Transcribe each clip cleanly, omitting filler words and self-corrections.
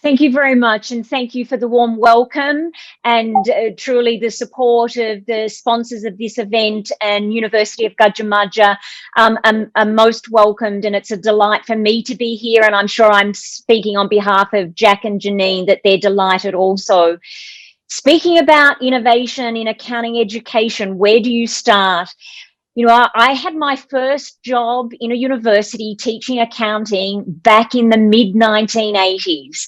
Thank you very much, and thank you for the warm welcome and truly the support of the sponsors of this event and University of Gadjah Mada are most welcomed, and it's a delight for me to be here, and I'm sure I'm speaking on behalf of Jack and Janine that they're delighted also. Speaking about innovation in accounting education, where do you start? You know, I had my first job in a university teaching accounting back in the mid-1980s.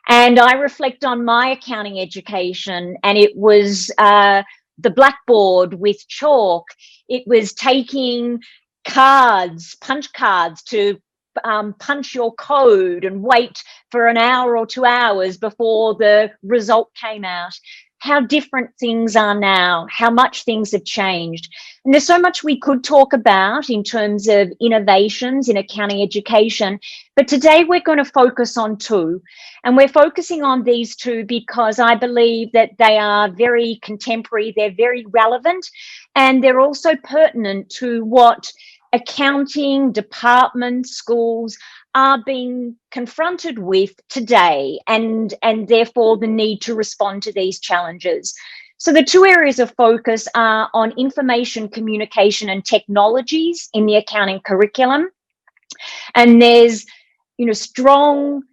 And I reflect on my accounting education, and it was the blackboard with chalk. It was taking cards, punch cards, to punch your code and wait for an hour or 2 hours before the result came out. How different things are now, how much things have changed. And there's so much we could talk about in terms of innovations in accounting education, but today we're going to focus on two. And we're focusing on these two because I believe that they are very contemporary, they're very relevant, and they're also pertinent to what accounting departments, schools are being confronted with today, and therefore the need to respond to these challenges. So the two areas of focus are on information communication and technologies in the accounting curriculum. And there's, you know, strong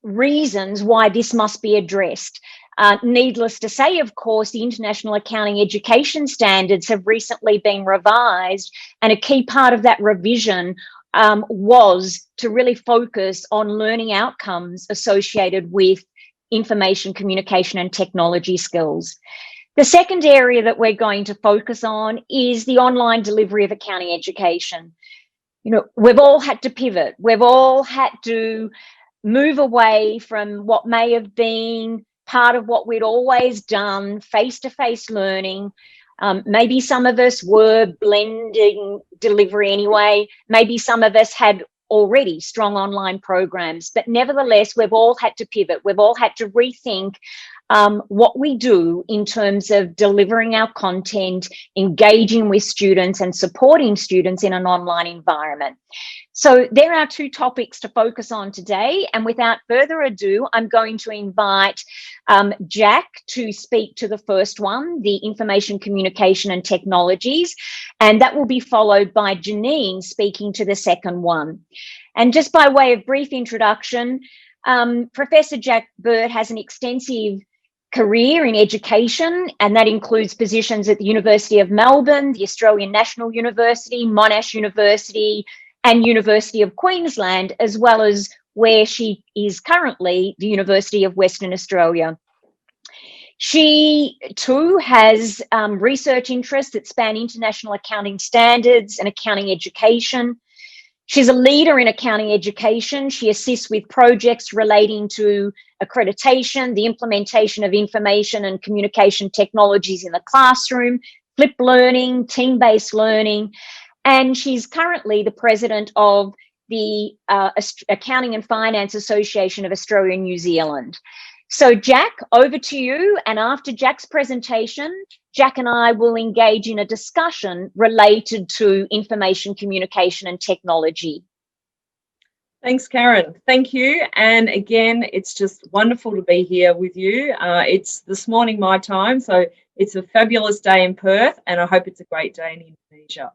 reasons why this must be addressed. Needless to say, of course, the International Accounting Education Standards have recently been revised, and a key part of that revision was to really focus on learning outcomes associated with information communication and technology skills. The second area that we're going to focus on is the online delivery of accounting education. You know, we've all had to pivot. We've all had to move away from what may have been part of what we'd always done, face-to-face learning. Maybe some of us were blending delivery anyway. Maybe some of us had already strong online programs, but nevertheless, we've all had to pivot. We've all had to rethink what we do in terms of delivering our content, engaging with students and supporting students in an online environment. So there are two topics to focus on today. And without further ado, I'm going to invite Jack to speak to the first one, the information communication and technologies. And that will be followed by Janine speaking to the second one. And just by way of brief introduction, Professor Jack Birt has an extensive career in education, and that includes positions at the University of Melbourne, the Australian National University, Monash University, and University of Queensland, as well as where she is currently, the University of Western Australia. She too has research interests that span international accounting standards and accounting education. She's a leader in accounting education. She assists with projects relating to accreditation, the implementation of information and communication technologies in the classroom, flipped learning, team-based learning, and she's currently the president of the Accounting and Finance Association of Australia and New Zealand. So Jack, over to you. And after Jack's presentation, Jack and I will engage in a discussion related to information communication and technology. Thanks, Keryn. Thank you. And again, it's just wonderful to be here with you. It's this morning my time, so it's a fabulous day in Perth, and I hope it's a great day in Indonesia.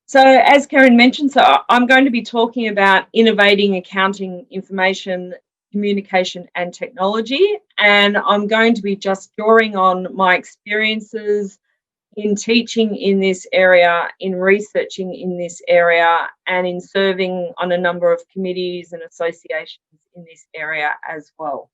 So as Keryn mentioned, I'm going to be talking about innovating accounting, information, communication and technology, and I'm going to be just drawing on my experiences in teaching in this area, in researching in this area, and in serving on a number of committees and associations in this area as well.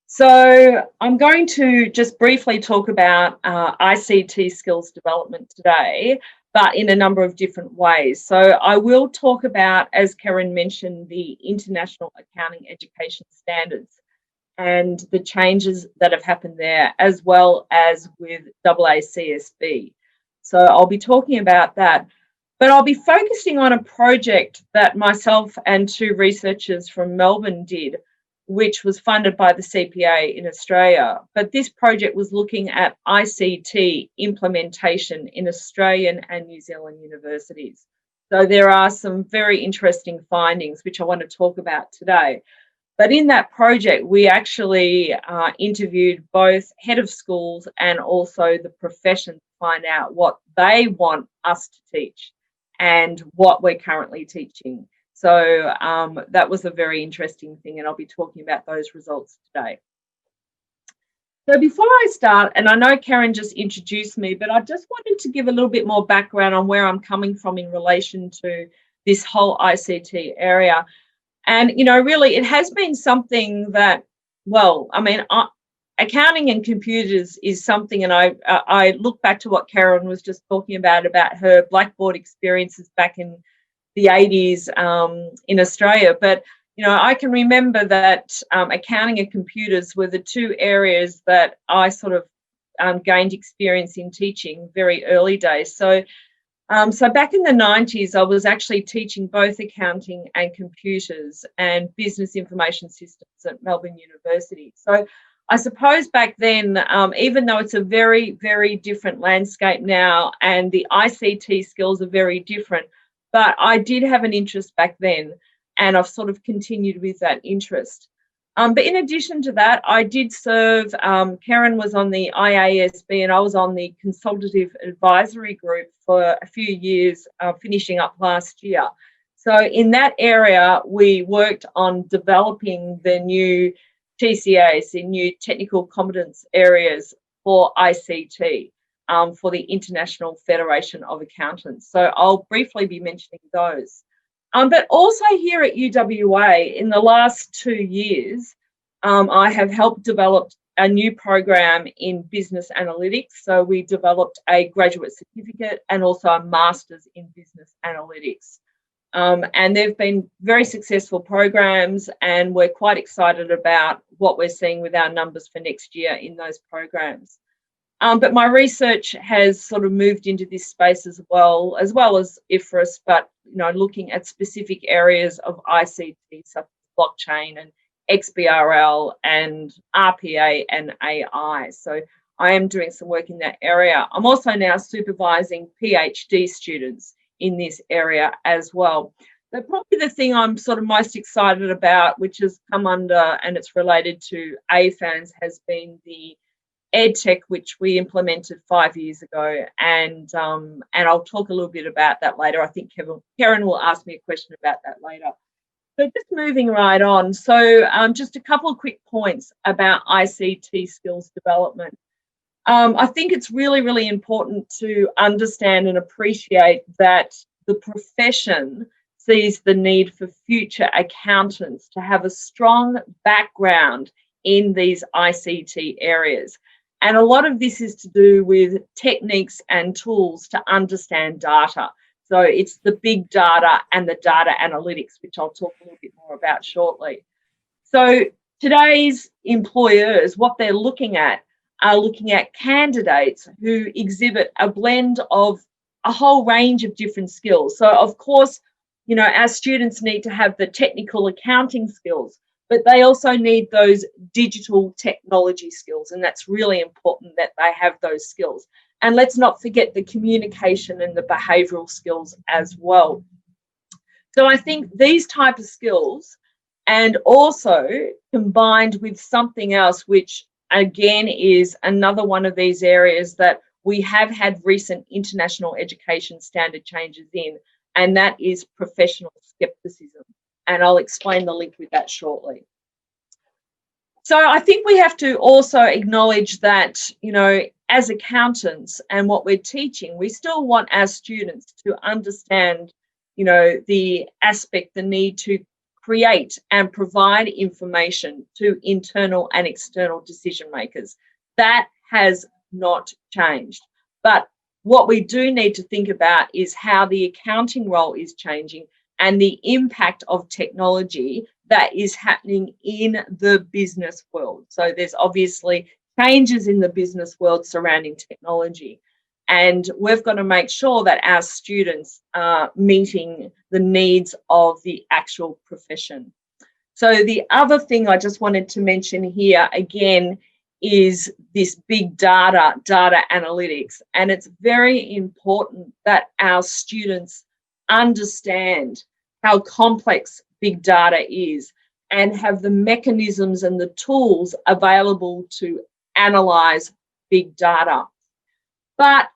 So I'm going to just briefly talk about ICT skills development today, but in a number of different ways. So I will talk about, as Keryn mentioned, the International Accounting Education Standards and the changes that have happened there, as well as with AACSB. So I'll be talking about that, but I'll be focusing on a project that myself and two researchers from Melbourne did, which was funded by the CPA in Australia. But this project was looking at ICT implementation in Australian and New Zealand universities. So there are some very interesting findings which I want to talk about today. But in that project, we actually interviewed both head of schools and also the profession to find out what they want us to teach and what we're currently teaching. So that was a very interesting thing, and I'll be talking about those results today. So before I start, and I know Keryn just introduced me, but I just wanted to give a little bit more background on where I'm coming from in relation to this whole ICT area. And, you know, really it has been something that, well, I mean, accounting and computers is something, and I look back to what Keryn was just talking about her Blackboard experiences back in the 80s in Australia. But, you know, I can remember that accounting and computers were the two areas that I sort of gained experience in teaching very early days. So back in the 90s, I was actually teaching both accounting and computers and business information systems at Melbourne University. So I suppose back then, even though it's a very, very different landscape now and the ICT skills are very different, but I did have an interest back then, and I've sort of continued with that interest. But in addition to that, I did serve, Keryn was on the IASB and I was on the consultative advisory group for a few years, finishing up last year. So in that area, we worked on developing the new TCAs, the new technical competence areas for ICT, for the International Federation of Accountants. So I'll briefly be mentioning those. But also here at UWA, in the last 2 years, I have helped develop a new program in business analytics. So we developed a graduate certificate and also a master's in business analytics. And they've been very successful programs, and we're quite excited about what we're seeing with our numbers for next year in those programs. But my research has sort of moved into this space as well as IFRS, but, you know, looking at specific areas of ICT such as blockchain and XBRL and RPA and AI. So I am doing some work in that area. I'm also now supervising PhD students in this area as well. But probably the thing I'm sort of most excited about, which has come under and it's related to AFAANZ, has been the EdTech, which we implemented 5 years ago, and I'll talk a little bit about that later. I think Keryn will ask me a question about that later. So just moving right on. So just a couple of quick points about ICT skills development. I think it's really, really important to understand and appreciate that the profession sees the need for future accountants to have a strong background in these ICT areas. And a lot of this is to do with techniques and tools to understand data. So it's the big data and the data analytics, which I'll talk a little bit more about shortly. So today's employers, what they're looking at are looking at candidates who exhibit a blend of a whole range of different skills. So of course, you know, our students need to have the technical accounting skills, but they also need those digital technology skills, and that's really important that they have those skills. And let's not forget the communication and the behavioural skills as well. So I think these type of skills, and also combined with something else, which again is another one of these areas that we have had recent international education standard changes in, and that is professional skepticism. And I'll explain the link with that shortly. So I think we have to also acknowledge that, you know, as accountants and what we're teaching, we still want our students to understand, you know, the need to create and provide information to internal and external decision makers. That has not changed. But what we do need to think about is how the accounting role is changing and the impact of technology that is happening in the business world. So there's obviously changes in the business world surrounding technology, and we've got to make sure that our students are meeting the needs of the actual profession. So the other thing I just wanted to mention here again is this big data analytics, and it's very important that our students understand how complex big data is and have the mechanisms and the tools available to analyze big data. But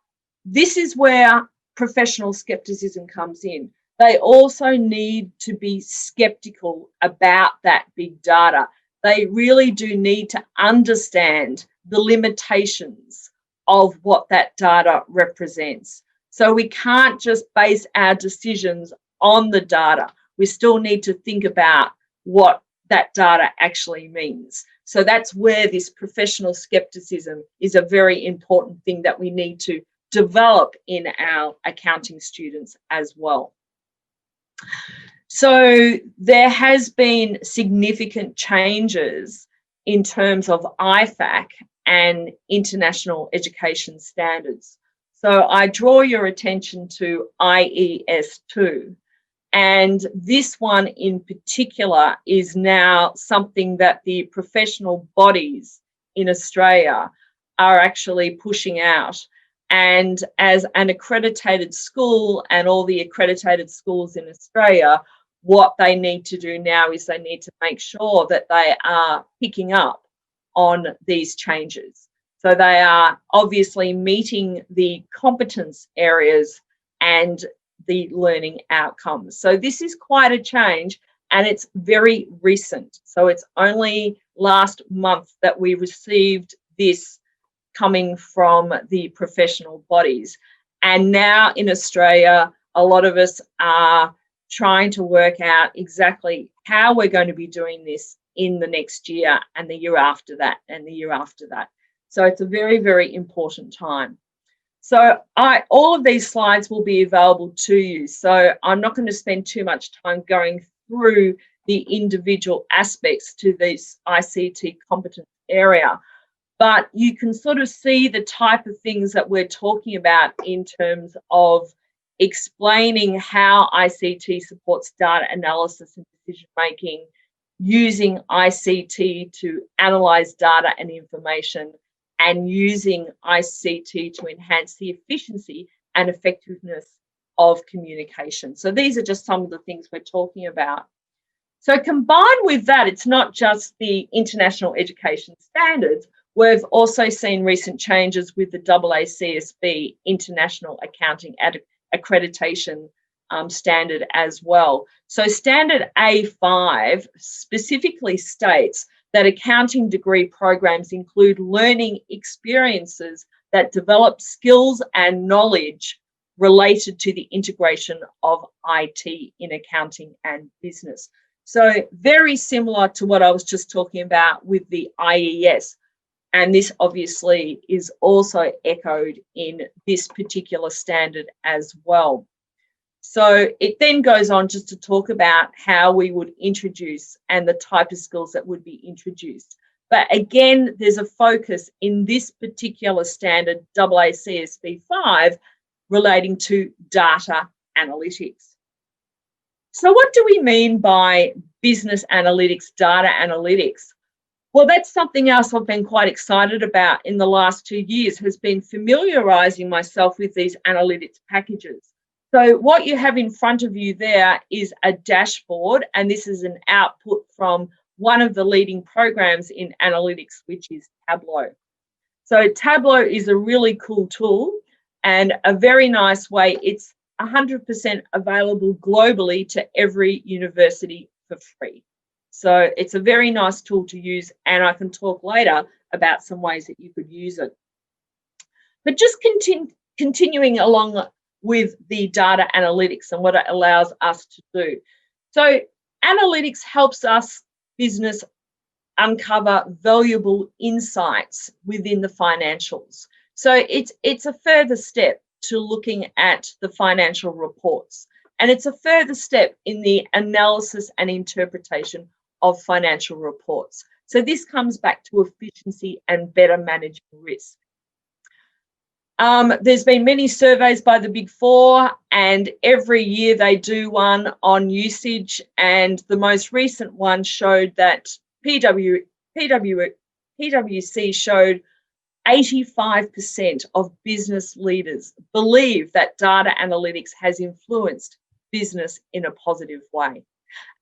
this is where professional skepticism comes in. They also need to be skeptical about that big data. They really do need to understand the limitations of what that data represents. So we can't just base our decisions on the data. We still need to think about what that data actually means. So that's where this professional skepticism is a very important thing that we need to develop in our accounting students as well. So there has been significant changes in terms of IFAC and international education standards. So I draw your attention to IES 2. And this one in particular is now something that the professional bodies in Australia are actually pushing out. And as an accredited school and all the accredited schools in Australia, what they need to do now is they need to make sure that they are picking up on these changes. So they are obviously meeting the competence areas and the learning outcomes. So this is quite a change, and it's very recent. So it's only last month that we received this coming from the professional bodies. And now in Australia, a lot of us are trying to work out exactly how we're going to be doing this in the next year and the year after that and the year after that. So it's a very, very important time. So all of these slides will be available to you. So I'm not going to spend too much time going through the individual aspects to this ICT competence area, but you can sort of see the type of things that we're talking about in terms of explaining how ICT supports data analysis and decision making, using ICT to analyze data and information, and using ICT to enhance the efficiency and effectiveness of communication. So these are just some of the things we're talking about. So combined with that, it's not just the international education standards. We've also seen recent changes with the AACSB International Accounting Accreditation standard as well. So standard A5 specifically states that accounting degree programs include learning experiences that develop skills and knowledge related to the integration of IT in accounting and business. So very similar to what I was just talking about with the IES. And this obviously is also echoed in this particular standard as well. So it then goes on just to talk about how we would introduce and the type of skills that would be introduced. But again, there's a focus in this particular standard, AACSB 5, relating to data analytics. So what do we mean by business analytics, data analytics? Well, that's something else I've been quite excited about in the last 2 years, has been familiarising myself with these analytics packages. So what you have in front of you there is a dashboard, and this is an output from one of the leading programs in analytics, which is Tableau. So Tableau is a really cool tool and a very nice way. It's 100% available globally to every university for free. So it's a very nice tool to use, and I can talk later about some ways that you could use it. But just continuing along with the data analytics and what it allows us to do. So analytics helps us, business, uncover valuable insights within the financials. So it's a further step to looking at the financial reports, and it's a further step in the analysis and interpretation of financial reports. So this comes back to efficiency and better managing risk. There's been many surveys by the Big Four, and every year they do one on usage, and the most recent one showed that PwC showed 85% of business leaders believe that data analytics has influenced business in a positive way.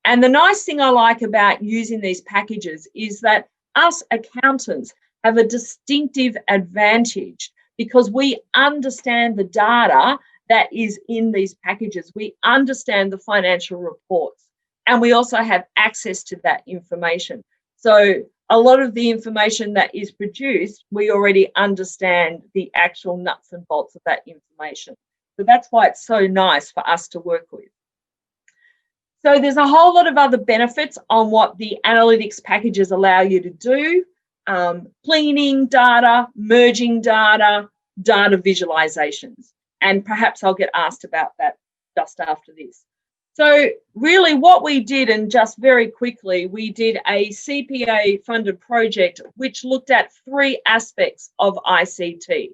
And the nice thing I like about using these packages is that us accountants have a distinctive advantage because we understand the data that is in these packages. We understand the financial reports, and we also have access to that information. So a lot of the information that is produced, we already understand the actual nuts and bolts of that information. So that's why it's so nice for us to work with. So there's a whole lot of other benefits on what the analytics packages allow you to do. Cleaning data, merging data, data visualizations. And perhaps I'll get asked about that just after this. So really what we did, and just very quickly, we did a CPA funded project which looked at 3 aspects of ICT.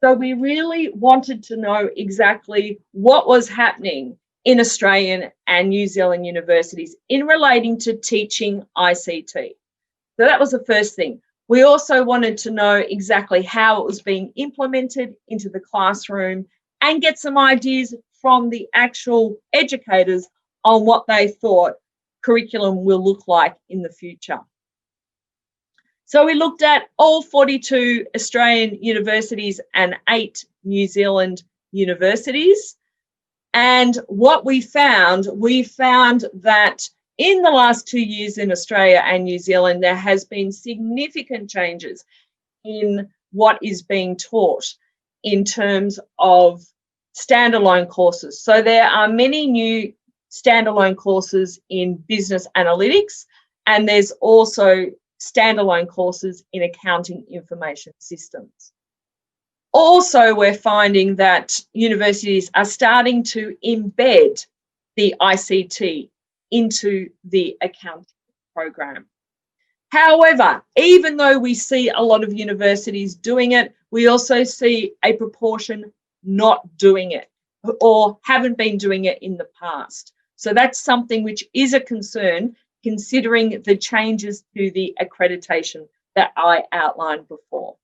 So we really wanted to know exactly what was happening in Australian and New Zealand universities in relating to teaching ICT. So that was the first thing. We also wanted to know exactly how it was being implemented into the classroom and get some ideas from the actual educators on what they thought curriculum will look like in the future. So we looked at all 42 Australian universities and 8 New Zealand universities. And what we found that in the last 2 years in Australia and New Zealand, there has been significant changes in what is being taught in terms of standalone courses. So there are many new standalone courses in business analytics, and there's also standalone courses in accounting information systems. Also, we're finding that universities are starting to embed the ICT into the accounting program. However, even though we see a lot of universities doing it, we also see a proportion not doing it or haven't been doing it in the past. So that's something which is a concern, considering the changes to the accreditation that I outlined before.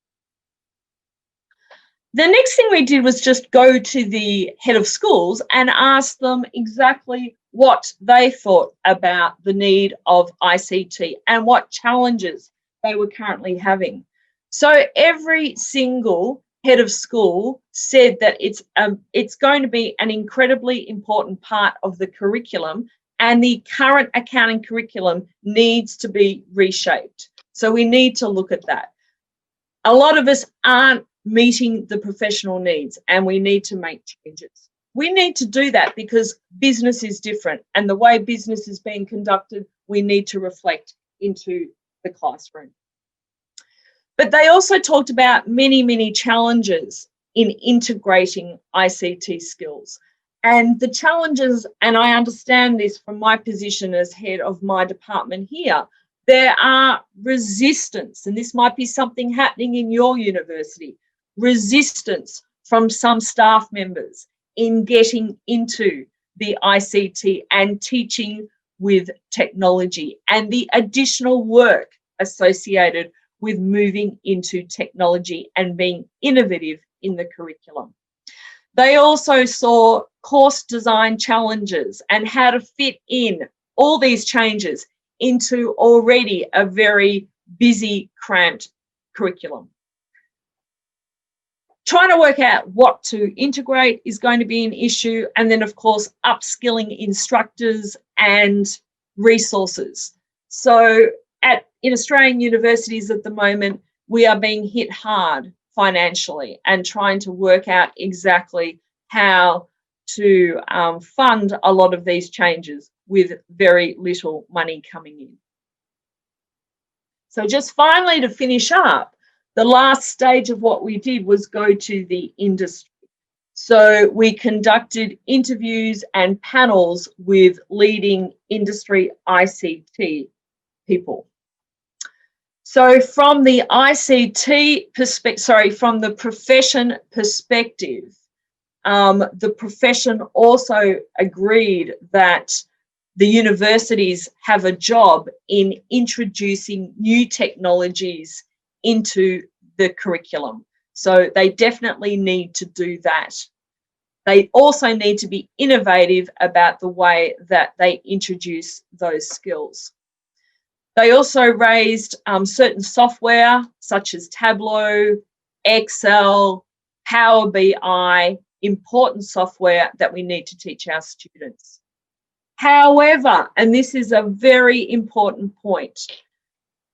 The next thing we did was just go to the head of schools and ask them exactly what they thought about the need of ICT and what challenges they were currently having. So every single head of school said that it's going to be an incredibly important part of the curriculum, and the current accounting curriculum needs to be reshaped. So we need to look at that. A lot of us aren't meeting the professional needs, and we need to make changes. We need to do that because business is different, and the way business is being conducted, we need to reflect into the classroom. But they also talked about many, many challenges in integrating ICT skills. And the challenges, and I understand this from my position as head of my department here, there are resistance, and this might be something happening in your university, resistance from some staff members in getting into the ICT and teaching with technology and the additional work associated with moving into technology and being innovative in the curriculum. They also saw course design challenges and how to fit in all these changes into already a very busy, cramped curriculum. Trying to work out what to integrate is going to be an issue, and then of course upskilling instructors and resources. So in Australian universities at the moment, we are being hit hard financially and trying to work out exactly how to fund a lot of these changes with very little money coming in. So just finally, to finish up, the last stage of what we did was go to the industry. So we conducted interviews and panels with leading industry ICT people. So from the ICT perspective, from the profession perspective, the profession also agreed that the universities have a job in introducing new technologies into the curriculum. So they definitely need to do that. they also need to be innovative about the way that they introduce those skills. They also raised certain software such as Tableau, Excel, Power BI, important software that we need to teach our students. However, and this is a very important point,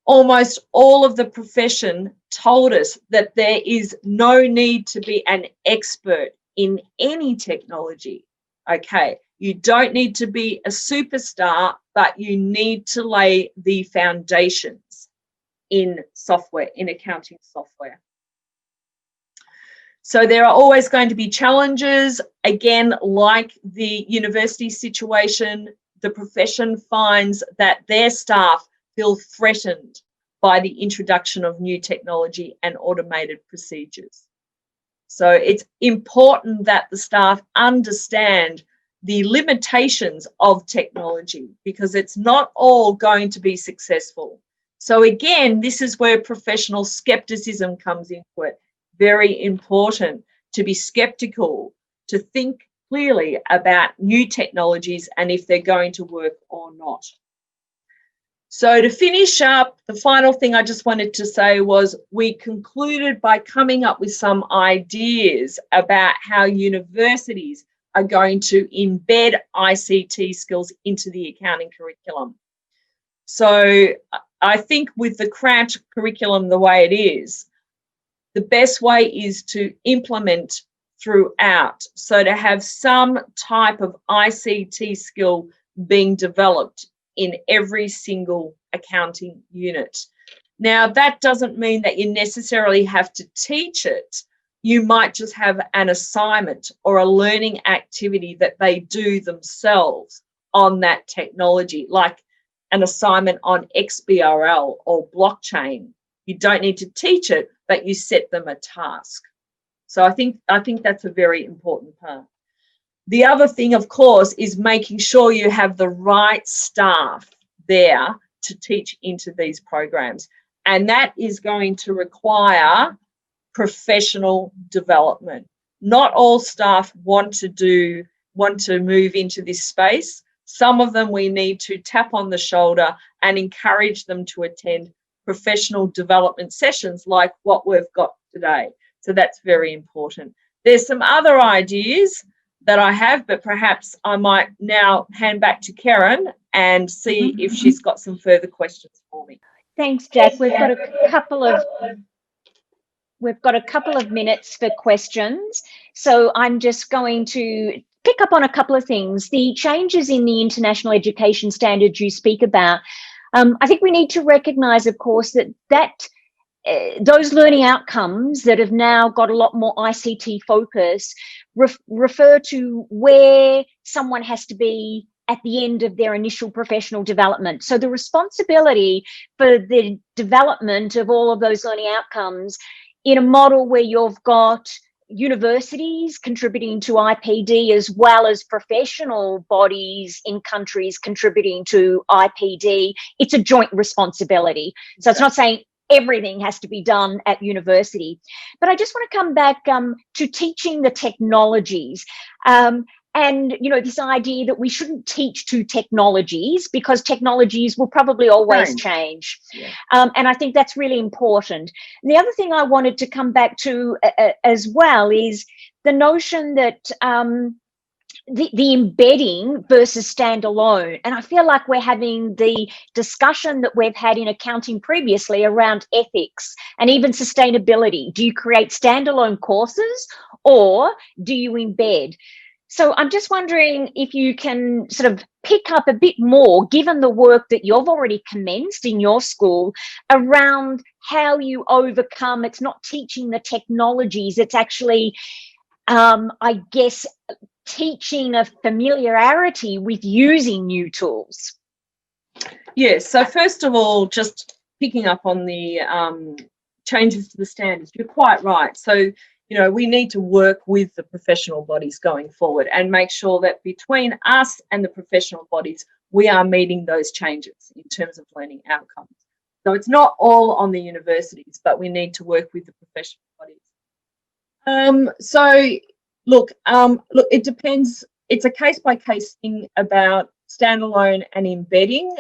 almost all of the profession told us that there is no need to be an expert in any technology. Okay, you don't need to be a superstar, but you need to lay the foundations in software, in accounting software. So there are always going to be challenges. Again, like the university situation, the profession finds that their staff feel threatened by the introduction of new technology and automated procedures. So it's important that the staff understand the limitations of technology, because it's not all going to be successful. So again, this is where professional skepticism comes into it. Very important to be skeptical, to think clearly about new technologies and if they're going to work or not. So to finish up, the final thing I just wanted to say was we concluded by coming up with some ideas about how universities are going to embed ICT skills into the accounting curriculum. So I think with the cramped curriculum the way it is, the best way is to implement throughout. So to have some type of ICT skill being developed in every single accounting unit. Now, that doesn't mean that you necessarily have to teach it. You might just have an assignment or a learning activity that they do themselves on that technology, like an assignment on XBRL or blockchain. You don't need to teach it, but you set them a task. So I think that's a very important part. The other thing, of course, is making sure you have the right staff there to teach into these programs. And that is going to require professional development. Not all staff want to move into this space. Some of them we need to tap on the shoulder and encourage them to attend professional development sessions like what we've got today. So that's very important. There's some other ideas that I have, but perhaps I might now hand back to Keryn and see if she's got some further questions for me. Thanks, Jack. We've got a couple of minutes for questions. So I'm just going to pick up on a couple of things. The changes in the international education standards you speak about, I think we need to recognise, of course, that those learning outcomes that have now got a lot more ICT focus refer to where someone has to be at the end of their initial professional development. So the responsibility for the development of all of those learning outcomes in a model where you've got universities contributing to IPD as well as professional bodies in countries contributing to IPD, it's a joint responsibility. So it's not saying everything has to be done at university. But I just want to come back to teaching the technologies. And, you know, this idea that we shouldn't teach to technologies because technologies will probably always change. Yeah. And I think that's really important. And the other thing I wanted to come back to as well is the notion that the embedding versus standalone. And I feel like we're having the discussion that we've had in accounting previously around ethics and even sustainability. Do you create standalone courses or do you embed? So I'm just wondering if you can sort of pick up a bit more, given the work that you've already commenced in your school, around how you overcome, it's not teaching the technologies, it's actually, I guess, teaching a familiarity with using new tools. Yes, so first of all, just picking up on the changes to the standards, you're quite right. So, you know, we need to work with the professional bodies going forward and make sure that between us and the professional bodies, we are meeting those changes in terms of learning outcomes. So it's not all on the universities, but we need to work with the professional bodies. So, Look, it depends. It's a case-by-case thing about standalone and embedding.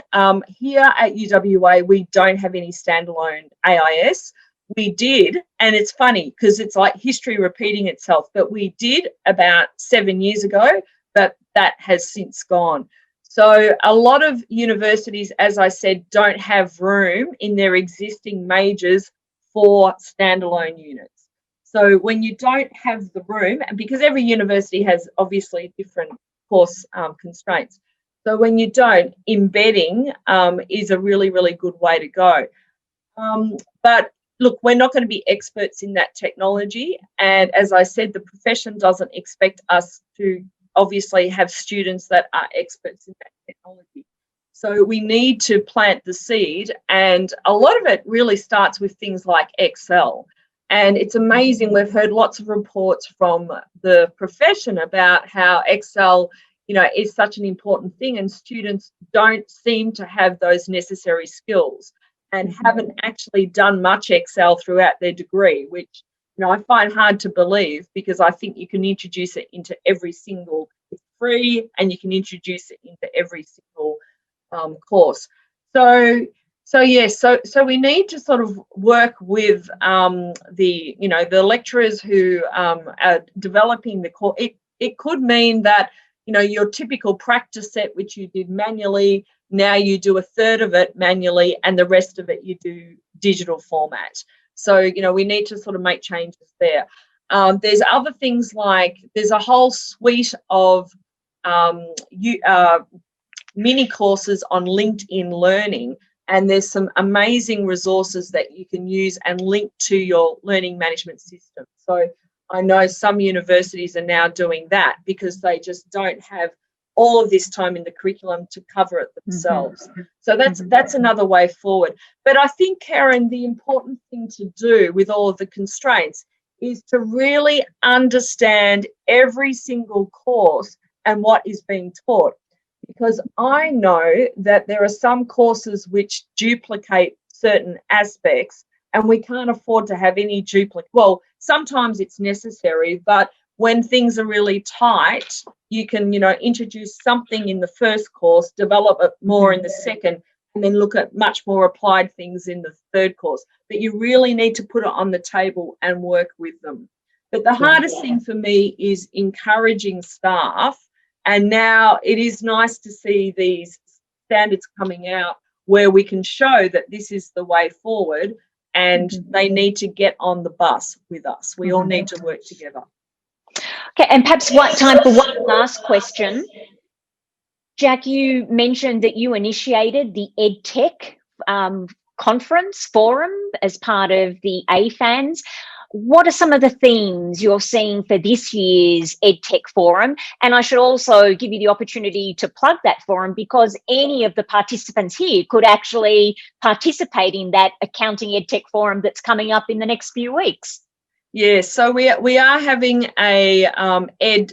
Here at UWA, we don't have any standalone AIS. We did, and it's funny because it's like history repeating itself, but we did about 7 years ago, but that has since gone. So a lot of universities, as I said, don't have room in their existing majors for standalone units. So when you don't have the room, and because every university has obviously different course constraints, so when you don't, embedding is a really, really good way to go. But look, we're not going to be experts in that technology. And as I said, the profession doesn't expect us to obviously have students that are experts in that technology. So we need to plant the seed. And a lot of it really starts with things like Excel. And it's amazing. We've heard lots of reports from the profession about how Excel, is such an important thing, and students don't seem to have those necessary skills and haven't actually done much Excel throughout their degree, which, I find hard to believe, because I think you can introduce it into every single, it's free, and you can introduce it into every single course. So we need to sort of work with the lecturers who are developing the course. It could mean that, your typical practice set, which you did manually, now you do a third of it manually and the rest of it you do digital format. So, we need to sort of make changes there. There's other things like there's a whole suite of mini courses on LinkedIn Learning, and there's some amazing resources that you can use and link to your learning management system. So I know some universities are now doing that because they just don't have all of this time in the curriculum to cover it themselves. So that's another way forward. But I think, Keryn, the important thing to do with all of the constraints is to really understand every single course and what is being taught. Because I know that there are some courses which duplicate certain aspects, and we can't afford to have any duplicate. Well, sometimes it's necessary, but when things are really tight, you can, introduce something in the first course, develop it more in the second, and then look at much more applied things in the third course. But you really need to put it on the table and work with them. But the hardest thing for me is encouraging staff. And now it is nice to see these standards coming out where we can show that this is the way forward, and they need to get on the bus with us. We all need to work together. Okay, and perhaps time for one last question. Jack, you mentioned that you initiated the EdTech conference forum as part of the AFAANZ. What are some of the themes you're seeing for this year's EdTech Forum? And I should also give you the opportunity to plug that forum, because any of the participants here could actually participate in that Accounting EdTech Forum that's coming up in the next few weeks. Yes, so we are having a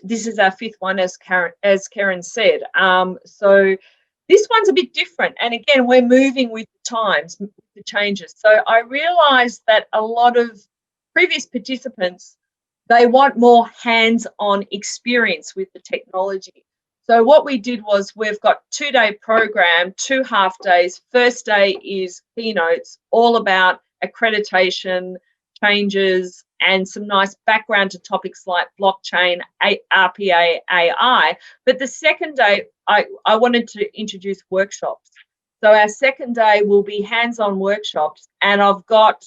this is our fifth one, as Keryn said. So this one's a bit different, and again, we're moving with the times, with the changes. So I realised that a lot of previous participants, they want more hands-on experience with the technology. So what we did was, we've got 2-day program, 2 half days. First day is keynotes, all about accreditation, changes, and some nice background to topics like blockchain, RPA, AI. But the second day, I wanted to introduce workshops. So our second day will be hands-on workshops, and I've got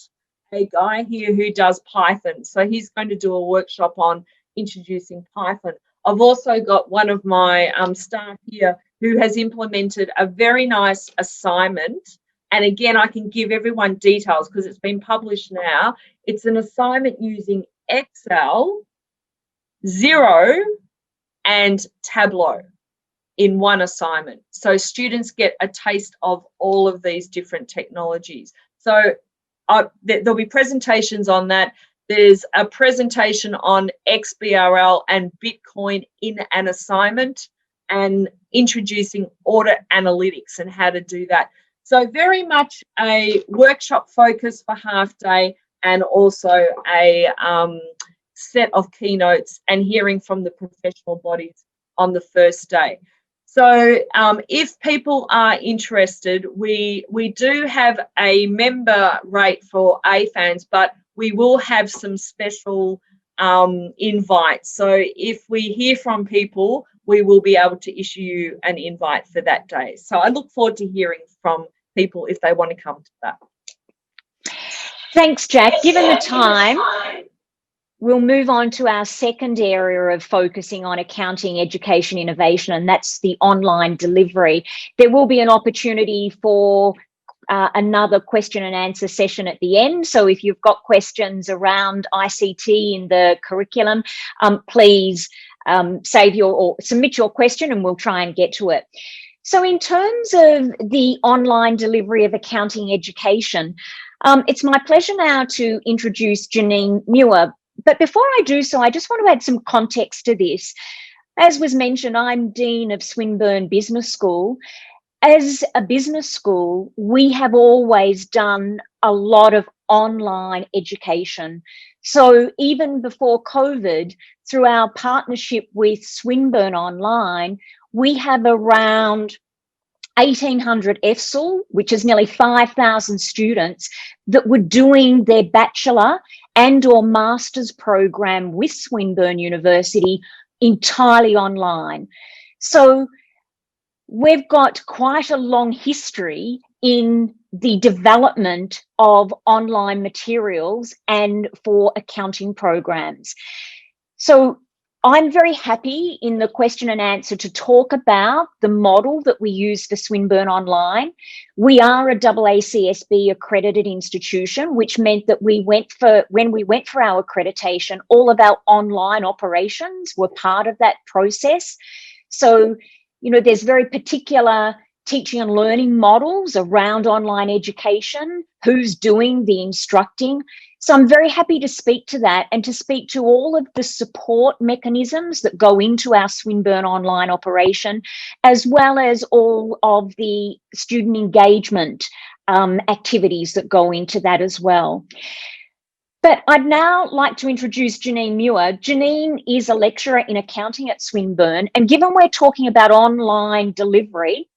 a guy here who does Python. So he's going to do a workshop on introducing Python. I've also got one of my staff here who has implemented a very nice assignment. And again, I can give everyone details because it's been published now. It's an assignment using Excel, Xero, and Tableau in one assignment. So students get a taste of all of these different technologies. So there'll be presentations on that. There's a presentation on XBRL and Bitcoin in an assignment, and introducing audit analytics and how to do that. So very much a workshop focus for half day, and also a set of keynotes and hearing from the professional bodies on the first day. So if people are interested, we do have a member rate for AFAANZ, but we will have some special invites. So if we hear from people, we will be able to issue you an invite for that day. So I look forward to hearing from people if they want to come to that. Thanks, Jack. Given the time, we'll move on to our second area of focusing on accounting, education, innovation, and that's the online delivery. There will be an opportunity for another question and answer session at the end. So if you've got questions around ICT in the curriculum, please save or submit your question and we'll try and get to it. So in terms of the online delivery of accounting education, it's my pleasure now to introduce Janine Muir. But before I do so, I just want to add some context to this. As was mentioned, I'm Dean of Swinburne Business School. As a business school, we have always done a lot of online education. So even before COVID, through our partnership with Swinburne Online, we have around 1,800 EFSL, which is nearly 5,000 students that were doing their bachelor and or master's program with Swinburne University entirely online. So we've got quite a long history in the development of online materials and for accounting programs. So I'm very happy in the question and answer to talk about the model that we use for Swinburne Online. We are a AACSB accredited institution, which meant that when we went for our accreditation, all of our online operations were part of that process. So, you know, there's very particular teaching and learning models around online education, who's doing the instructing. So I'm very happy to speak to that and to speak to all of the support mechanisms that go into our Swinburne Online operation, as well as all of the student engagement activities that go into that as well. But I'd now like to introduce Janine Muir. Janine is a lecturer in accounting at Swinburne, and given we're talking about online delivery,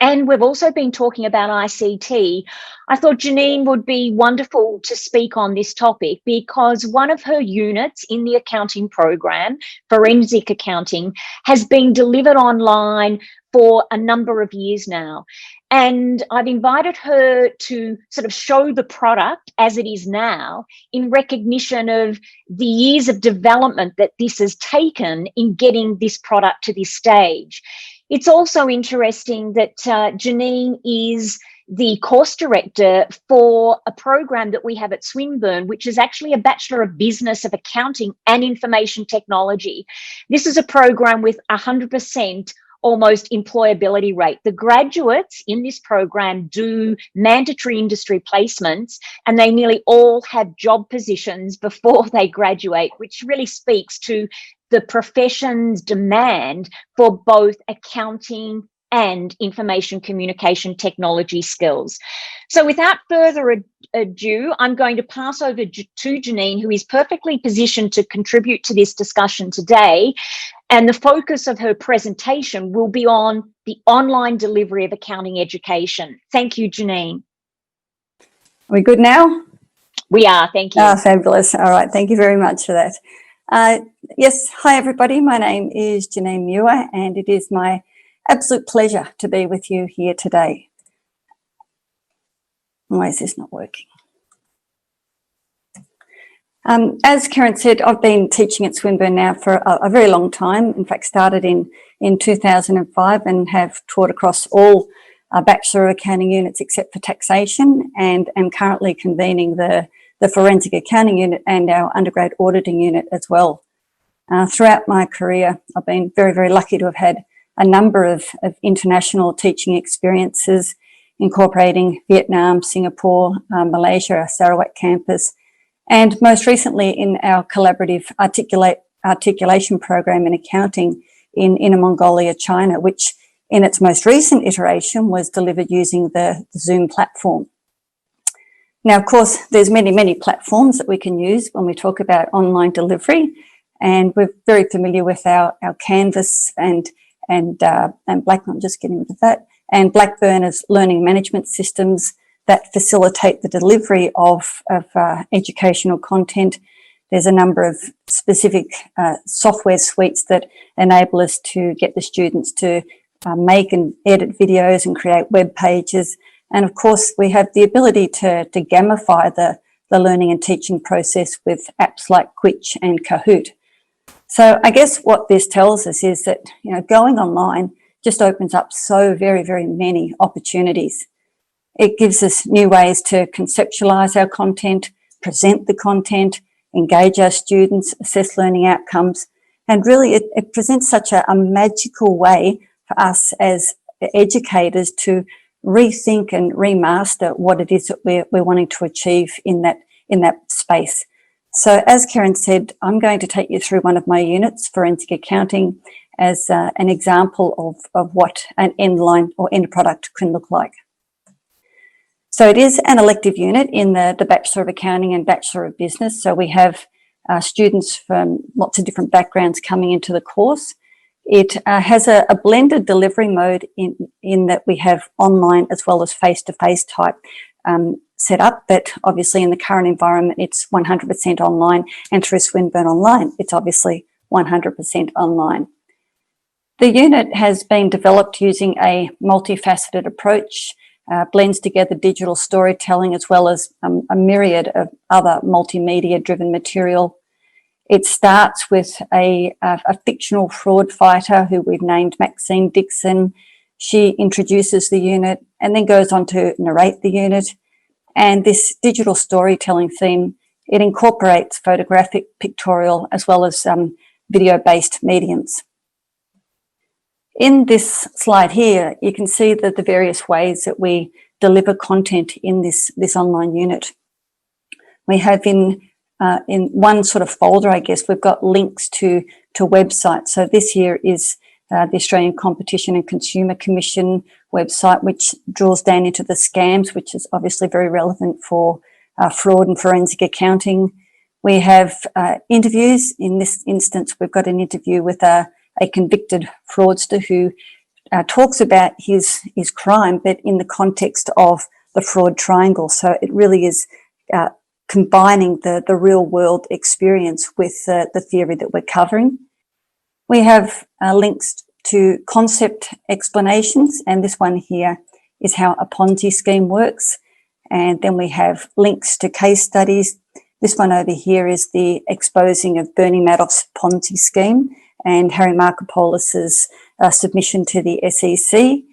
and we've also been talking about ICT, I thought Janine would be wonderful to speak on this topic because one of her units in the accounting program, forensic accounting, has been delivered online for a number of years now. And I've invited her to sort of show the product as it is now in recognition of the years of development that this has taken in getting this product to this stage. It's also interesting that Janine is the course director for a program that we have at Swinburne, which is actually a Bachelor of Business of Accounting and Information Technology. This is a program with 100% almost employability rate. The graduates in this program do mandatory industry placements and they nearly all have job positions before they graduate, which really speaks to the profession's demand for both accounting and information communication technology skills. So without further ado, I'm going to pass over to Janine, who is perfectly positioned to contribute to this discussion today. And the focus of her presentation will be on the online delivery of accounting education. Thank you, Janine. Are we good now? We are, thank you. Fabulous. All right, thank you very much for that. Yes, hi everybody. My name is Janine Muir and it is my absolute pleasure to be with you here today. Why is this not working? As Keryn said, I've been teaching at Swinburne now for a very long time. In fact, started in 2005 and have taught across all Bachelor of Accounting units except for taxation, and am currently convening the Forensic Accounting unit and our Undergrad Auditing unit as well. Throughout my career, I've been very, very lucky to have had a number of international teaching experiences incorporating Vietnam, Singapore, Malaysia, our Sarawak campus, and most recently in our collaborative articulation program in accounting in Inner Mongolia, China, which in its most recent iteration was delivered using the Zoom platform. Now, of course, there's many platforms that we can use when we talk about online delivery, and we're very familiar with our Canvas and I'm just getting rid of that, and Blackburn as learning management systems that facilitate the delivery of educational content. There's a number of specific software suites that enable us to get the students to make and edit videos and create web pages. And of course, we have the ability to gamify the learning and teaching process with apps like Quiche and Kahoot. So I guess what this tells us is that, you know, going online just opens up so very many opportunities. It gives us new ways to conceptualize our content, present the content, engage our students, assess learning outcomes, and really it presents such a magical way for us as educators to rethink and remaster what it is that we're wanting to achieve in that space. So as Keryn said, I'm going to take you through one of my units, forensic accounting, as an example of what an end line or end product can look like. So it is an elective unit in the Bachelor of Accounting and Bachelor of Business. So we have students from lots of different backgrounds coming into the course. It has a blended delivery mode in that we have online as well as face-to-face type set up, but obviously in the current environment, it's 100% online, and through Swinburne Online, it's obviously 100% online. The unit has been developed using a multifaceted approach, blends together digital storytelling as well as a myriad of other multimedia-driven material. It starts with a fictional fraud fighter who we've named Maxine Dixon. She introduces the unit and then goes on to narrate the unit. And this digital storytelling theme, it incorporates photographic, pictorial, as well as video-based mediums. In this slide here, you can see that the various ways that we deliver content in this online unit. We have in one sort of folder, I guess, we've got links to websites. So this here is the Australian Competition and Consumer Commission website, which draws down into the scams, which is obviously very relevant for fraud and forensic accounting. We have interviews. In this instance, we've got an interview with a convicted fraudster who talks about his crime, but in the context of the fraud triangle. So it really is combining the real world experience with the theory that we're covering. We have links to concept explanations, and this one here is how a Ponzi scheme works. And then we have links to case studies. This one over here is the exposing of Bernie Madoff's Ponzi scheme and Harry Markopoulos's submission to the SEC.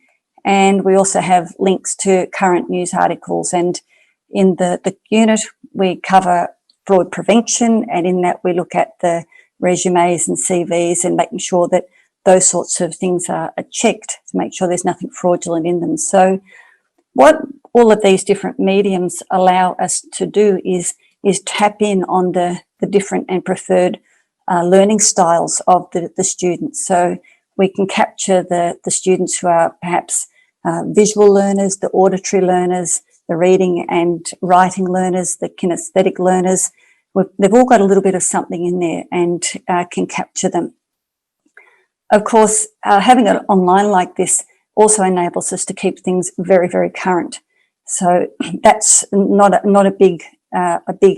And we also have links to current news articles. And in the unit, we cover fraud prevention, and in that we look at the resumes and CVs and making sure that those sorts of things are checked to make sure there's nothing fraudulent in them. So what all of these different mediums allow us to do is tap in on the different and preferred learning styles of the students. So we can capture the students who are perhaps visual learners, the auditory learners, the reading and writing learners, the kinesthetic learners. They've all got a little bit of something in there and can capture them. Of course, having it online like this also enables us to keep things very current. So that's not a big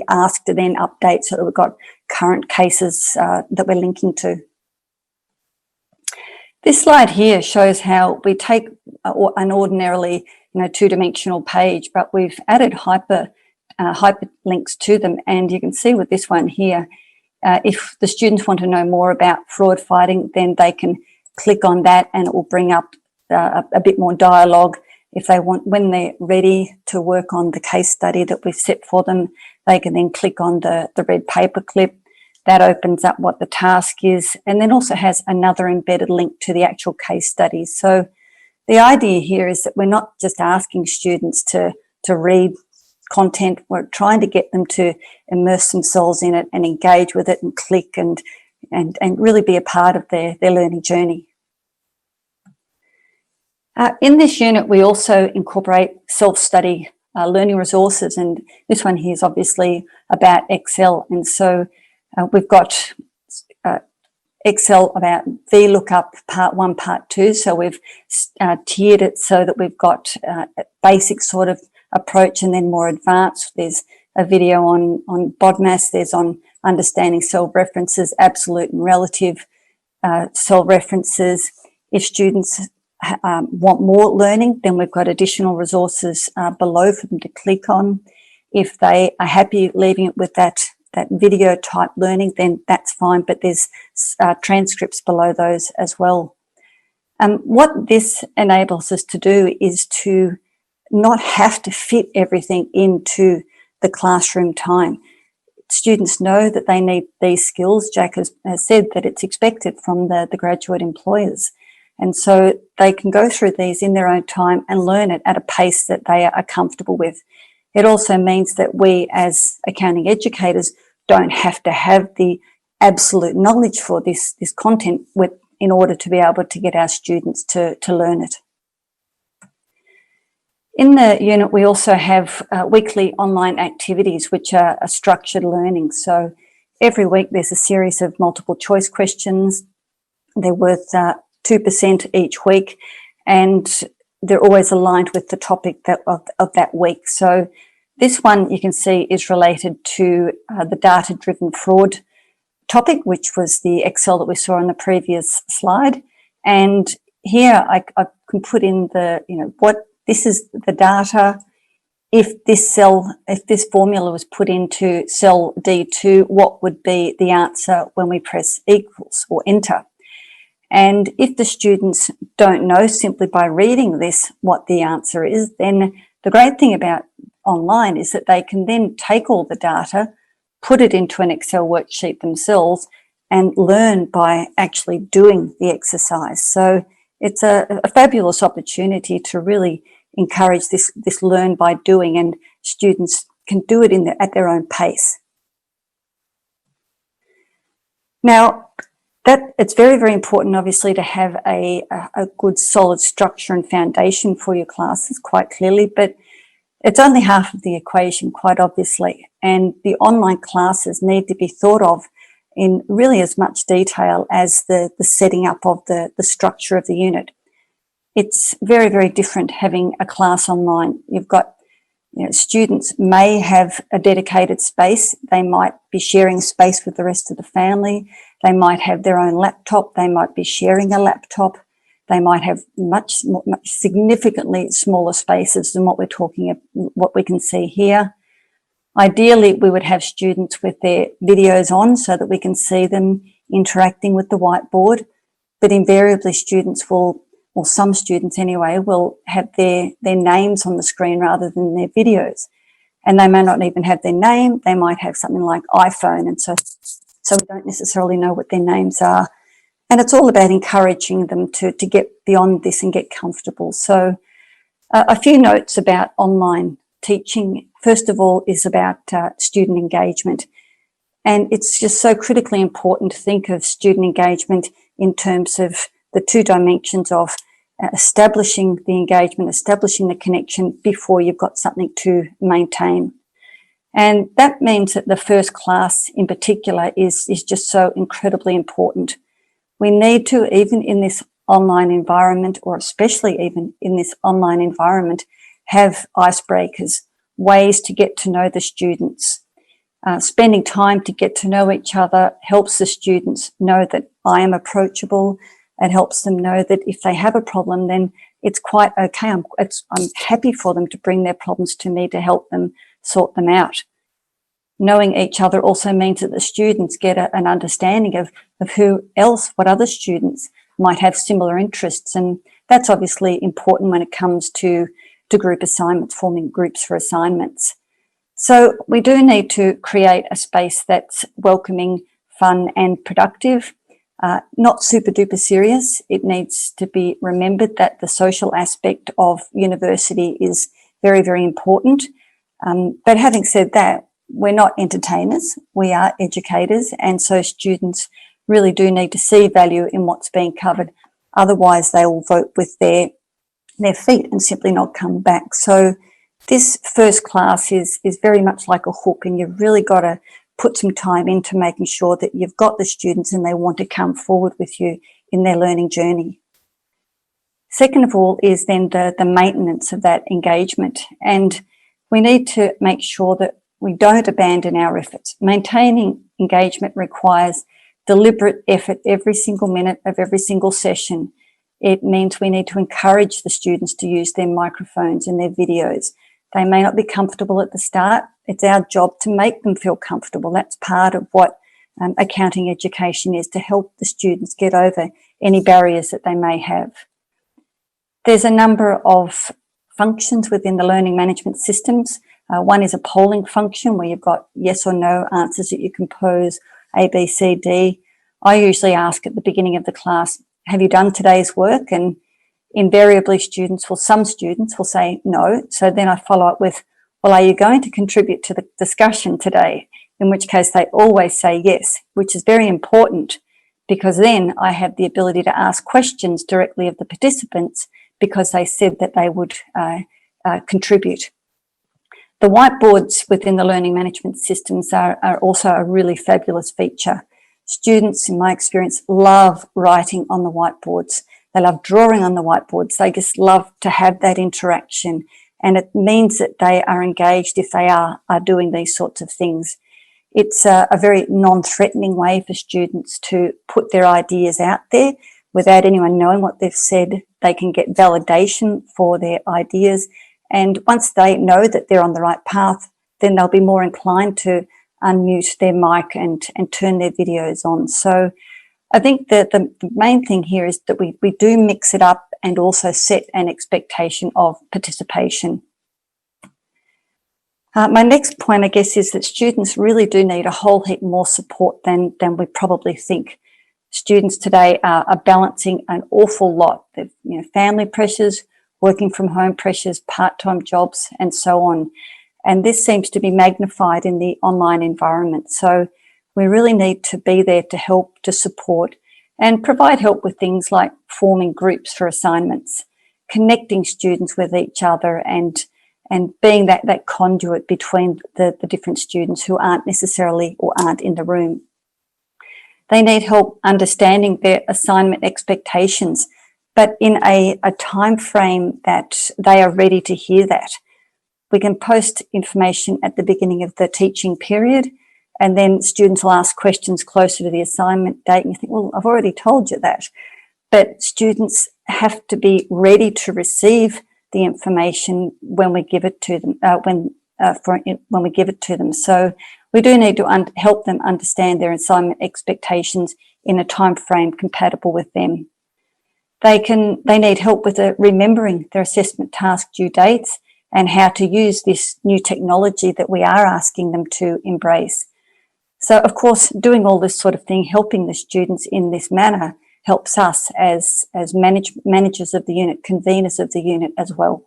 ask to then update so that we've got current cases that we're linking to. This slide here shows how we take an ordinarily two-dimensional page, but we've added hyperlinks to them, and you can see with this one here, if the students want to know more about fraud fighting, then they can click on that and it will bring up a bit more dialogue. If they want, when they're ready to work on the case study that we've set for them, they can then click on the red paperclip. That opens up what the task is, and then also has another embedded link to the actual case study. So the idea here is that we're not just asking students to read content, we're trying to get them to immerse themselves in it and engage with it and click and really be a part of their learning journey. In this unit, we also incorporate self-study learning resources, and this one here is obviously about Excel. And so we've got Excel about VLOOKUP part 1, part 2. So we've tiered it so that we've got a basic sort of approach and then more advanced. There's a video on BODMAS, there's on understanding cell references, absolute and relative cell references. If students want more learning, then we've got additional resources below for them to click on. If they are happy leaving it with that video type learning, then that's fine, but there's transcripts below those as well. What this enables us to do is to not have to fit everything into the classroom time. Students know that they need these skills. Jack has said that it's expected from the graduate employers. And so they can go through these in their own time and learn it at a pace that they are comfortable with. It also means that we as accounting educators don't have to have the absolute knowledge for this content in order to be able to get our students to learn it. In the unit, we also have weekly online activities, which are structured learning. So every week there's a series of multiple choice questions. They're worth 2% each week, and they're always aligned with the topic of that week. So this one you can see is related to the data-driven fraud topic, which was the Excel that we saw on the previous slide. And here I can put in this is the data. If this formula was put into cell D2, what would be the answer when we press equals or enter? And if the students don't know simply by reading this what the answer is, then the great thing about online is that they can then take all the data, put it into an Excel worksheet themselves, and learn by actually doing the exercise. So it's a fabulous opportunity to really encourage this learn by doing, and students can do it at their own pace. Now, it's very, very important, obviously, to have a good solid structure and foundation for your classes, quite clearly, but it's only half of the equation, quite obviously, and the online classes need to be thought of in really as much detail as the setting up of the structure of the unit. It's very, very different having a class online. You've got, students may have a dedicated space. They might be sharing space with the rest of the family. They might have their own laptop. They might be sharing a laptop. They might have much significantly smaller spaces than what we can see here. Ideally, we would have students with their videos on so that we can see them interacting with the whiteboard, but invariably students will, or some students anyway, will have their names on the screen rather than their videos. And they may not even have their name. They might have something like iPhone, and so we don't necessarily know what their names are. And it's all about encouraging them to get beyond this and get comfortable. So a few notes about online teaching. First of all is about student engagement. And it's just so critically important to think of student engagement in terms of the two dimensions of establishing the engagement, establishing the connection before you've got something to maintain. And that means that the first class in particular is just so incredibly important. We need to, even in this online environment, or especially even in this online environment, have icebreakers, ways to get to know the students. Spending time to get to know each other helps the students know that I am approachable. It helps them know that if they have a problem, then it's quite okay. I'm happy for them to bring their problems to me to help them sort them out. Knowing each other also means that the students get an understanding of what other students might have similar interests. And that's obviously important when it comes to group assignments, forming groups for assignments. So we do need to create a space that's welcoming, fun and productive, not super duper serious. It needs to be remembered that the social aspect of university is very, very important. But having said that, we're not entertainers, we are educators, and so students really do need to see value in what's being covered. Otherwise, they will vote with their feet and simply not come back. So this first class is very much like a hook, and you've really got to put some time into making sure that you've got the students and they want to come forward with you in their learning journey. Second of all is then the maintenance of that engagement, and we need to make sure that we don't abandon our efforts. Maintaining engagement requires deliberate effort every single minute of every single session. It means we need to encourage the students to use their microphones and their videos. They may not be comfortable at the start. It's our job to make them feel comfortable. That's part of what accounting education is, to help the students get over any barriers that they may have. There's a number of functions within the learning management systems. One is a polling function where you've got yes or no answers that you can pose, A, B, C, D. I usually ask at the beginning of the class, have you done today's work? And invariably some students will say no. So then I follow up with, well, are you going to contribute to the discussion today? In which case they always say yes, which is very important, because then I have the ability to ask questions directly of the participants because they said that they would contribute. The whiteboards within the learning management systems are also a really fabulous feature. Students, in my experience, love writing on the whiteboards. They love drawing on the whiteboards. They just love to have that interaction. And it means that they are engaged if they are doing these sorts of things. It's a very non-threatening way for students to put their ideas out there without anyone knowing what they've said. They can get validation for their ideas. And once they know that they're on the right path, then they'll be more inclined to unmute their mic and turn their videos on. So I think that the main thing here is that we do mix it up and also set an expectation of participation. My next point, I guess, is that students really do need a whole heap more support than we probably think. Students today are balancing an awful lot. They've, family pressures, working from home pressures, part-time jobs, and so on. And this seems to be magnified in the online environment. So we really need to be there to help, to support, and provide help with things like forming groups for assignments, connecting students with each other, and being that conduit between the different students who aren't necessarily or aren't in the room. They need help understanding their assignment expectations, but in a time frame that they are ready to hear that. We can post information at the beginning of the teaching period, and then students will ask questions closer to the assignment date, and you think, well, I've already told you that. But students have to be ready to receive the information when we give it to them, when we give it to them. So we do need to help them understand their assignment expectations in a time frame compatible with them. They need help with remembering their assessment task due dates and how to use this new technology that we are asking them to embrace. So, of course, doing all this sort of thing, helping the students in this manner, helps us as managers of the unit, conveners of the unit as well.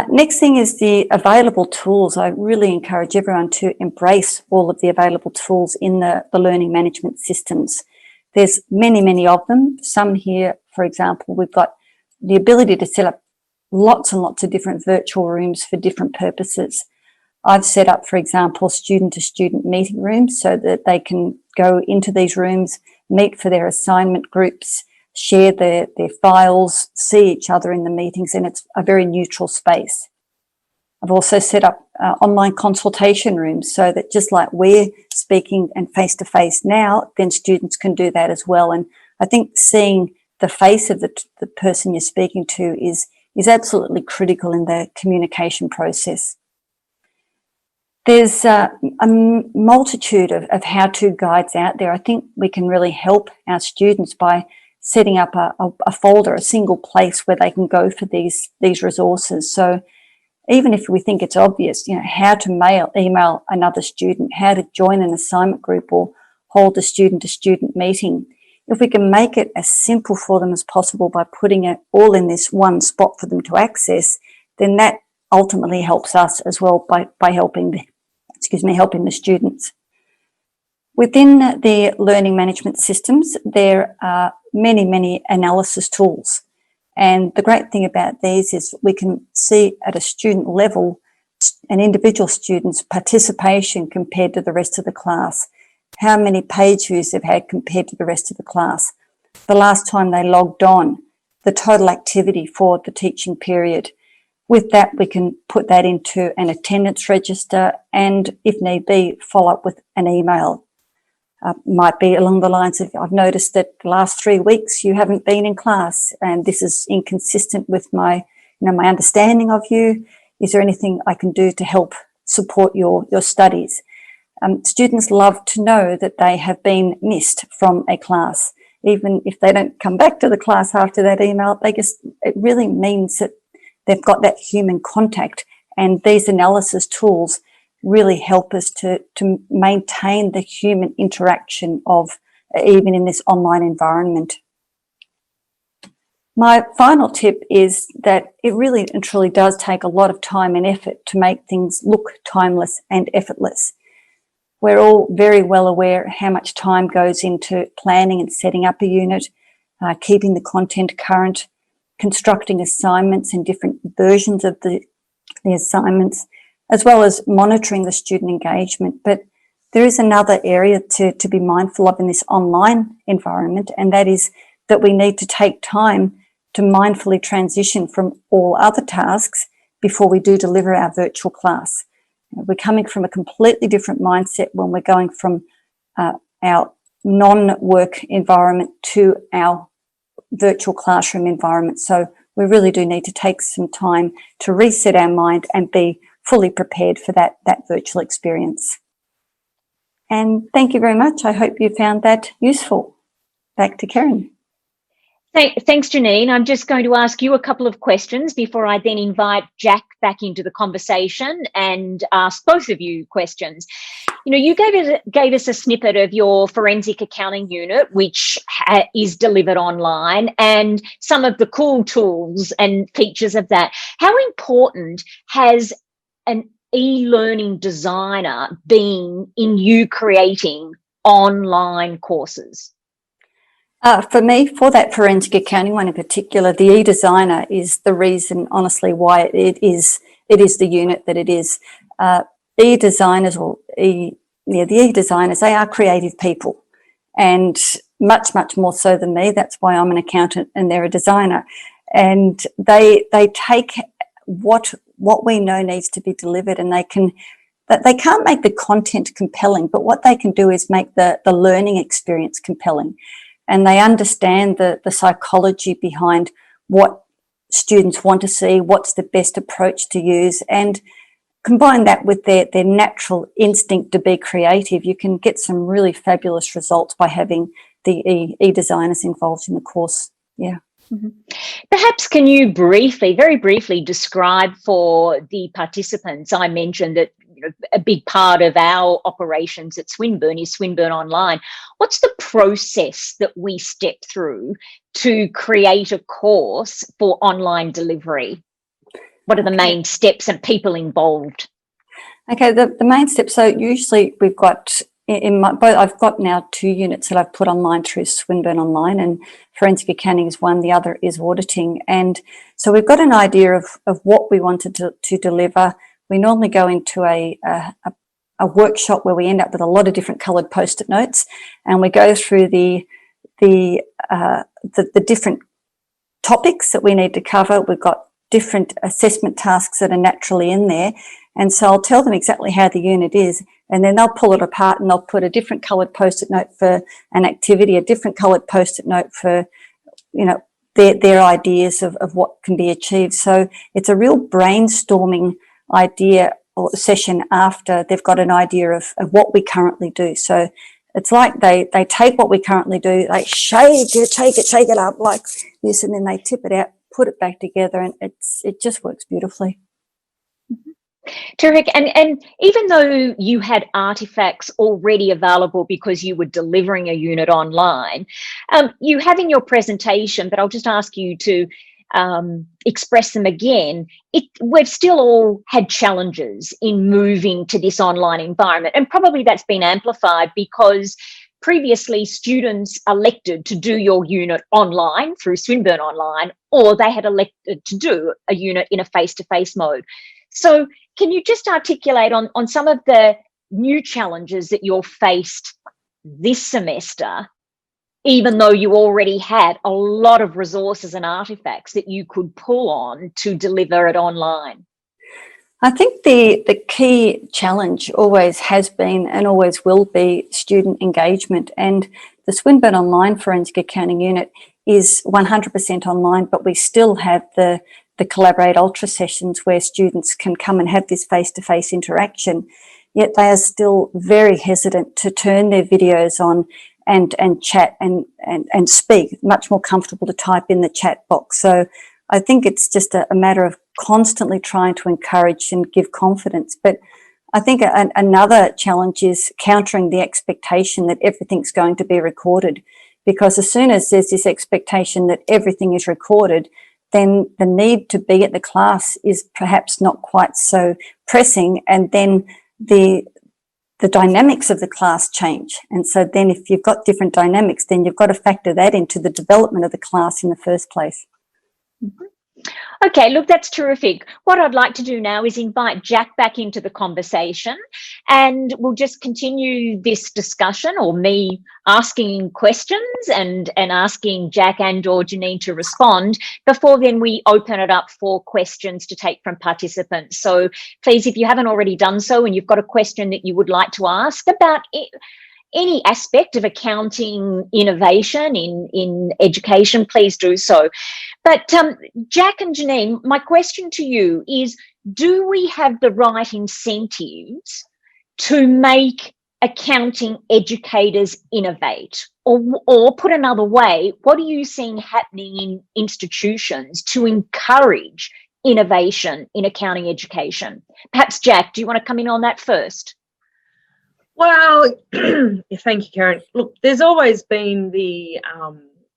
Next thing is the available tools. I really encourage everyone to embrace all of the available tools in the learning management systems. There's many, many of them. Some here, for example, we've got the ability to set up lots and lots of different virtual rooms for different purposes. I've set up, for example, student-to-student meeting rooms so that they can go into these rooms, meet for their assignment groups, share their files, see each other in the meetings, and it's a very neutral space. I've also set up online consultation rooms so that just like we're speaking and face-to-face now, then students can do that as well. And I think seeing the face of the person you're speaking to is absolutely critical in the communication process. There's a multitude of how-to guides out there. I think we can really help our students by setting up a folder, a single place where they can go for these resources. So even if we think it's obvious, how to email another student, how to join an assignment group or hold a student-to-student meeting, if we can make it as simple for them as possible by putting it all in this one spot for them to access, then that ultimately helps us as well by helping the students. Within the learning management systems, there are many, many analysis tools. And the great thing about these is we can see at a student level an individual student's participation compared to the rest of the class, how many page views they've had compared to the rest of the class, the last time they logged on, the total activity for the teaching period. With that, we can put that into an attendance register and, if need be, follow up with an email. Might be along the lines of, I've noticed that the last 3 weeks you haven't been in class and this is inconsistent with my understanding of you. Is there anything I can do to help support your studies? Students love to know that they have been missed from a class. Even if they don't come back to the class after that email, it really means that they've got that human contact, and these analysis tools really help us to maintain the human interaction of even in this online environment. My final tip is that it really and truly does take a lot of time and effort to make things look timeless and effortless. We're all very well aware how much time goes into planning and setting up a unit, keeping the content current, constructing assignments and different versions of the assignments, as well as monitoring the student engagement. But there is another area to be mindful of in this online environment, and that is that we need to take time to mindfully transition from all other tasks before we do deliver our virtual class. We're coming from a completely different mindset when we're going from our non-work environment to our virtual classroom environment. So we really do need to take some time to reset our mind and be fully prepared for that virtual experience. And thank you very much. I hope you found that useful. Back to Keryn. Thanks, Janine. I'm just going to ask you a couple of questions before I then invite Jack back into the conversation and ask both of you questions. You gave us a snippet of your forensic accounting unit, which is delivered online, and some of the cool tools and features of that. How important has an e-learning designer been in you creating online courses? For me, for that forensic accounting one in particular, the e-designer is the reason, honestly, why it is the unit that it is. E-designers the e-designers, they are creative people, and much, much more so than me. That's why I'm an accountant and they're a designer. And they take what we know needs to be delivered, and they can't make the content compelling, but what they can do is make the learning experience compelling. And they understand the psychology behind what students want to see, what's the best approach to use, and combine that with their natural instinct to be creative. You can get some really fabulous results by having the e-designers involved in the course. Yeah. Mm-hmm. Perhaps can you very briefly describe for the participants, I mentioned that a big part of our operations at Swinburne is Swinburne Online. What's the process that we step through to create a course for online delivery? What are the main steps and people involved? Okay, the main steps. So usually we've got I've got now 2 units that I've put online through Swinburne Online, and forensic accounting is one, the other is auditing. And so we've got an idea of what we wanted to deliver. We normally go into a workshop where we end up with a lot of different coloured post-it notes, and we go through the different topics that we need to cover. We've got different assessment tasks that are naturally in there, and so I'll tell them exactly how the unit is, and then they'll pull it apart and they'll put a different coloured post-it note for an activity, a different coloured post-it note for their ideas of what can be achieved. So it's a real brainstorming idea or session after they've got an idea of what we currently do. So it's like they take what we currently do, they shake it up like this, and then they tip it out, put it back together, and it just works beautifully. Terrific. And even though you had artifacts already available because you were delivering a unit online, you have in your presentation, but I'll just ask you to express them again. We've still all had challenges in moving to this online environment, and probably that's been amplified because previously students elected to do your unit online through Swinburne Online, or they had elected to do a unit in a face-to-face mode. So can you just articulate on some of the new challenges that you're faced this semester, even though you already had a lot of resources and artifacts that you could pull on to deliver it online? I think the key challenge always has been and always will be student engagement. And the Swinburne Online Forensic Accounting Unit is 100% online, but we still have the Collaborate Ultra sessions where students can come and have this face-to-face interaction. Yet they are still very hesitant to turn their videos on and chat and speak, much more comfortable to type in the chat box. So I think it's just a matter of constantly trying to encourage and give confidence. But I think another challenge is countering the expectation that everything's going to be recorded, because as soon as there's this expectation that everything is recorded, then the need to be at the class is perhaps not quite so pressing, and then the dynamics of the class change. And so then if you've got different dynamics, then you've got to factor that into the development of the class in the first place. Mm-hmm. Okay, look, that's terrific. What I'd like to do now is invite Jack back into the conversation, and we'll just continue this discussion, or me asking questions and asking Jack and or Janine to respond. Before then, we open it up for questions to take from participants. So please, if you haven't already done so and you've got a question that you would like to ask about any aspect of accounting innovation in education, please do so. But Jack and Janine, my question to you is, do we have the right incentives to make accounting educators innovate? Or put another way, what are you seeing happening in institutions to encourage innovation in accounting education? Perhaps, Jack, do you want to come in on that first? Well, thank you, Keryn. Look, there's always been the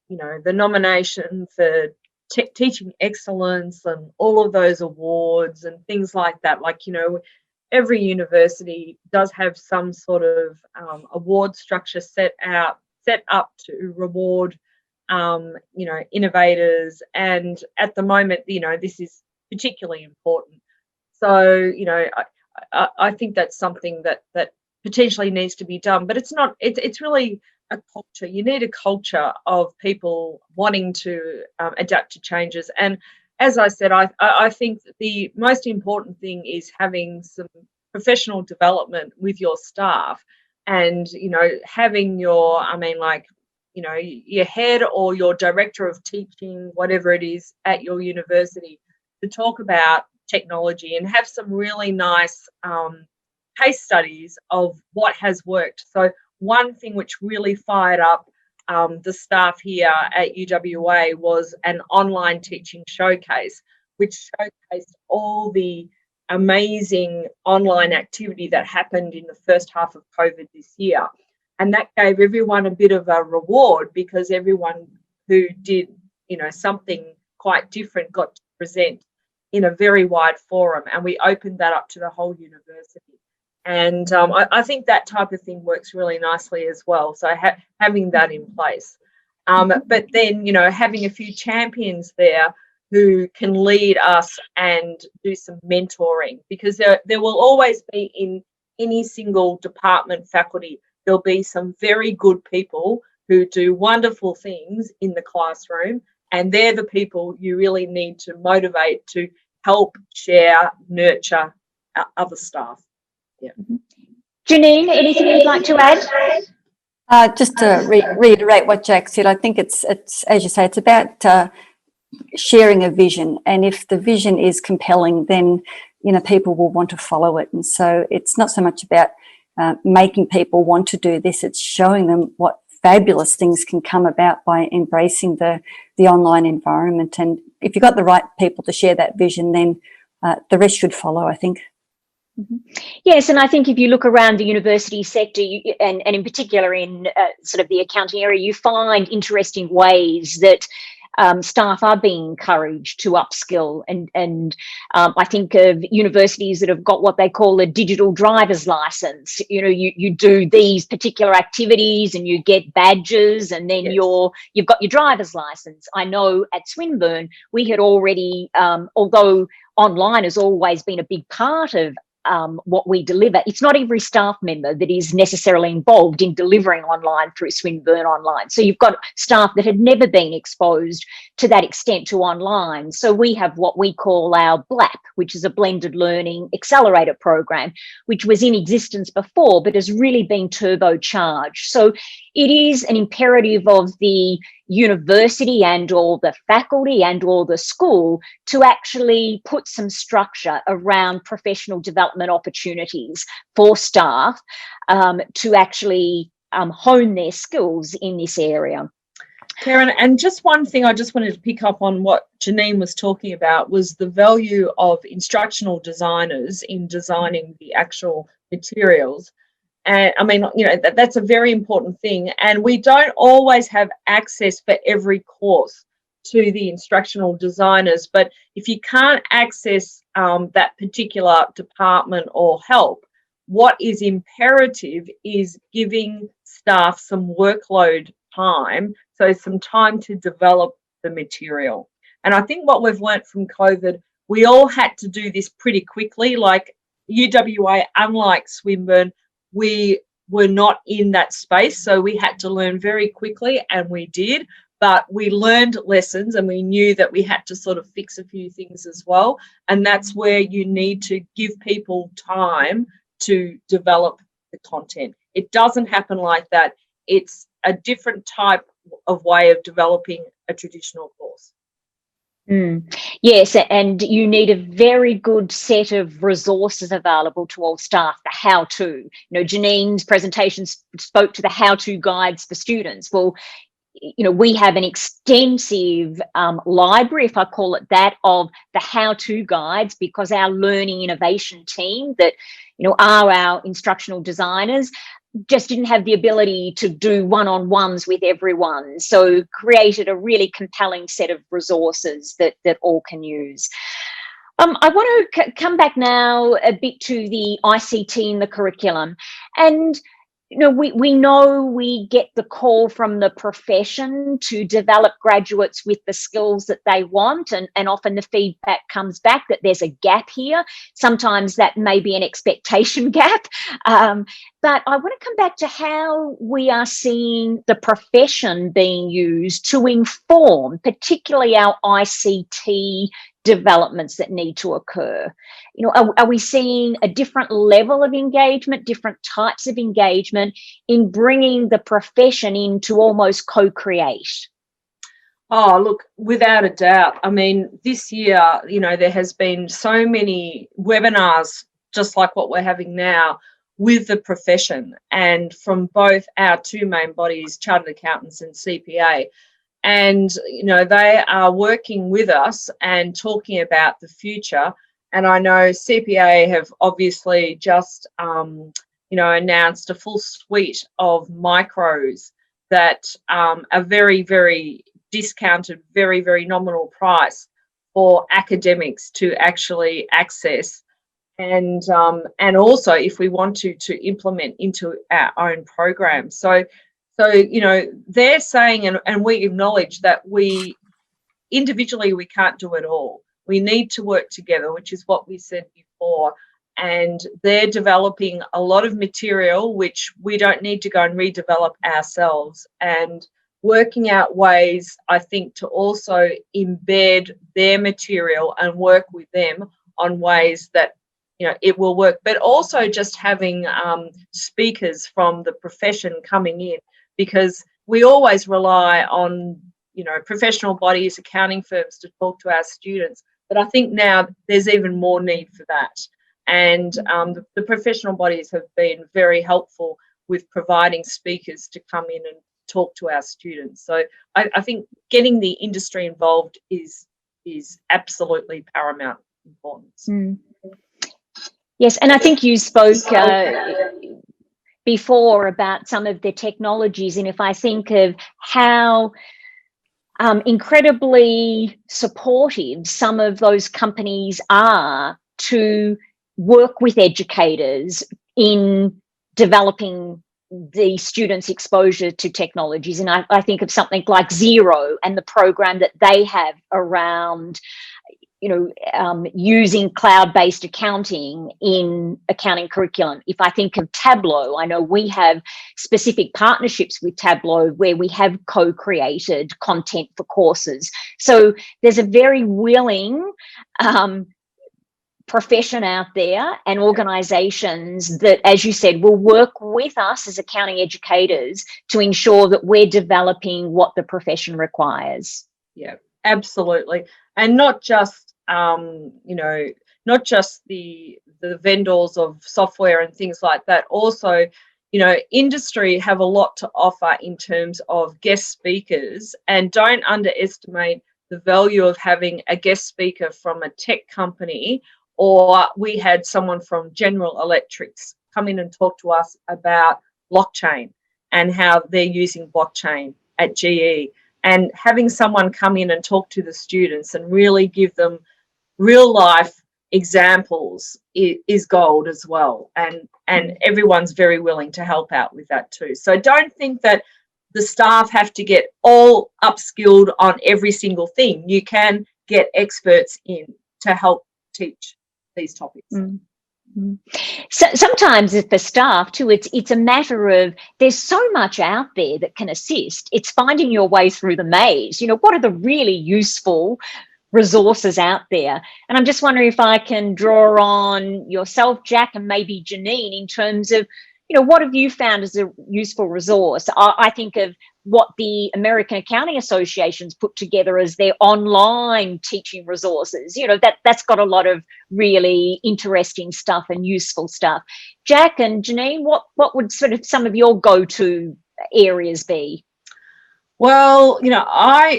nomination for teaching excellence and all of those awards and things like that. Like, every university does have some sort of award structure set up to reward, innovators. And at the moment, this is particularly important. So, I think that's something that potentially needs to be done, but it's not. It's really a culture. You need a culture of people wanting to adapt to changes. And as I said, I think that the most important thing is having some professional development with your staff, and having your, your head or your director of teaching, whatever it is at your university, to talk about technology and have some really nice case studies of what has worked. So one thing which really fired up the staff here at UWA was an online teaching showcase, which showcased all the amazing online activity that happened in the first half of COVID this year. And that gave everyone a bit of a reward, because everyone who did, something quite different got to present in a very wide forum, and we opened that up to the whole university. And I think that type of thing works really nicely as well. So having that in place. But then, having a few champions there who can lead us and do some mentoring, because there will always be, in any single department, faculty, there'll be some very good people who do wonderful things in the classroom, and they're the people you really need to motivate to help share, nurture other staff. Yeah. Janine, anything you'd like to add? Just to reiterate what Jack said, I think it's as you say, it's about sharing a vision, and if the vision is compelling, then people will want to follow it. And so it's not so much about making people want to do this; it's showing them what fabulous things can come about by embracing the online environment. And if you've got the right people to share that vision, then the rest should follow, I think. Yes, and I think if you look around the university sector, and in particular in sort of the accounting area, you find interesting ways that staff are being encouraged to upskill, and I think of universities that have got what they call a digital driver's license. You know, you do these particular activities and you get badges, and then you've got your driver's license. I know at Swinburne we had already, although online has always been a big part of what we deliver, it's not every staff member that is necessarily involved in delivering online through Swinburne Online. So you've got staff that had never been exposed to that extent to online. So we have what we call our BLAP, which is a blended learning accelerator program, which was in existence before, but has really been turbocharged. So it is an imperative of the university and or the faculty and or the school to actually put some structure around professional development opportunities for staff to actually hone their skills in this area. Keryn, and just one thing I just wanted to pick up on what Janine was talking about was the value of instructional designers in designing the actual materials. And I mean, you know, that's a very important thing. And we don't always have access for every course to the instructional designers. But if you can't access that particular department or help, what is imperative is giving staff some workload time, so some time to develop the material. And I think what we've learnt from COVID, we all had to do this pretty quickly. Like UWA, unlike Swinburne, we were not in that space, so we had to learn very quickly, and we did. But we learned lessons, and we knew that we had to sort of fix a few things as well. And that's where you need to give people time to develop the content. It doesn't happen like that. It's a different type of way of developing a traditional course. Yes, and you need a very good set of resources available to all staff, the how-to. You know, Janine's presentation spoke to the how-to guides for students. Well, you know, we have an extensive library, if I call it that, of the how-to guides, because our learning innovation team that, you know, are our instructional designers just didn't have the ability to do one-on-ones with everyone. So created a really compelling set of resources that all can use. I want to come back now a bit to the ICT and the curriculum. And you know, we know we get the call from the profession to develop graduates with the skills that they want, and often the feedback comes back that there's a gap here. Sometimes that may be an expectation gap. But I want to come back to how we are seeing the profession being used to inform, particularly our ICT developments that need to occur. You know, are we seeing a different level of engagement, different types of engagement in bringing the profession in to almost co-create? Oh, look, without a doubt. I mean, this year, you know, there has been so many webinars, just like what we're having now, with the profession, and from both our two main bodies, Chartered Accountants and CPA. And, you know, they are working with us and talking about the future. And I know CPA have obviously just, you know, announced a full suite of micros that are very, very discounted, very, very nominal price for academics to actually access. And also if we want to implement into our own program. So, you know, they're saying, and we acknowledge that we individually, we can't do it all. We need to work together, which is what we said before. And they're developing a lot of material, which we don't need to go and redevelop ourselves, and working out ways, I think, to also embed their material and work with them on ways that, you know, it will work. But also just having speakers from the profession coming in, because we always rely on, you know, professional bodies, accounting firms to talk to our students. But I think now there's even more need for that. And the professional bodies have been very helpful with providing speakers to come in and talk to our students. So I think getting the industry involved is absolutely paramount importance. Yes, and I think you spoke before about some of the technologies, and if I think of how incredibly supportive some of those companies are to work with educators in developing the students' exposure to technologies. And I think of something like Xero and the program that they have around, using cloud-based accounting in accounting curriculum. If I think of Tableau, I know we have specific partnerships with Tableau where we have co-created content for courses. So there's a very willing profession out there and organisations that, as you said, will work with us as accounting educators to ensure that we're developing what the profession requires. Yeah, absolutely. And not just not just the vendors of software and things like that. Also, industry have a lot to offer in terms of guest speakers, and don't underestimate the value of having a guest speaker from a tech company. Or we had someone from General Electrics come in and talk to us about blockchain and how they're using blockchain at GE. And having someone come in and talk to the students and really give them real life examples is gold as well. And everyone's very willing to help out with that too. So don't think that the staff have to get all upskilled on every single thing. You can get experts in to help teach these topics. So sometimes for staff too, it's a matter of there's so much out there that can assist. It's finding your way through the maze. What are the really useful resources out there? And I'm just wondering if I can draw on yourself, Jack, and maybe Janine, in terms of, what have you found as a useful resource? I think of what the American Accounting Association's put together as their online teaching resources. That's got a lot of really interesting stuff and useful stuff. Jack and Janine, what would sort of some of your go-to areas be? Well,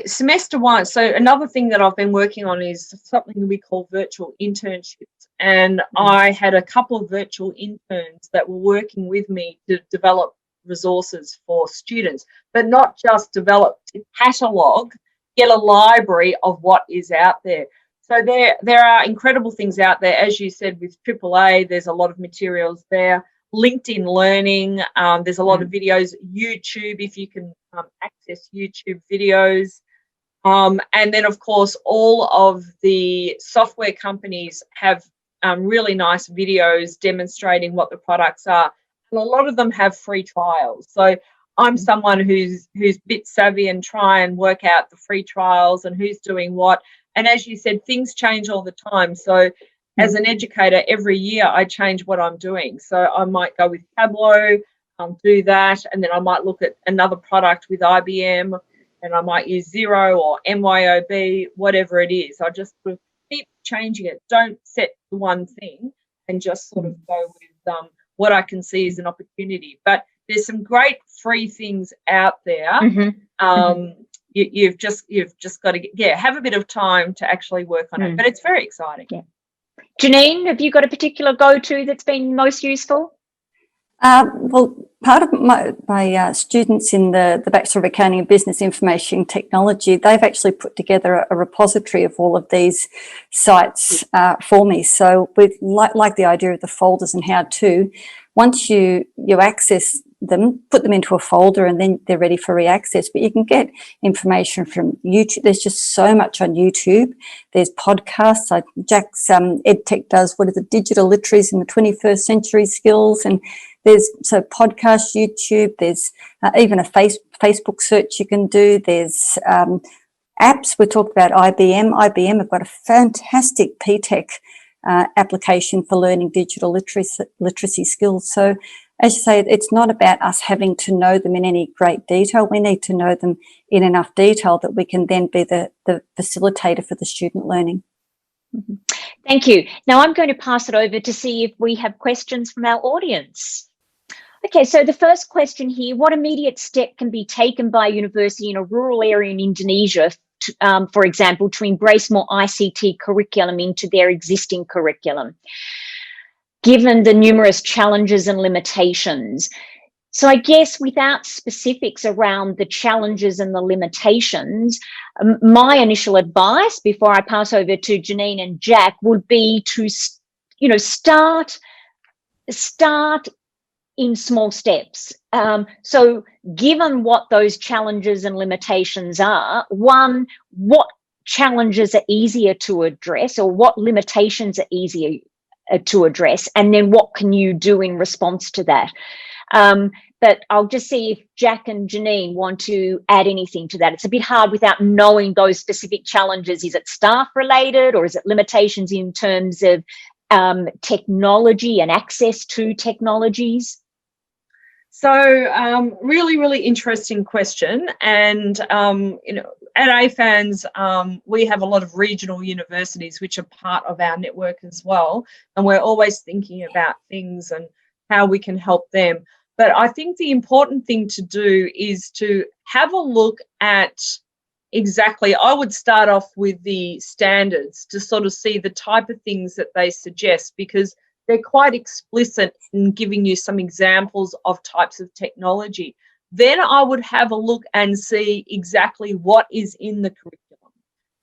semester one, so another thing that I've been working on is something we call virtual internships. And I had a couple of virtual interns that were working with me to develop resources for students, but not just develop, to catalogue, get a library of what is out there. So there are incredible things out there. As you said, with AAA, there's a lot of materials there. LinkedIn Learning, there's a lot of videos. YouTube, if you can access YouTube videos. And then, of course, all of the software companies have really nice videos demonstrating what the products are. And a lot of them have free trials. So I'm someone who's bit savvy and try and work out the free trials and who's doing what. And as you said, things change all the time. So as an educator, every year I change what I'm doing. So I might go with Tableau, do that, and then I might look at another product with IBM, and I might use Xero or MYOB, whatever it is. I just sort of keep changing it. Don't set the one thing and just sort of go with what I can see as an opportunity. But there's some great free things out there. You've just got to have a bit of time to actually work on it, but it's very exciting. Yeah. Janine, have you got a particular go-to that's been most useful? Well, part of my students in the Bachelor of Accounting and Business Information Technology, they've actually put together a repository of all of these sites for me. So with like the idea of the folders and how to, once you access them, put them into a folder, and then they're ready for re-access. But you can get information from YouTube. There's just so much on YouTube. There's podcasts. Like Jack's EdTech does, what is it, digital literacies in the 21st century skills. And there's podcasts, YouTube. There's even a Facebook search you can do. There's apps. We talked about IBM. IBM have got a fantastic PTech application for learning digital literacy skills. So as you say, it's not about us having to know them in any great detail. We need to know them in enough detail that we can then be the facilitator for the student learning. Thank you. Now I'm going to pass it over to see if we have questions from our audience. Okay, so the first question here, what immediate step can be taken by a university in a rural area in Indonesia, for example, to embrace more ICT curriculum into their existing curriculum? Given the numerous challenges and limitations, So I guess without specifics around the challenges and the limitations, my initial advice before I pass over to Janine and Jack would be to, start in small steps. So given what those challenges and limitations are, one, what challenges are easier to address, or what limitations are easier to address, and then what can you do in response to that? But I'll just see if Jack and Janine want to add anything to that. It's a bit hard without knowing those specific challenges. Is it staff related, or is it limitations in terms of technology and access to technologies? So really, really interesting question. And, at AFAANZ, we have a lot of regional universities which are part of our network as well. And we're always thinking about things and how we can help them. But I think the important thing to do is to have a look at exactly, I would start off with the standards to sort of see the type of things that they suggest, because they're quite explicit in giving you some examples of types of technology. Then I would have a look and see exactly what is in the curriculum.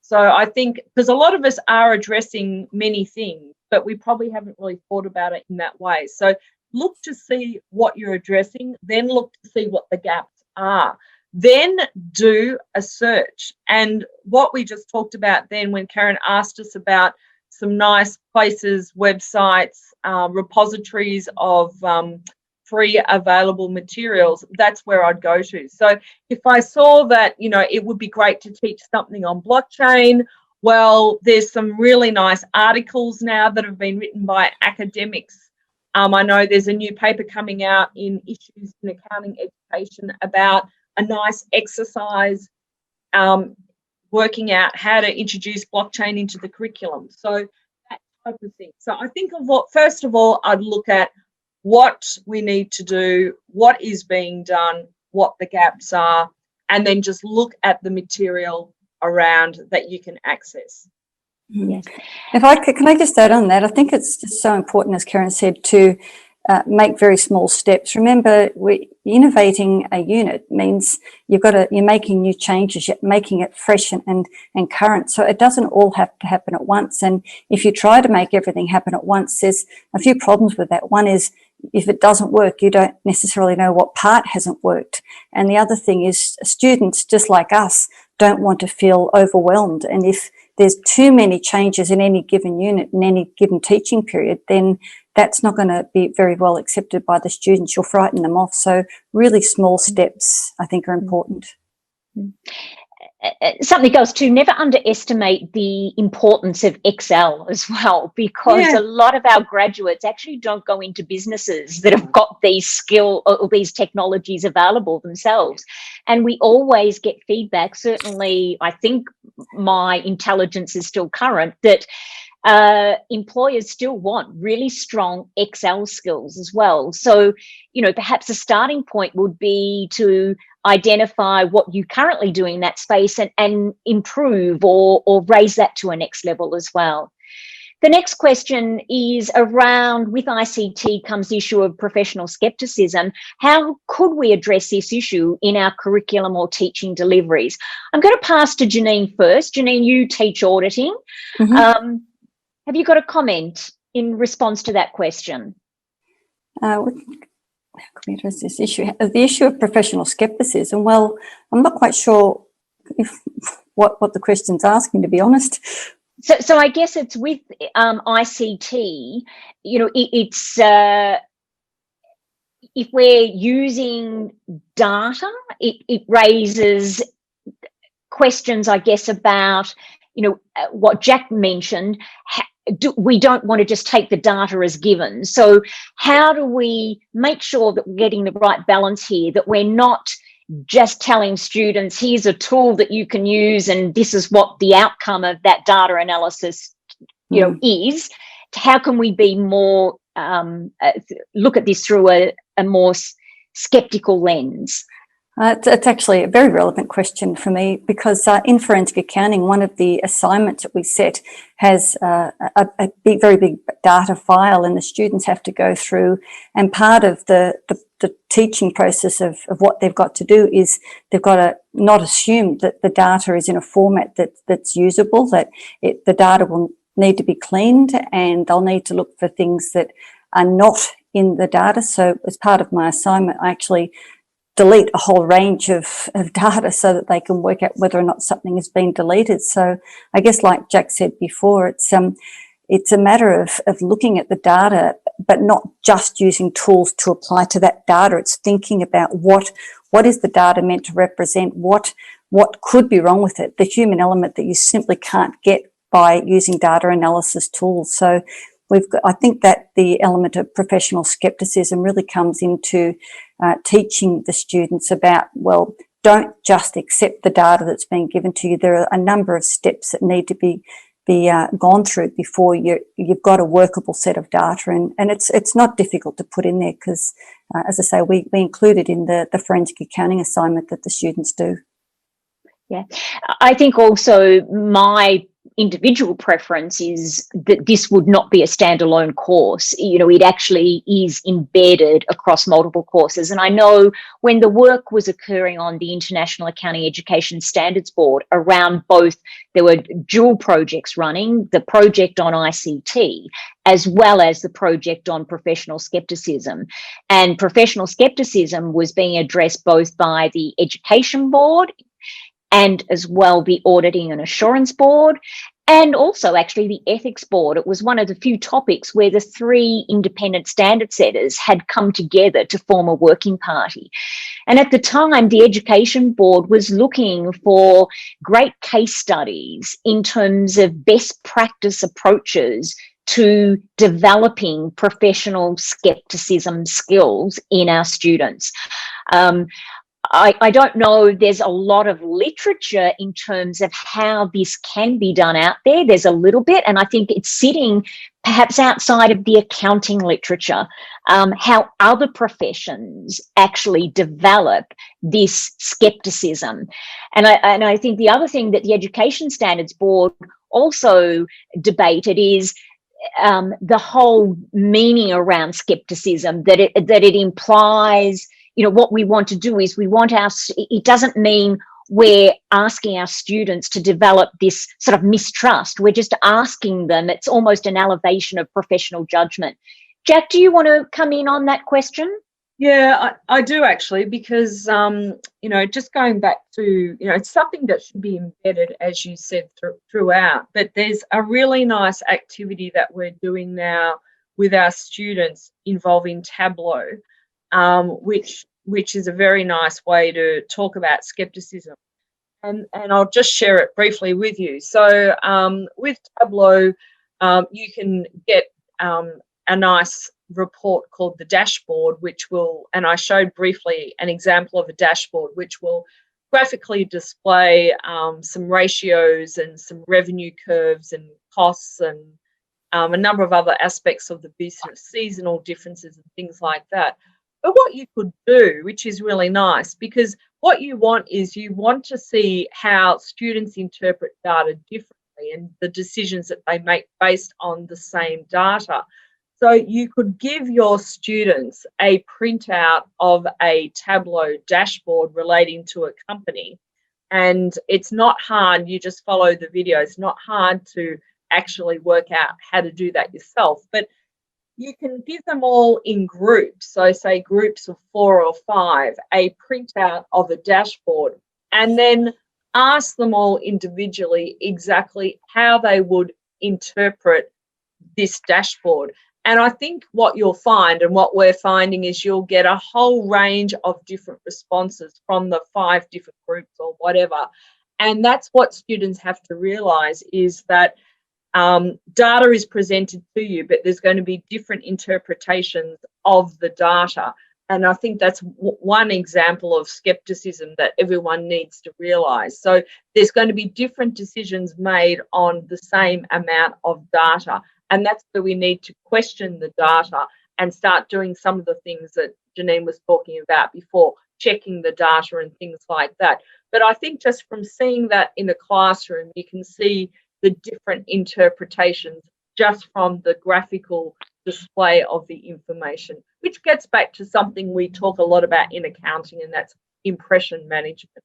So I think, because a lot of us are addressing many things, but we probably haven't really thought about it in that way. So look to see what you're addressing, then look to see what the gaps are. Then do a search. And what we just talked about then when Keryn asked us about some nice places, websites, repositories of free available materials, that's where I'd go to. So if I saw that, it would be great to teach something on blockchain, well, there's some really nice articles now that have been written by academics. I know there's a new paper coming out in Issues in Accounting Education about a nice exercise working out how to introduce blockchain into the curriculum. So that type of thing. So I think of what, first of all, I'd look at what we need to do, what is being done, what the gaps are, and then just look at the material around that you can access. Yes. If I could, can I just add on that? I think it's just so important, as Keryn said, to make very small steps. Remember, innovating a unit means you're making new changes, you're making it fresh and current. So it doesn't all have to happen at once. And if you try to make everything happen at once, there's a few problems with that. One is, if it doesn't work, you don't necessarily know what part hasn't worked. And the other thing is, students, just like us, don't want to feel overwhelmed. And if there's too many changes in any given unit, in any given teaching period, then that's not going to be very well accepted by the students. You'll frighten them off. So really small steps, I think, are important. Something else too, never underestimate the importance of Excel as well, because a lot of our graduates actually don't go into businesses that have got these skill or these technologies available themselves. And we always get feedback, certainly I think my intelligence is still current, that employers still want really strong Excel skills as well. So, perhaps a starting point would be to identify what you're currently doing in that space and improve or raise that to a next level as well. The next question is around, with ICT comes the issue of professional skepticism. How could we address this issue in our curriculum or teaching deliveries? I'm going to pass to Janine first. Janine, you teach auditing. Mm-hmm. Have you got a comment in response to that question? How can we address this issue? The issue of professional skepticism, well, I'm not quite sure what the question's asking, to be honest. So I guess it's with ICT, it's if we're using data, it raises questions, I guess, about, what Jack mentioned. We don't want to just take the data as given. So how do we make sure that we're getting the right balance here, that we're not just telling students, here's a tool that you can use and this is what the outcome of that data analysis, is? How can we be more, look at this through a more skeptical lens? It's actually a very relevant question for me, because in forensic accounting, one of the assignments that we set has a very big data file, and the students have to go through, and part of the the teaching process of what they've got to do is they've got to not assume that the data is in a format that's usable, that the data will need to be cleaned, and they'll need to look for things that are not in the data. So as part of my assignment, I actually delete a whole range of data so that they can work out whether or not something has been deleted. So I guess, like Jack said before, it's a matter of looking at the data, but not just using tools to apply to that data. It's thinking about what is the data meant to represent, what could be wrong with it, the human element that you simply can't get by using data analysis tools. So I think that the element of professional skepticism really comes into teaching the students about, well, don't just accept the data that's being given to you. There are a number of steps that need to be gone through before you've got a workable set of data, and it's not difficult to put in there because, as I say, we include it in the forensic accounting assignment that the students do. Yeah, I think also my individual preference is that this would not be a standalone course. You know, it actually is embedded across multiple courses. And I know when the work was occurring on the International Accounting Education Standards Board around both, there were dual projects running, the project on ICT, as well as the project on professional skepticism. And professional skepticism was being addressed both by the Education Board and as well the Auditing and Assurance Board, and also actually the Ethics Board. It was one of the few topics where the three independent standard setters had come together to form a working party. And at the time, the Education Board was looking for great case studies in terms of best practice approaches to developing professional skepticism skills in our students. I don't know, there's a lot of literature in terms of how this can be done out there. There's a little bit, and I think it's sitting perhaps outside of the accounting literature, how other professions actually develop this skepticism. And I think the other thing that the Education Standards Board also debated is the whole meaning around skepticism, that it implies, you know, what we want to do is it doesn't mean we're asking our students to develop this sort of mistrust. We're just asking them, it's almost an elevation of professional judgment. Jack, do you want to come in on that question? Yeah, I do actually, because, you know, just going back to, you know, it's something that should be embedded, as you said, throughout. But there's a really nice activity that we're doing now with our students involving Tableau, which is a very nice way to talk about skepticism. And I'll just share it briefly with you. So with Tableau, you can get a nice report called the dashboard, which will, and I showed briefly an example of a dashboard, which will graphically display some ratios and some revenue curves and costs and a number of other aspects of the business, seasonal differences and things like that. But what you could do, which is really nice, because what you want is you want to see how students interpret data differently and the decisions that they make based on the same data. So you could give your students a printout of a Tableau dashboard relating to a company. And it's not hard, you just follow the video. It's not hard to actually work out how to do that yourself. But you can give them all in groups, so say groups of 4 or 5, a printout of a dashboard, and then ask them all individually exactly how they would interpret this dashboard. And I think what you'll find, and what we're finding, is you'll get a whole range of different responses from the 5 different groups or whatever. And that's what students have to realise, is that data is presented to you, but there's going to be different interpretations of the data. And I think that's one example of skepticism that everyone needs to realise. So there's going to be different decisions made on the same amount of data. And that's where we need to question the data and start doing some of the things that Janine was talking about before, checking the data and things like that. But I think just from seeing that in a classroom, you can see the different interpretations just from the graphical display of the information, which gets back to something we talk a lot about in accounting, and that's impression management.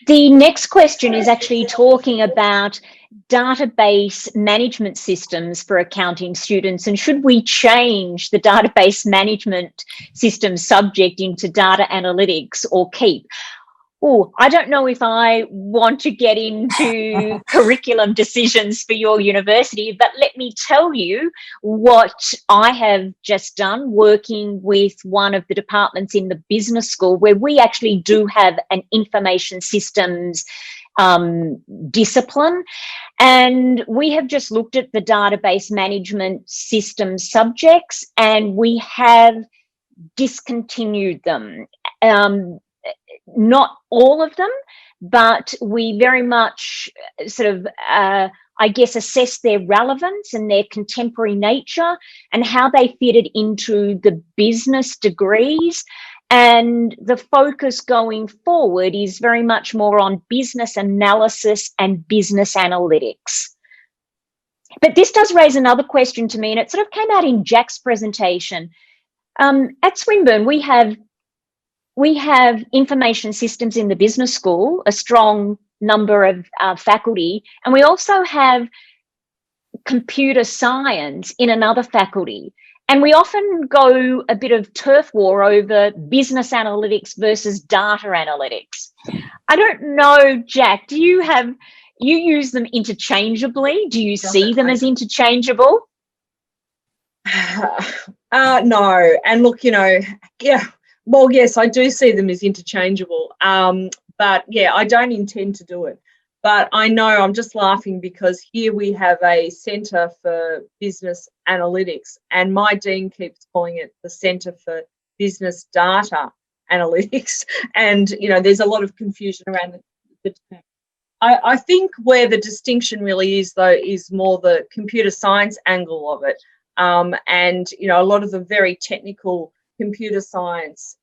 The next question is actually talking about database management systems for accounting students, and should we change the database management system subject into data analytics or keep? Oh, I don't know if I want to get into curriculum decisions for your university, but let me tell you what I have just done working with one of the departments in the business school, where we actually do have an information systems discipline. And we have just looked at the database management system subjects, and we have discontinued them. Not all of them, but we very much sort of, I guess, assess their relevance and their contemporary nature and how they fitted into the business degrees. And the focus going forward is very much more on business analysis and business analytics. But this does raise another question to me, and it sort of came out in Jack's presentation. At Swinburne, we have information systems in the business school, a strong number of faculty, and we also have computer science in another faculty. And we often go a bit of turf war over business analytics versus data analytics. I don't know, Jack, do you use them interchangeably? Do you see them as interchangeable? No. And look, yeah. Well, yes, I do see them as interchangeable, but yeah, I don't intend to do it. But I know, I'm just laughing because here we have a Centre for Business Analytics, and my dean keeps calling it the Centre for Business Data Analytics, and there's a lot of confusion around the term. I think where the distinction really is, though, is more the computer science angle of it, and a lot of the very technical computer science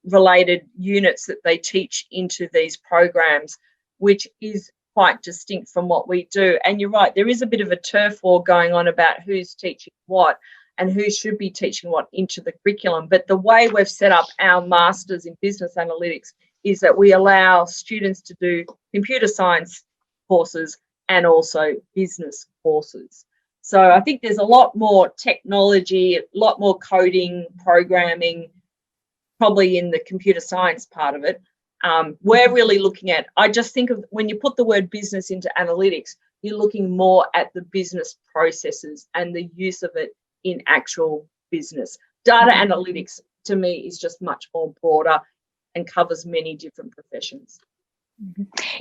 related units that they teach into these programs, which is quite distinct from what we do. And you're right, there is a bit of a turf war going on about who's teaching what and who should be teaching what into the curriculum. But the way we've set up our Masters in Business Analytics is that we allow students to do computer science courses and also business courses. So I think there's a lot more technology, a lot more coding, programming, probably in the computer science part of it. We're really looking at, I just think of when you put the word business into analytics, you're looking more at the business processes and the use of it in actual business. Data analytics, to me, is just much more broader and covers many different professions.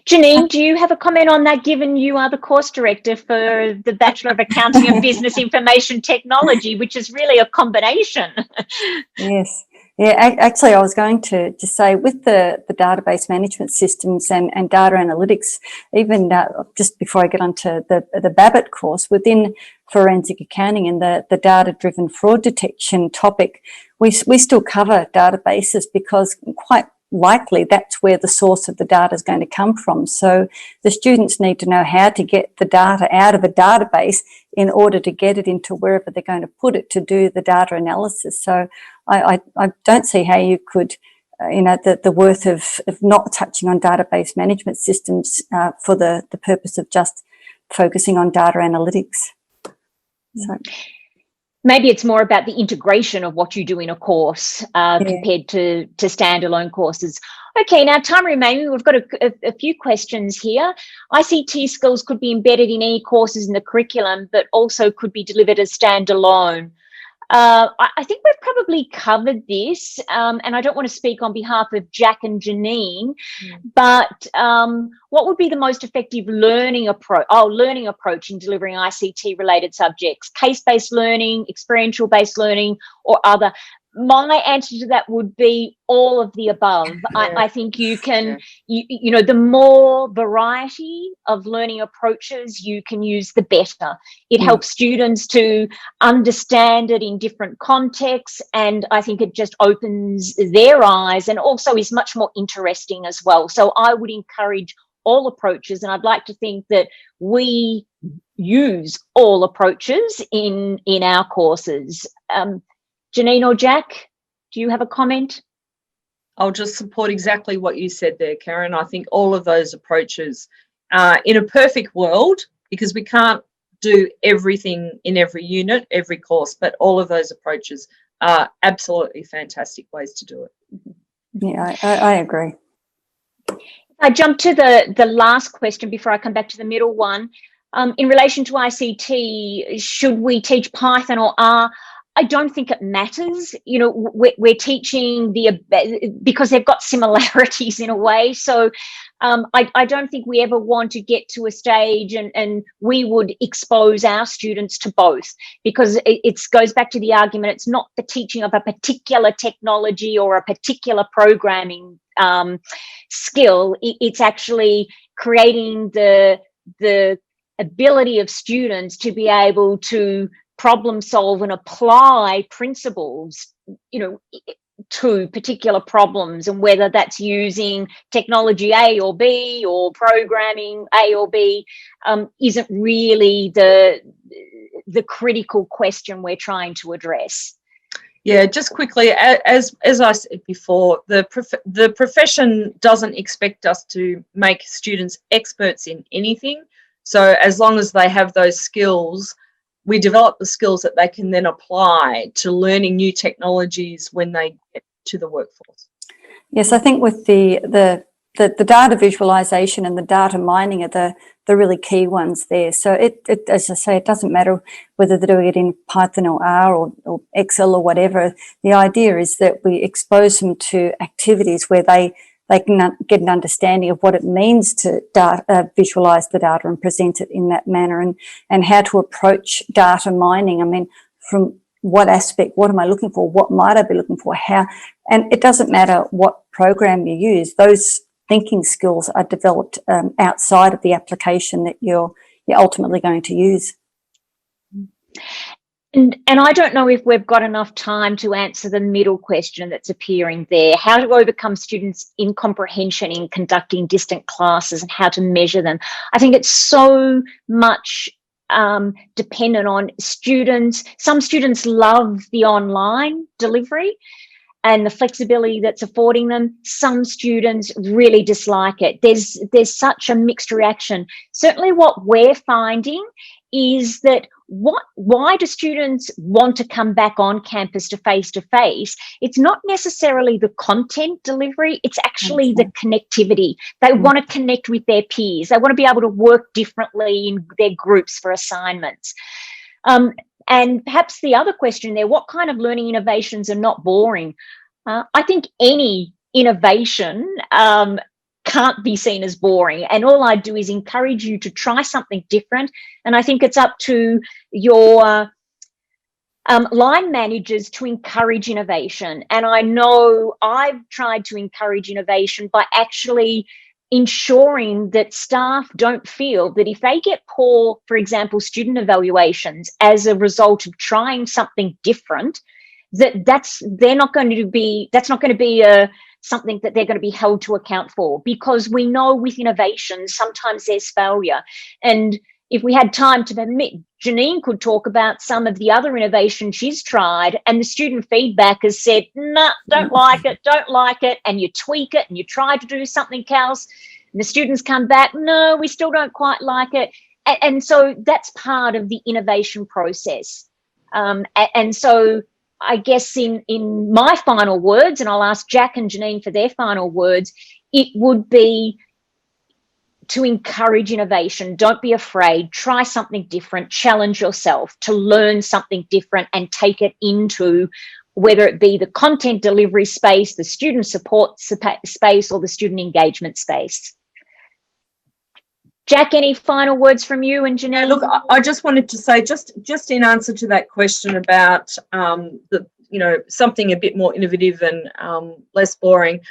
Janine, do you have a comment on that, given you are the course director for the Bachelor of Accounting and Business Information Technology, which is really a combination? Yes. Yeah, actually, I was going to just say with the database management systems and data analytics, even just before I get onto the Babbitt course, within forensic accounting and the data-driven fraud detection topic, we still cover databases because quite likely that's where the source of the data is going to come from. So the students need to know how to get the data out of a database in order to get it into wherever they're going to put it to do the data analysis. So I don't see how you could, the worth of not touching on database management systems for the purpose of just focusing on data analytics. So maybe it's more about the integration of what you do in a course compared to standalone courses. Okay, now time remaining, we've got a few questions here. ICT skills could be embedded in any courses in the curriculum, but also could be delivered as standalone. I think we've probably covered this, and I don't want to speak on behalf of Jack and Janine, but what would be the most effective learning approach in delivering ICT-related subjects? Case-based learning, experiential-based learning, or other? My answer to that would be all of the above. I think you can, the more variety of learning approaches you can use, the better. It helps students to understand it in different contexts, and I think it just opens their eyes and also is much more interesting as well. So I would encourage all approaches, and I'd like to think that we use all approaches in our courses. Janine or Jack, do you have a comment? I'll just support exactly what you said there, Keryn. I think all of those approaches, in a perfect world, because we can't do everything in every unit, every course, but all of those approaches are absolutely fantastic ways to do it. Yeah, I agree. I jump to the last question before I come back to the middle one. In relation to ICT, should we teach Python or R? I don't think it matters. You know, we're teaching because they've got similarities in a way. So I don't think we ever want to get to a stage and we would expose our students to both, because it goes back to the argument. It's not the teaching of a particular technology or a particular programming skill. It's actually creating the ability of students to be able to problem solve and apply principles, you know, to particular problems, and whether that's using technology A or B or programming A or B isn't really the critical question we're trying to address. Yeah, just quickly, as I said before, the profession doesn't expect us to make students experts in anything. So as long as they have those skills, we develop the skills that they can then apply to learning new technologies when they get to the workforce. Yes, I think with the data visualization and the data mining are the really key ones there. So it as I say, it doesn't matter whether they're doing it in Python or R or Excel or whatever. The idea is that we expose them to activities where they can get an understanding of what it means to visualize the data and present it in that manner, and how to approach data mining. I mean, from what aspect, what am I looking for? What might I be looking for? How? And it doesn't matter what program you use, those thinking skills are developed outside of the application that you're ultimately going to use. And I don't know if we've got enough time to answer the middle question that's appearing there: how to overcome students' incomprehension in conducting distant classes and how to measure them. I think it's so much dependent on students. Some students love the online delivery and the flexibility that's affording them. Some students really dislike it. There's such a mixed reaction. Certainly what we're finding is that why do students want to come back on campus to face-to-face? It's not necessarily the content delivery, it's actually the connectivity. They want to connect with their peers. They want to be able to work differently in their groups for assignments. And perhaps the other question there, what kind of learning innovations are not boring? I think any innovation can't be seen as boring. And all I do is encourage you to try something different. And I think it's up to your line managers to encourage innovation. And I know I've tried to encourage innovation by actually ensuring that staff don't feel that if they get poor, for example, student evaluations as a result of trying something different, that's not going to be something that they're going to be held to account for, because we know with innovation sometimes there's failure. And if we had time to permit, Janine could talk about some of the other innovations she's tried, and the student feedback has said, nah, don't like it, and you tweak it and you try to do something else, and the students come back, no, we still don't quite like it. And so that's part of the innovation process. And so I guess in my final words, and I'll ask Jack and Janine for their final words, it would be to encourage innovation. Don't be afraid. Try something different. Challenge yourself to learn something different and take it into, whether it be the content delivery space, the student support space, or the student engagement space. Jack, any final words from you and Janine? Look, I just wanted to say, just in answer to that question about something a bit more innovative and less boring.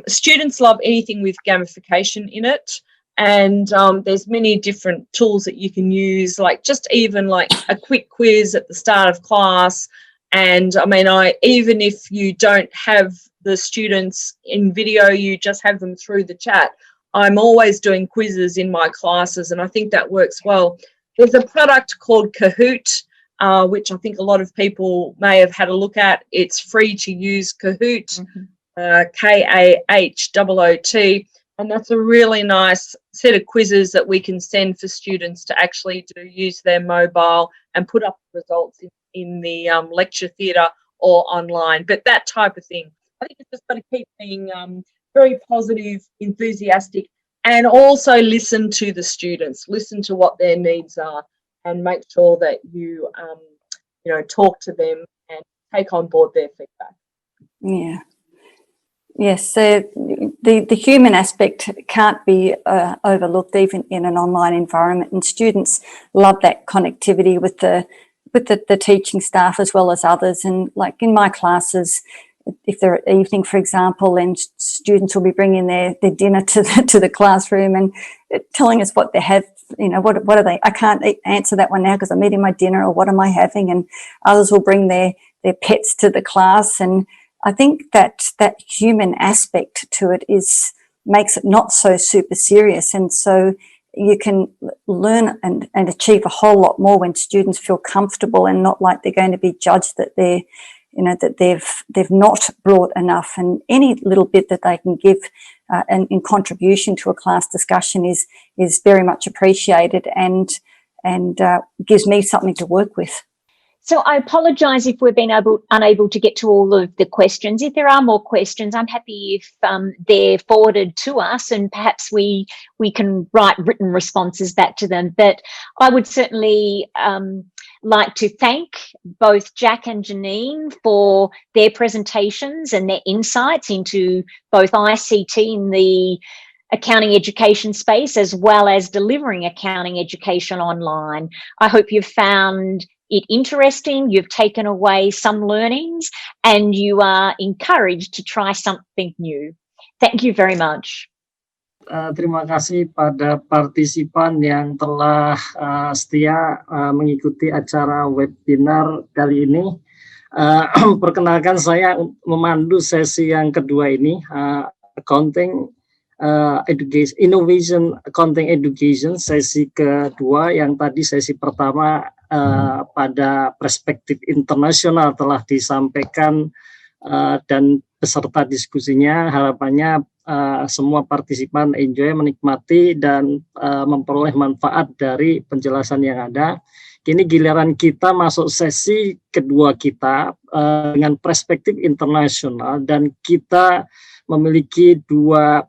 Students love anything with gamification in it, and there's many different tools that you can use, like just even like a quick quiz at the start of class. And I mean, even if you don't have the students in video, you just have them through the chat, I'm always doing quizzes in my classes, and I think that works well. There's a product called Kahoot, which I think a lot of people may have had a look at. It's free to use, Kahoot, K-A-H-O-O-T, and that's a really nice set of quizzes that we can send for students to actually use their mobile and put up results in the lecture theatre or online. But that type of thing, I think it's just got to keep being very positive, enthusiastic, and also listen to the students, listen to what their needs are, and make sure that you, talk to them and take on board their feedback. Yeah. Yes, so the human aspect can't be overlooked even in an online environment, and students love that connectivity with the teaching staff as well as others. And like in my classes, if they're at evening, for example, and students will be bringing their dinner to the classroom and telling us what they have, what are they? I can't answer that one now because I'm eating my dinner, or what am I having? And others will bring their pets to the class, and I think that human aspect to it makes it not so super serious, and so you can learn and achieve a whole lot more when students feel comfortable and not like they're going to be judged that that they've not brought enough. And any little bit that they can give in contribution to a class discussion is very much appreciated and gives me something to work with. So I apologise if we've been unable to get to all of the questions. If there are more questions, I'm happy if they're forwarded to us, and perhaps we can write written responses back to them. But I would certainly like to thank both Jack and Janine for their presentations and their insights into both ICT in the accounting education space, as well as delivering accounting education online. I hope you've found it interesting, you've taken away some learnings, and you are encouraged to try something new. Thank you very much. Terima kasih pada partisipan yang telah setia mengikuti acara webinar kali ini. Perkenalkan, saya memandu sesi yang kedua ini, Accounting Education, Innovation Accounting Education, sesi kedua. Yang tadi sesi pertama pada perspektif internasional telah disampaikan dan peserta diskusinya, harapannya semua partisipan enjoy, menikmati, dan memperoleh manfaat dari penjelasan yang ada. Kini giliran kita masuk sesi kedua kita dengan perspektif internasional, dan kita memiliki dua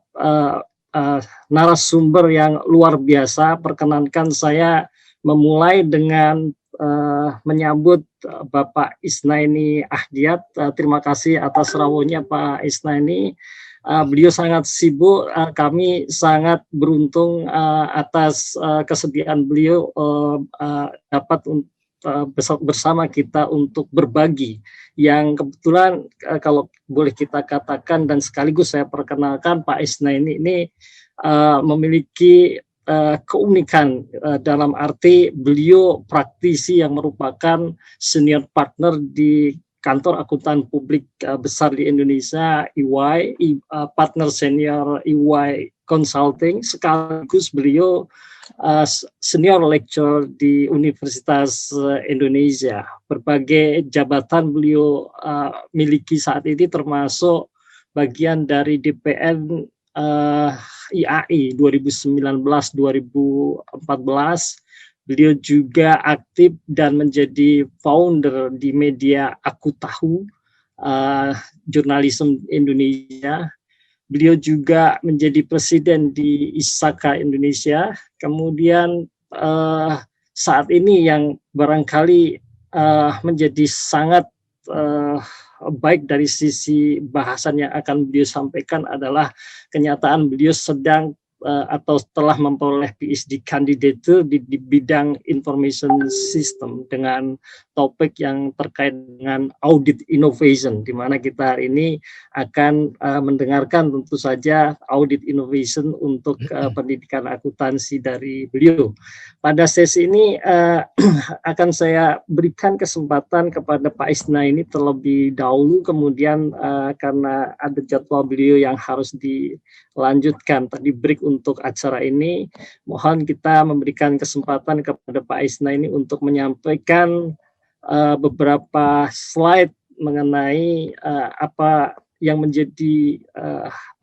narasumber yang luar biasa. Perkenankan saya memulai dengan menyambut Bapak Isnaeni Achdiat. Terima kasih atas rawuhnya Pak Isnaeni. Beliau sangat sibuk, kami sangat beruntung atas kesediaan beliau dapat bersama kita untuk berbagi. Yang kebetulan kalau boleh kita katakan, dan sekaligus saya perkenalkan, Pak Isnaeni ini memiliki keunikan dalam arti beliau praktisi yang merupakan senior partner di kantor akuntan publik besar di Indonesia, EY, partner senior EY Consulting, sekaligus beliau senior lecturer di Universitas Indonesia. Berbagai jabatan beliau miliki saat ini, termasuk bagian dari DPN IAAER 2019-2014. Beliau juga aktif dan menjadi founder di media Aku Tahu, jurnalisme Indonesia. Beliau juga menjadi presiden di DSAK Indonesia. Kemudian saat ini yang barangkali menjadi sangat baik dari sisi bahasan yang akan beliau sampaikan adalah kenyataan beliau sedang atau telah memperoleh PhD candidate di bidang information system dengan topik yang terkait dengan audit innovation, di mana kita hari ini akan mendengarkan tentu saja audit innovation untuk pendidikan akuntansi dari beliau. Pada sesi ini akan saya berikan kesempatan kepada Pak Isnaeni terlebih dahulu, kemudian karena ada jadwal beliau yang harus lanjutkan tadi break untuk acara ini. Mohon kita memberikan kesempatan kepada Pak Isnaeni untuk menyampaikan beberapa slide mengenai apa yang menjadi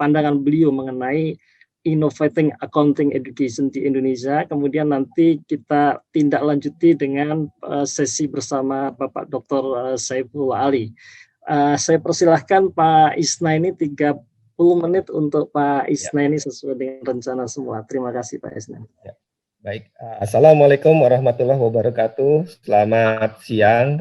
pandangan beliau mengenai Innovating Accounting Education di Indonesia. Kemudian nanti kita tindak lanjuti dengan sesi bersama Bapak Dr. Syaiful Ali. Saya persilahkan Pak Isnaeni 30 menit untuk Pak Isnaeni sesuai dengan rencana semua. Terima kasih Pak Isnaeni. Ya. Baik, Assalamualaikum warahmatullahi wabarakatuh. Selamat siang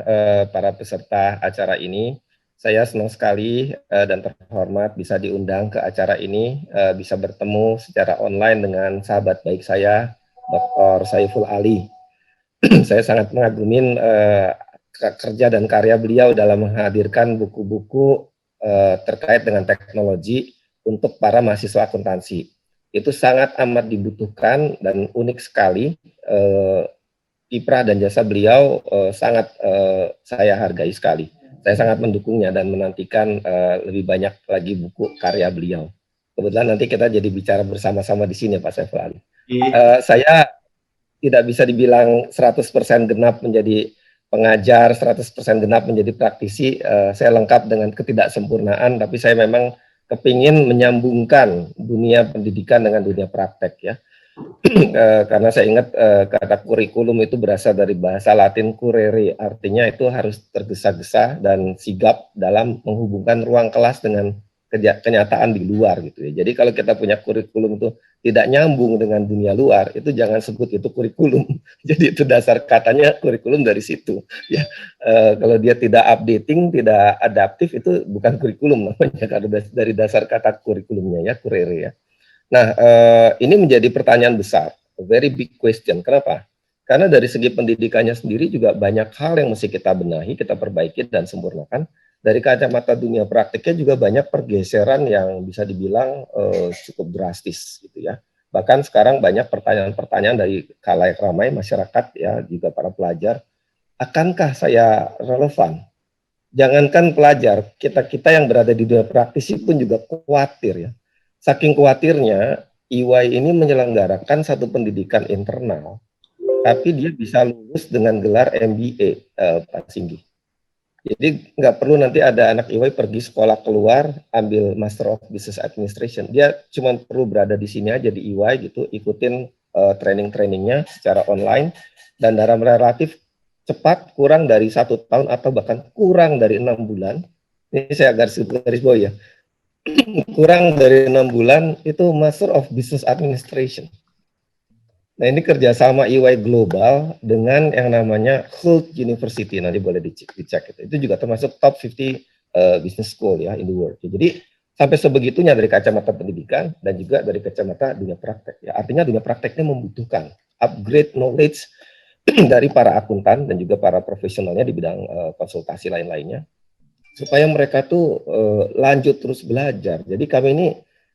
para peserta acara ini. Saya senang sekali dan terhormat bisa diundang ke acara ini, bisa bertemu secara online dengan sahabat baik saya, Dr. Syaiful Ali. Saya sangat mengagumin kerja dan karya beliau dalam menghadirkan buku-buku terkait dengan teknologi untuk para mahasiswa akuntansi. Itu sangat amat dibutuhkan dan unik sekali. Kiprah dan jasa beliau sangat saya hargai sekali. Saya sangat mendukungnya dan menantikan lebih banyak lagi buku karya beliau. Kebetulan nanti kita jadi bicara bersama-sama di sini, Pak Syaiful Ali. Saya tidak bisa dibilang 100% genap menjadi pengajar, 100% genap menjadi praktisi. Saya lengkap dengan ketidaksempurnaan, tapi saya memang kepingin menyambungkan dunia pendidikan dengan dunia praktek ya. Karena saya ingat kata kurikulum itu berasal dari bahasa Latin curere, artinya itu harus tergesa-gesa dan sigap dalam menghubungkan ruang kelas dengan kenyataan di luar gitu ya. Jadi kalau kita punya kurikulum itu tidak nyambung dengan dunia luar, itu jangan sebut itu kurikulum. Jadi itu dasar katanya kurikulum dari situ ya. Kalau dia tidak updating, tidak adaptif, itu bukan kurikulum namanya, kalau dari dasar kata kurikulumnya ya, curere ya. Nah, ini menjadi pertanyaan besar, a very big question. Kenapa? Karena dari segi pendidikannya sendiri juga banyak hal yang mesti kita benahi, kita perbaiki dan sempurnakan. Dari kacamata dunia praktiknya juga banyak pergeseran yang bisa dibilang cukup drastis, gitu ya. Bahkan sekarang banyak pertanyaan-pertanyaan dari khalayak ramai masyarakat ya, juga para pelajar. Akankah saya relevan? Jangankan pelajar, kita yang berada di dunia praktisi pun juga khawatir ya. Saking khawatirnya, EY ini menyelenggarakan satu pendidikan internal, tapi dia bisa lulus dengan gelar MBA, Pak Singgih. Jadi nggak perlu nanti ada anak EY pergi sekolah keluar, ambil Master of Business Administration. Dia cuma perlu berada di sini aja di EY gitu, ikutin training-trainingnya secara online, dan dalam relatif cepat, kurang dari 1 tahun atau bahkan kurang dari 6 bulan. Ini saya garis bawah ya. Kurang dari 6 bulan itu Master of Business Administration. Nah ini kerjasama EY global dengan yang namanya Hult University, nanti boleh dicek itu juga termasuk top 50 business school ya in the world. Jadi sampai sebegitunya dari kacamata pendidikan dan juga dari kacamata dunia praktek. Ya, artinya dunia prakteknya membutuhkan upgrade knowledge dari para akuntan dan juga para profesionalnya di bidang konsultasi lain-lainnya, supaya mereka tuh lanjut terus belajar. Jadi kami ini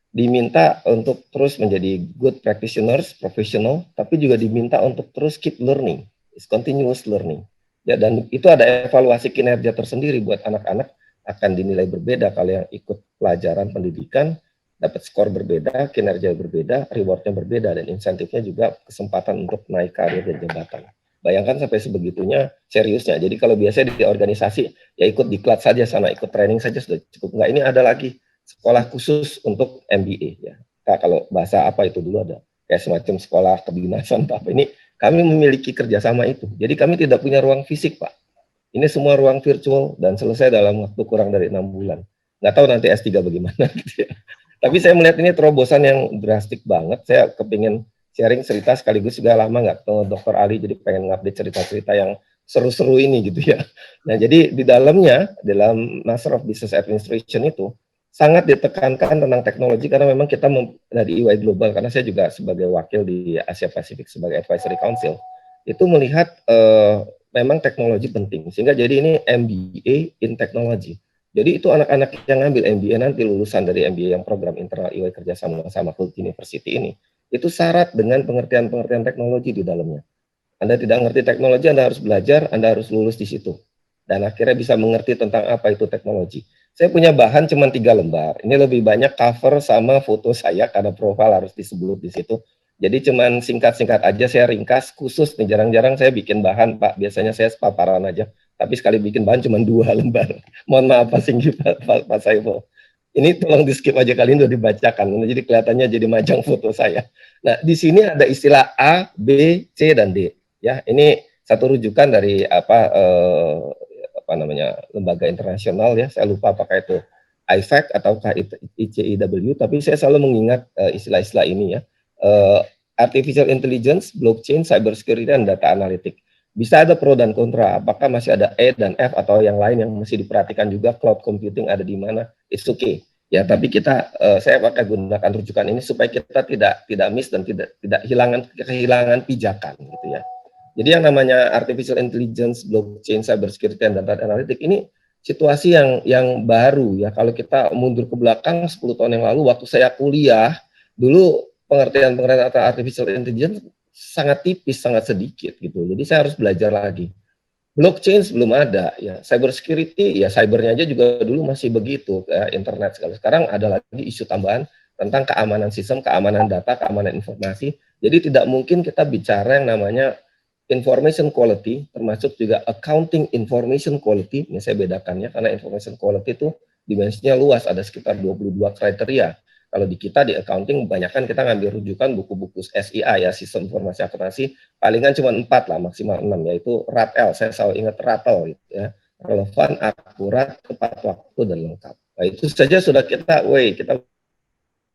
diminta untuk terus menjadi good practitioners, professional, tapi juga diminta untuk terus keep learning, is continuous learning. Ya, dan itu ada evaluasi kinerja tersendiri buat anak-anak, akan dinilai berbeda kalau yang ikut pelajaran pendidikan, dapat skor berbeda, kinerja berbeda, rewardnya berbeda, dan insentifnya juga kesempatan untuk naik karir dan jabatan. Bayangkan sampai sebegitunya seriusnya. Jadi kalau biasanya di organisasi ya ikut diklat saja sana, ikut training saja sudah cukup. Enggak, ini ada lagi sekolah khusus untuk MBA ya. Nah, kalau bahasa apa itu dulu ada kayak semacam sekolah kedinasan apa. Ini kami memiliki kerjasama itu. Jadi kami tidak punya ruang fisik, Pak. Ini semua ruang virtual dan selesai dalam waktu kurang dari 6 bulan. Nggak tahu nanti S3 bagaimana gitu ya. Tapi saya melihat ini terobosan yang drastik banget. Saya kepingin sharing cerita sekaligus juga lama nggak ketemu Dr. Ali, jadi pengen ngupdate cerita-cerita yang seru-seru ini gitu ya. Nah jadi di dalamnya, dalam Master of Business Administration itu sangat ditekankan tentang teknologi karena memang kita dari EY Global, karena saya juga sebagai wakil di Asia Pasifik sebagai Advisory Council, itu melihat memang teknologi penting. Sehingga jadi ini MBA in Technology. Jadi itu anak-anak yang ngambil MBA nanti lulusan dari MBA yang program internal EY kerjasama sama Hult University ini, itu syarat dengan pengertian-pengertian teknologi di dalamnya. Anda tidak mengerti teknologi, Anda harus belajar, Anda harus lulus di situ. Dan akhirnya bisa mengerti tentang apa itu teknologi. Saya punya bahan cuma 3 lembar. Ini lebih banyak cover sama foto saya karena profil harus disebut di situ. Jadi cuman singkat-singkat aja saya ringkas khusus nih, jarang-jarang saya bikin bahan Pak. Biasanya saya paparan aja. Tapi sekali bikin bahan cuma 2 lembar. Mohon maaf Pak Singgih, Pak Syaiful. Ini tolong di skip aja, kali ini udah dibacakan. Jadi kelihatannya jadi majang foto saya. Nah, di sini ada istilah A, B, C, dan D. Ya, ini satu rujukan dari apa namanya, lembaga internasional ya. Saya lupa apakah itu IFAC ataukah ICIW, tapi saya selalu mengingat istilah-istilah ini ya. Artificial intelligence, blockchain, cybersecurity, dan data analytic. Bisa ada pro dan kontra, apakah masih ada E dan F atau yang lain yang mesti diperhatikan juga, cloud computing ada di mana, it's okay. Ya, tapi kita saya pakai gunakan rujukan ini supaya kita tidak miss dan tidak kehilangan pijakan gitu ya. Jadi yang namanya artificial intelligence, blockchain, cybersecurity, dan data analytic ini situasi yang baru ya. Kalau kita mundur ke belakang 10 tahun yang lalu waktu saya kuliah, dulu pengertian tentang artificial intelligence sangat tipis, sangat sedikit gitu. Jadi saya harus belajar lagi. Blockchain belum ada ya, cybersecurity ya, cybernya aja juga dulu masih begitu, internet segala. Sekarang ada lagi isu tambahan tentang keamanan sistem, keamanan data, keamanan informasi. Jadi tidak mungkin kita bicara yang namanya information quality, termasuk juga accounting information quality. Ini saya bedakannya karena information quality itu dimensinya luas, ada sekitar 22 kriteria. Kalau di kita di accounting kebanyakan kita ngambil rujukan buku-buku SIA ya, sistem informasi akuntansi, palingan cuma 4 lah, maksimal 6, yaitu RATL, saya selalu ingat RATL gitu ya, relevan, akurat, tepat waktu, dan lengkap. Nah itu saja sudah kita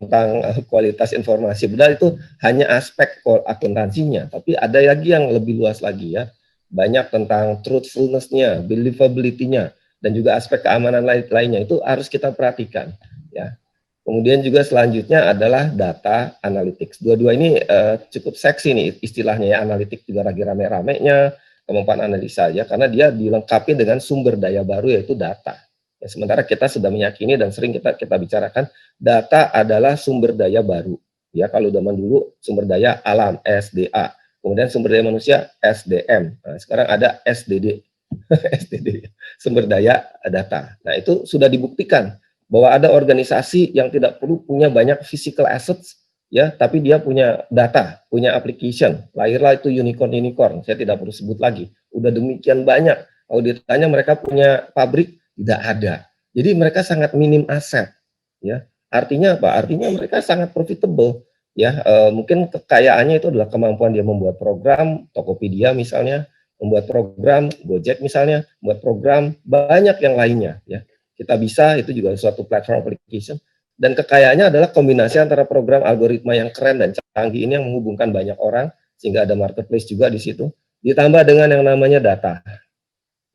tentang kualitas informasi. Benar, itu hanya aspek akuntansinya, tapi ada lagi yang lebih luas lagi ya, banyak tentang truthfulness-nya, believability-nya, dan juga aspek keamanan lainnya, itu harus kita perhatikan ya. Kemudian juga selanjutnya adalah data analytics. Dua-dua ini cukup seksi nih istilahnya ya, analitik juga lagi rame-ramenya, kemampuan analisa ya, karena dia dilengkapi dengan sumber daya baru yaitu data. Ya, sementara kita sudah meyakini dan sering kita bicarakan, data adalah sumber daya baru. Ya, kalau zaman dulu sumber daya alam, SDA, kemudian sumber daya manusia, SDM. Nah, sekarang ada SDD, SDD, sumber daya data. Nah, itu sudah dibuktikan bahwa ada organisasi yang tidak perlu punya banyak physical assets ya, tapi dia punya data, punya application. Lahirlah itu unicorn, saya tidak perlu sebut lagi. Udah demikian banyak. Kalau ditanya mereka punya pabrik, tidak ada. Jadi mereka sangat minim aset ya. Artinya apa? Artinya mereka sangat profitable ya. Mungkin kekayaannya itu adalah kemampuan dia membuat program, Tokopedia misalnya, membuat program, Gojek misalnya, membuat program, banyak yang lainnya ya. Kita bisa, itu juga suatu platform application, dan kekayaannya adalah kombinasi antara program algoritma yang keren dan canggih ini yang menghubungkan banyak orang, sehingga ada marketplace juga di situ, ditambah dengan yang namanya data,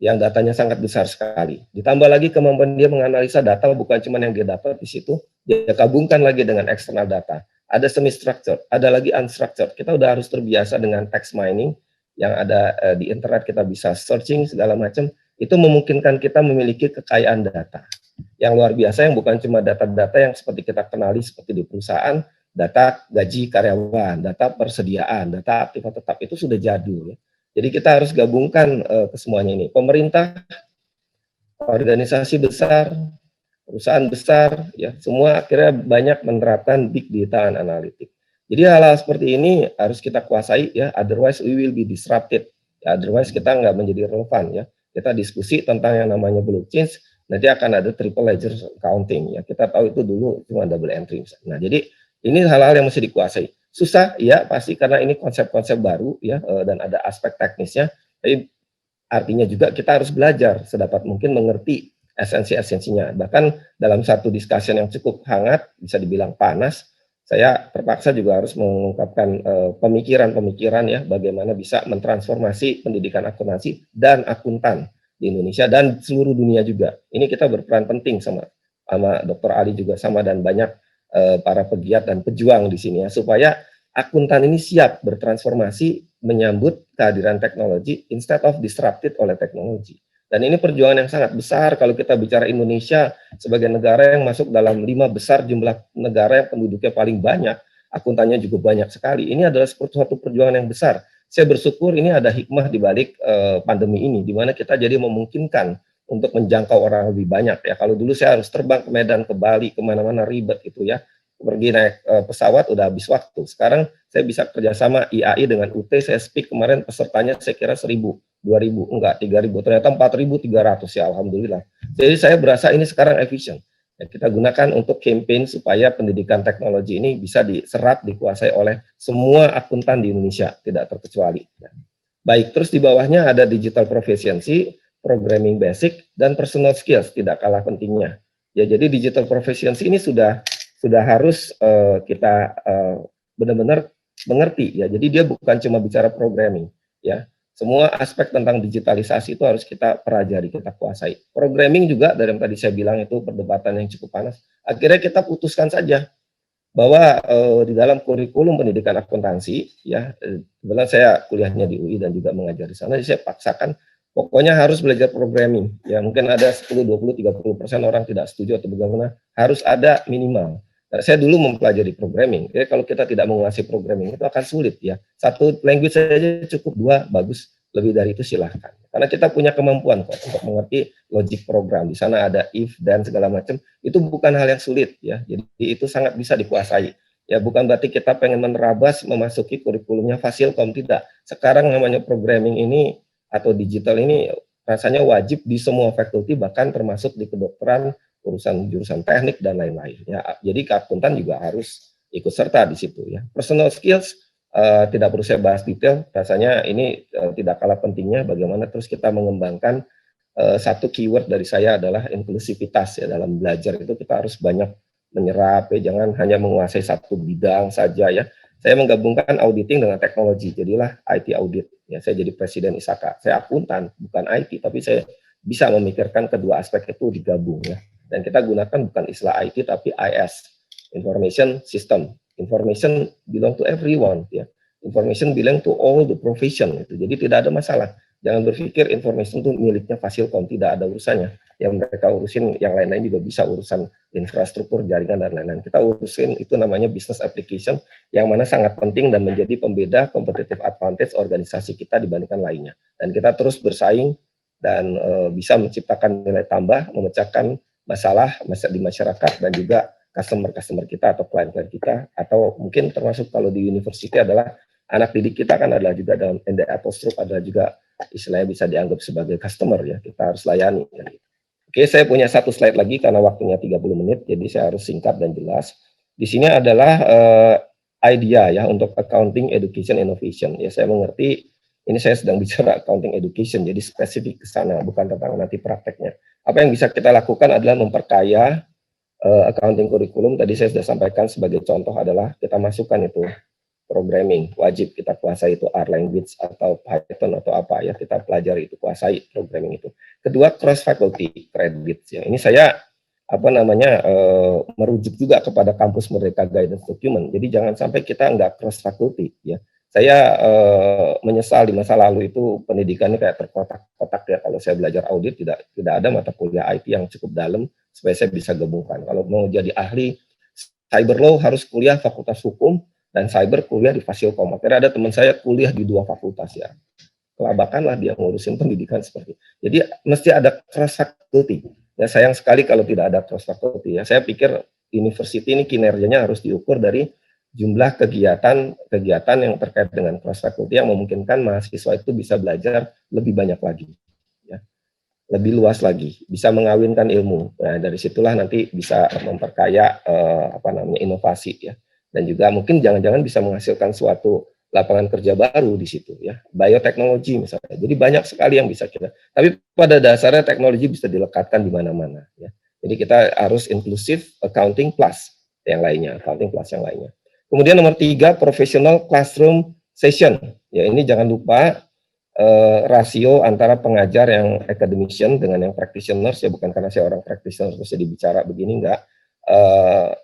yang datanya sangat besar sekali, ditambah lagi kemampuan dia menganalisa data, bukan cuma yang dia dapat di situ, dia gabungkan lagi dengan external data, ada semi-structured, ada lagi unstructured, kita udah harus terbiasa dengan text mining, yang ada di internet, kita bisa searching segala macam, itu memungkinkan kita memiliki kekayaan data yang luar biasa, yang bukan cuma data-data yang seperti kita kenali seperti di perusahaan, data gaji karyawan, data persediaan, data aktif atau tetap, itu sudah jadul. Jadi kita harus gabungkan ke semuanya ini. Pemerintah, organisasi besar, perusahaan besar, ya semua akhirnya banyak menerapkan big data and analytics. Jadi hal-hal seperti ini harus kita kuasai ya, otherwise we will be disrupted. Ya, otherwise kita nggak menjadi relevan ya. Kita diskusi tentang yang namanya blockchain, nanti akan ada triple ledger accounting ya. Kita tahu itu dulu cuma double entry. Nah, jadi ini hal-hal yang mesti dikuasai. Susah ya pasti karena ini konsep-konsep baru ya, dan ada aspek teknisnya. Tapi artinya juga kita harus belajar sedapat mungkin mengerti esensi-esensinya. Bahkan dalam satu discussion yang cukup hangat, bisa dibilang panas, saya terpaksa juga harus mengungkapkan pemikiran-pemikiran ya, bagaimana bisa mentransformasi pendidikan akuntansi dan akuntan di Indonesia dan seluruh dunia juga. Ini kita berperan penting sama Dr. Ali juga sama, dan banyak para pegiat dan pejuang di sini ya, supaya akuntan ini siap bertransformasi menyambut kehadiran teknologi instead of disrupted oleh teknologi. Dan ini perjuangan yang sangat besar kalau kita bicara Indonesia sebagai negara yang masuk dalam 5 besar jumlah negara yang penduduknya paling banyak, akuntannya juga banyak sekali. Ini adalah suatu perjuangan yang besar. Saya bersyukur ini ada hikmah di balik pandemi ini, di mana kita jadi memungkinkan untuk menjangkau orang lebih banyak ya. Kalau dulu saya harus terbang ke Medan, ke Bali, kemana-mana ribet itu ya. Pergi naik pesawat udah habis waktu. Sekarang saya bisa kerjasama IAI dengan UT, saya speak kemarin pesertanya saya kira 1.000, 2.000, enggak 3.000, ternyata 4.300 ya, alhamdulillah. Jadi saya berasa ini sekarang efisien. Ya, kita gunakan untuk campaign supaya pendidikan teknologi ini bisa diserap, dikuasai oleh semua akuntan di Indonesia, tidak terkecuali. Ya. Baik, terus di bawahnya ada digital proficiency, programming basic, dan personal skills, tidak kalah pentingnya. Ya, jadi digital proficiency ini sudah harus kita benar-benar mengerti ya. Jadi dia bukan cuma bicara programming ya. Semua aspek tentang digitalisasi itu harus kita pelajari, kita kuasai. Programming juga dari yang tadi saya bilang itu perdebatan yang cukup panas. Akhirnya kita putuskan saja bahwa di dalam kurikulum pendidikan akuntansi ya, kebetulan saya kuliahnya di UI dan juga mengajar di sana, jadi saya paksakan pokoknya harus belajar programming. Ya mungkin ada 10, 20, 30% orang tidak setuju atau bagaimana, harus ada minimal. Nah, saya dulu mempelajari programming. Jadi kalau kita tidak menguasai programming itu akan sulit ya. Satu language saja cukup, 2 bagus, lebih dari itu silahkan. Karena kita punya kemampuan kok untuk mengerti logic program. Di sana ada if dan segala macam. Itu bukan hal yang sulit ya. Jadi itu sangat bisa dikuasai. Ya bukan berarti kita pengen menerabas memasuki kurikulumnya Fasilkom, tidak. Sekarang namanya programming ini atau digital ini rasanya wajib di semua fakulti, bahkan termasuk di kedokteran, urusan jurusan teknik dan lain-lain. Ya, jadi akuntan juga harus ikut serta di situ ya. Personal skills tidak perlu saya bahas detail. Rasanya ini tidak kalah pentingnya bagaimana terus kita mengembangkan satu keyword dari saya adalah inklusivitas ya. Dalam belajar itu kita harus banyak menyerap ya, jangan hanya menguasai satu bidang saja ya. Saya menggabungkan auditing dengan teknologi, jadilah IT audit. Ya, saya jadi presiden ISAK. Saya akuntan, bukan IT, tapi saya bisa memikirkan kedua aspek itu digabung ya. Dan kita gunakan bukan istilah IT tapi I.S, Information System. Information belong to everyone ya. Information belong to all the profession itu. Jadi tidak ada masalah. Jangan berpikir information itu miliknya Fasilkom, tidak ada urusannya. Yang mereka urusin yang lain-lain juga bisa, urusan infrastruktur, jaringan dan lain-lain. Kita urusin itu namanya business application yang mana sangat penting dan menjadi pembeda competitive advantage organisasi kita dibandingkan lainnya. Dan kita terus bersaing dan bisa menciptakan nilai tambah, memecahkan masalah di masyarakat dan juga customer kita atau klien-klien kita, atau mungkin termasuk kalau di university adalah anak didik kita kan adalah juga dalam apostrophe adalah juga istilahnya bisa dianggap sebagai customer ya, kita harus layani. Oke, saya punya satu slide lagi karena waktunya 30 menit, jadi saya harus singkat dan jelas. Di sini adalah idea ya untuk accounting education innovation. Ya saya mengerti ini saya sedang bicara accounting education, jadi spesifik ke sana, bukan tentang nanti prakteknya. Apa yang bisa kita lakukan adalah memperkaya accounting kurikulum. Tadi saya sudah sampaikan sebagai contoh adalah kita masukkan itu programming, wajib kita kuasai itu R language atau Python atau apa ya, kita pelajari itu, kuasai programming itu. Kedua, cross faculty credits ya. Ini saya merujuk juga kepada kampus Merdeka Guidance Document. Jadi jangan sampai kita nggak cross faculty ya. Saya menyesal di masa lalu itu pendidikannya kayak terkotak-kotak ya. Kalau saya belajar audit tidak ada mata kuliah IT yang cukup dalam supaya saya bisa gabungkan. Kalau mau jadi ahli cyber law harus kuliah fakultas hukum dan cyber kuliah di Fasilkom. Akhirnya ada teman saya kuliah di 2 fakultas ya. Kelabakanlah dia ngurusin pendidikan seperti itu. Jadi mesti ada cross faculty. Ya sayang sekali kalau tidak ada cross faculty ya. Saya pikir university ini kinerjanya harus diukur dari jumlah kegiatan yang terkait dengan cross faculty yang memungkinkan mahasiswa itu bisa belajar lebih banyak lagi, ya, lebih luas lagi, bisa mengawinkan ilmu. Nah dari situlah nanti bisa memperkaya inovasi ya, dan juga mungkin jangan-jangan bisa menghasilkan suatu lapangan kerja baru di situ ya, bioteknologi misalnya. Jadi banyak sekali yang bisa kita. Tapi pada dasarnya teknologi bisa dilekatkan di mana-mana ya. Jadi kita harus inklusif accounting plus yang lainnya, accounting plus yang lainnya. Kemudian nomor 3, professional classroom session. Ya ini jangan lupa rasio antara pengajar yang academician dengan yang practitioners ya, bukan karena saya orang practitioner terus jadi bicara begini, enggak.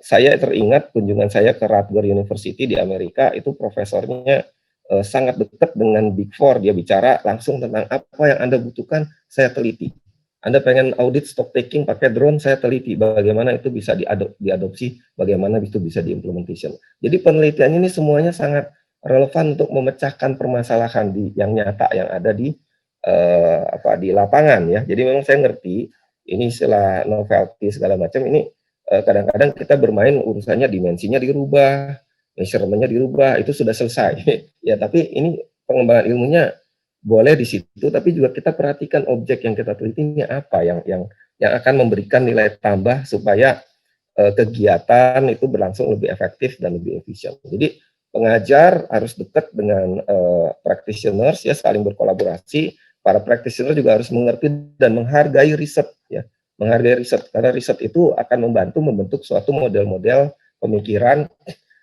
Saya teringat kunjungan saya ke Rutgers University di Amerika, itu profesornya sangat dekat dengan Big Four, dia bicara langsung tentang apa yang Anda butuhkan, saya teliti. Anda pengen audit stock taking pakai drone, saya teliti bagaimana itu bisa diadopsi, bagaimana itu bisa diimplementation. Jadi penelitian ini semuanya sangat relevan untuk memecahkan permasalahan yang nyata yang ada di di lapangan ya. Jadi memang saya ngerti ini istilah novelty segala macam ini kadang-kadang kita bermain urusannya dimensinya dirubah, measurementnya dirubah, itu sudah selesai. Ya, tapi ini pengembangan ilmunya boleh di situ, tapi juga kita perhatikan objek yang kita teliti ini apa yang akan memberikan nilai tambah supaya kegiatan itu berlangsung lebih efektif dan lebih efisien. Jadi pengajar harus dekat dengan practitioners ya, saling berkolaborasi. Para practitioner juga harus mengerti dan menghargai riset ya, menghargai riset karena riset itu akan membantu membentuk suatu model-model pemikiran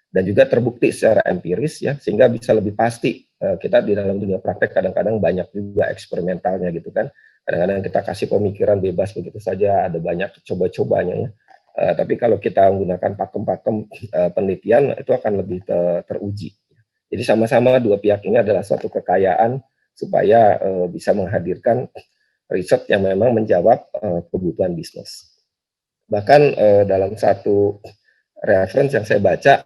dan juga terbukti secara empiris ya, sehingga bisa lebih pasti. Kita di dalam dunia praktek kadang-kadang banyak juga eksperimentalnya gitu kan, kadang-kadang kita kasih pemikiran bebas begitu saja, ada banyak coba-cobanya ya. Tapi kalau kita menggunakan pakem-pakem penelitian itu akan lebih teruji. Jadi sama-sama dua pihak ini adalah suatu kekayaan supaya bisa menghadirkan riset yang memang menjawab kebutuhan bisnis. Bahkan dalam satu reference yang saya baca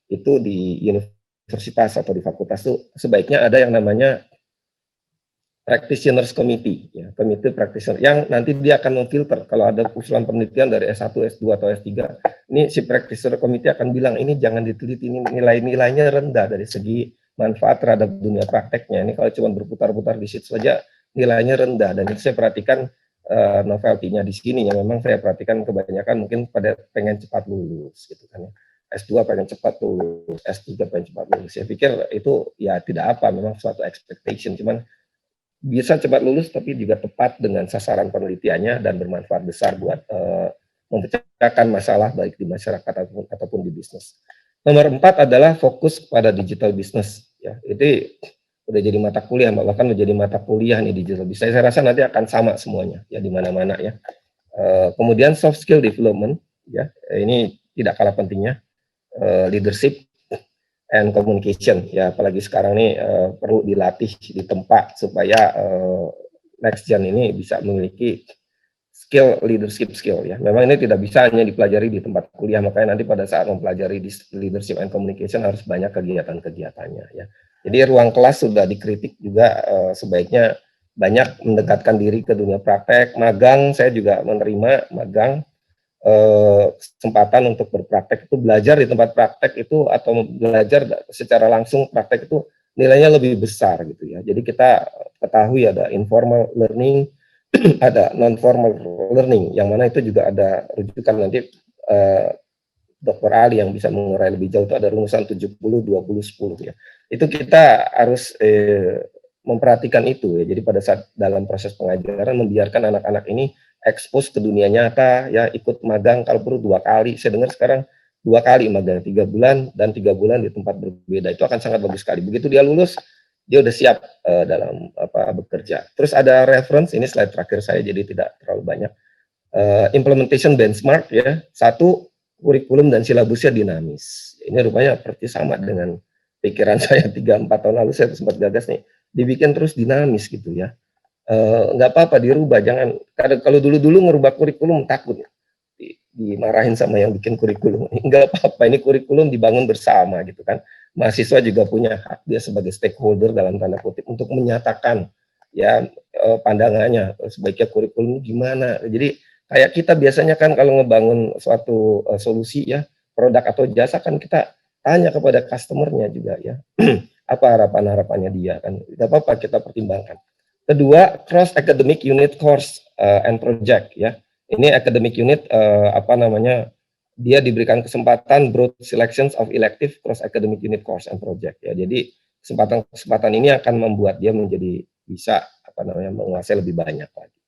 itu di universitas atau di fakultas itu sebaiknya ada yang namanya practitioners committee, ya, komite practitioner yang nanti dia akan memfilter kalau ada usulan penelitian dari S1, S2 atau S3. Ini si practitioner committee akan bilang ini jangan diteliti, ini nilai-nilainya rendah dari segi manfaat terhadap dunia prakteknya. Ini kalau cuma berputar-putar di situ saja nilainya rendah, dan itu saya perhatikan novelty-nya di sini yang memang saya perhatikan kebanyakan mungkin pada pengen cepat lulus gitu kan ya. S2 pengen cepat lulus, S3 pengen cepat lulus. Saya pikir itu ya tidak apa, memang suatu expectation, cuman bisa cepat lulus tapi juga tepat dengan sasaran penelitiannya dan bermanfaat besar buat memecahkan masalah baik di masyarakat ataupun di bisnis. Nomor 4 adalah fokus pada digital business ya. Itu udah jadi mata kuliah, bahkan menjadi mata kuliah nih digital business. Saya rasa nanti akan sama semuanya ya di mana-mana ya. Kemudian soft skill development ya, ini tidak kalah pentingnya, leadership and communication ya, apalagi sekarang nih perlu dilatih di tempat supaya next gen ini bisa memiliki skill leadership skill ya. Memang ini tidak bisa hanya dipelajari di tempat kuliah, makanya nanti pada saat mempelajari leadership and communication harus banyak kegiatan-kegiatannya ya. Jadi ruang kelas sudah dikritik juga sebaiknya banyak mendekatkan diri ke dunia praktek. Magang, saya juga menerima magang, kesempatan untuk berpraktek itu, belajar di tempat praktek itu atau belajar secara langsung praktek itu nilainya lebih besar gitu ya. Jadi kita ketahui ada informal learning, ada non formal learning, yang mana itu juga ada rujukan nanti Dr. Ali yang bisa mengurai lebih jauh, itu ada rumusan 70 20 10 ya. Itu kita harus memperhatikan itu ya. Jadi pada saat dalam proses pengajaran membiarkan anak-anak ini ekspos ke dunia nyata ya, ikut magang kalau perlu 2 kali. Saya dengar sekarang 2 kali magang, 3 bulan dan 3 bulan di tempat berbeda. Itu akan sangat bagus sekali. Begitu dia lulus, dia udah siap dalam bekerja. Terus ada reference, ini slide terakhir saya jadi tidak terlalu banyak. Implementation benchmark ya. 1, kurikulum dan silabusnya dinamis. Ini rupanya persis sama dengan pikiran saya 3-4 tahun lalu. Saya sempat gagas nih, dibikin terus dinamis gitu ya. Nggak apa-apa dirubah, jangan kalau dulu-dulu ngerubah kurikulum takut dimarahin sama yang bikin kurikulum. Nggak apa-apa, ini kurikulum dibangun bersama gitu kan. Mahasiswa juga punya hak dia sebagai stakeholder dalam tanda kutip untuk menyatakan ya pandangannya sebaiknya kurikulum gimana. Jadi kayak kita biasanya kan kalau ngebangun suatu solusi ya, produk atau jasa kan kita tanya kepada customernya juga ya. Apa harapan-harapannya dia kan. Nggak apa-apa kita pertimbangkan. Kedua, cross academic unit course and project ya. Ini academic unit dia diberikan kesempatan broad selections of elective cross academic unit course and project ya. Jadi kesempatan ini akan membuat dia menjadi bisa menguasai lebih banyak lagi.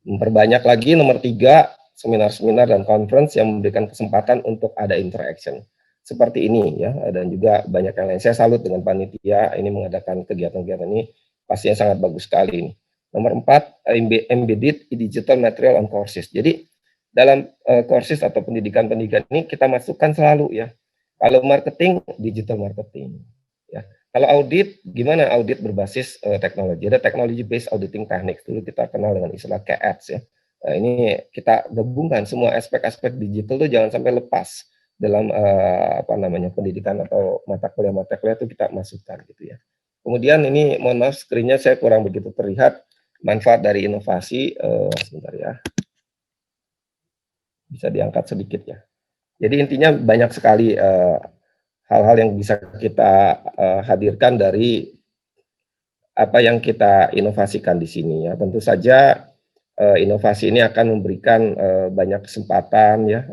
Memperbanyak lagi. Nomor 3, seminar-seminar dan conference yang memberikan kesempatan untuk ada interaction seperti ini ya, dan juga banyak yang lain. Saya salut dengan panitia ini mengadakan kegiatan-kegiatan ini, pastinya sangat bagus sekali ini. Nomor 4, embedded digital material on courses. Jadi dalam courses atau pendidikan-pendidikan ini kita masukkan selalu ya. Kalau marketing, digital marketing. Ya. Kalau audit, gimana audit berbasis teknologi? Ada technology based auditing techniques. Dulu kita kenal dengan istilah KATS ya. Nah, ini kita gabungkan semua aspek-aspek digital itu jangan sampai lepas dalam pendidikan atau mata kuliah itu kita masukkan gitu ya. Kemudian ini mohon maaf screen-nya saya kurang begitu terlihat manfaat dari inovasi. Sebentar ya, bisa diangkat sedikit ya. Jadi intinya banyak sekali hal-hal yang bisa kita hadirkan dari apa yang kita inovasikan di sini ya. Tentu saja inovasi ini akan memberikan banyak kesempatan ya,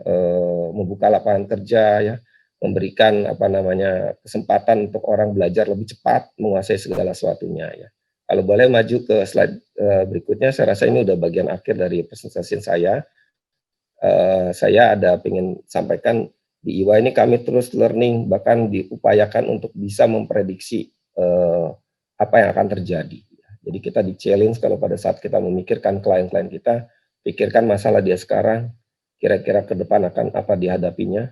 membuka lapangan kerja ya, memberikan apa namanya kesempatan untuk orang belajar lebih cepat, menguasai segala sesuatunya ya. Kalau boleh maju ke slide berikutnya, saya rasa ini udah bagian akhir dari presentasi saya. Saya ada ingin sampaikan di IWA ini kami terus learning, bahkan diupayakan untuk bisa memprediksi apa yang akan terjadi. Jadi kita di-challenge kalau pada saat kita memikirkan klien-klien kita, pikirkan masalah dia sekarang, kira-kira ke depan akan apa dihadapinya.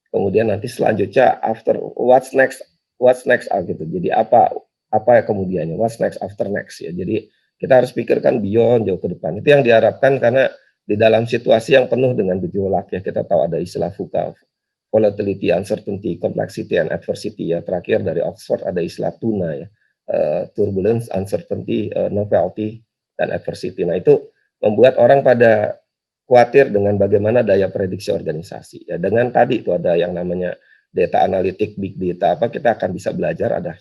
Kemudian nanti selanjutnya after what's next gitu. Jadi apa kemudiannya, what's next after next ya. Jadi kita harus pikirkan beyond, jauh ke depan. Itu yang diharapkan karena di dalam situasi yang penuh dengan gejolak ya, kita tahu ada istilah VUCA, volatility, uncertainty, complexity, and adversity ya. Terakhir dari Oxford ada istilah tuna ya. Turbulence, uncertainty, novelty, dan adversity. Nah itu membuat orang pada khawatir dengan bagaimana daya prediksi organisasi. Ya, dengan tadi itu ada yang namanya data analitik, big data, apa kita akan bisa belajar, ada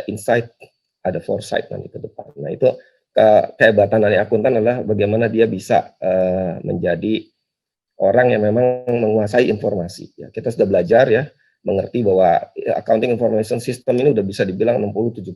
insight, ada foresight nanti ke depan. Nah itu kehebatan dari akuntan adalah bagaimana dia bisa menjadi orang yang memang menguasai informasi. Ya, kita sudah belajar ya, mengerti bahwa accounting information system ini udah bisa dibilang 60-70%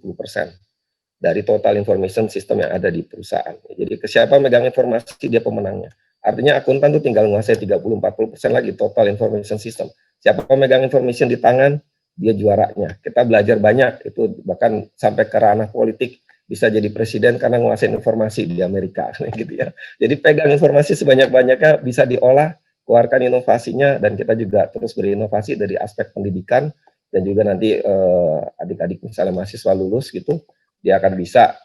dari total information system yang ada di perusahaan. Jadi ke siapa megang informasi dia pemenangnya. Artinya akuntan itu tinggal menguasai 30-40% lagi total information system. Siapa megang information di tangan, dia juaranya. Kita belajar banyak, itu bahkan sampai ke ranah politik, bisa jadi presiden karena menguasai informasi di Amerika gitu ya. Jadi pegang informasi sebanyak-banyaknya, bisa diolah, keluarkan inovasinya, dan kita juga terus berinovasi dari aspek pendidikan, dan juga nanti adik-adik misalnya mahasiswa lulus gitu, dia akan bisa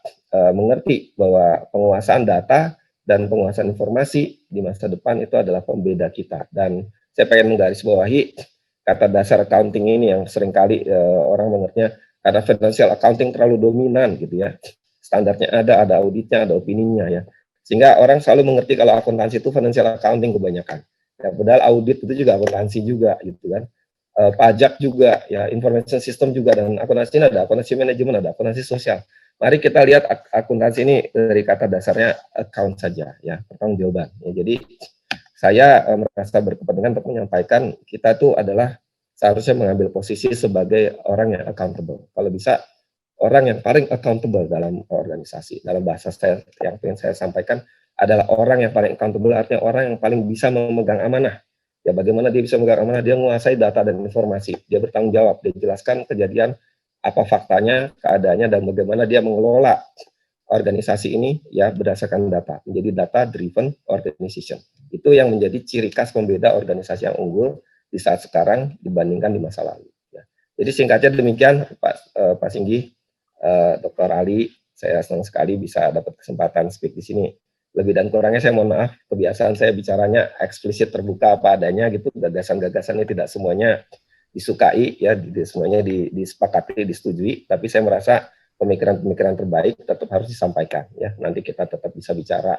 mengerti bahwa penguasaan data dan penguasaan informasi di masa depan itu adalah pembeda kita. Dan saya pengen menggarisbawahi kata dasar accounting ini yang seringkali orang mengertinya karena financial accounting terlalu dominan gitu ya. Standarnya ada auditnya, ada opininya ya. Sehingga orang selalu mengerti kalau akuntansi itu financial accounting kebanyakan. Ya, padahal audit itu juga akuntansi juga gitu kan. Pajak juga ya, information system juga, dan akuntansi ini ada akuntansi manajemen, ada akuntansi sosial. Mari kita lihat akuntansi ini dari kata dasarnya account saja ya, pertanggungjawaban. Ya, jadi saya merasa berkepentingan untuk menyampaikan kita tuh adalah seharusnya mengambil posisi sebagai orang yang accountable. Kalau bisa orang yang paling accountable dalam organisasi. Dalam bahasa saya yang ingin saya sampaikan adalah orang yang paling accountable, artinya orang yang paling bisa memegang amanah. Ya, bagaimana dia bisa memegang amanah? Dia menguasai data dan informasi. Dia bertanggung jawab, dia jelaskan kejadian, apa faktanya, keadaannya, dan bagaimana dia mengelola organisasi ini ya berdasarkan data, menjadi data driven organization. Itu yang menjadi ciri khas pembeda organisasi yang unggul di saat sekarang dibandingkan di masa lalu. Ya. Jadi singkatnya demikian, Pak Singgih, Dr. Ali, saya senang sekali bisa dapat kesempatan speak di sini. Lebih dan kurangnya saya mohon maaf, kebiasaan saya bicaranya eksplisit, terbuka apa adanya gitu, gagasan-gagasannya tidak semuanya disukai ya, semuanya disepakati, disetujui, tapi saya merasa pemikiran-pemikiran terbaik tetap harus disampaikan ya. Nanti kita tetap bisa bicara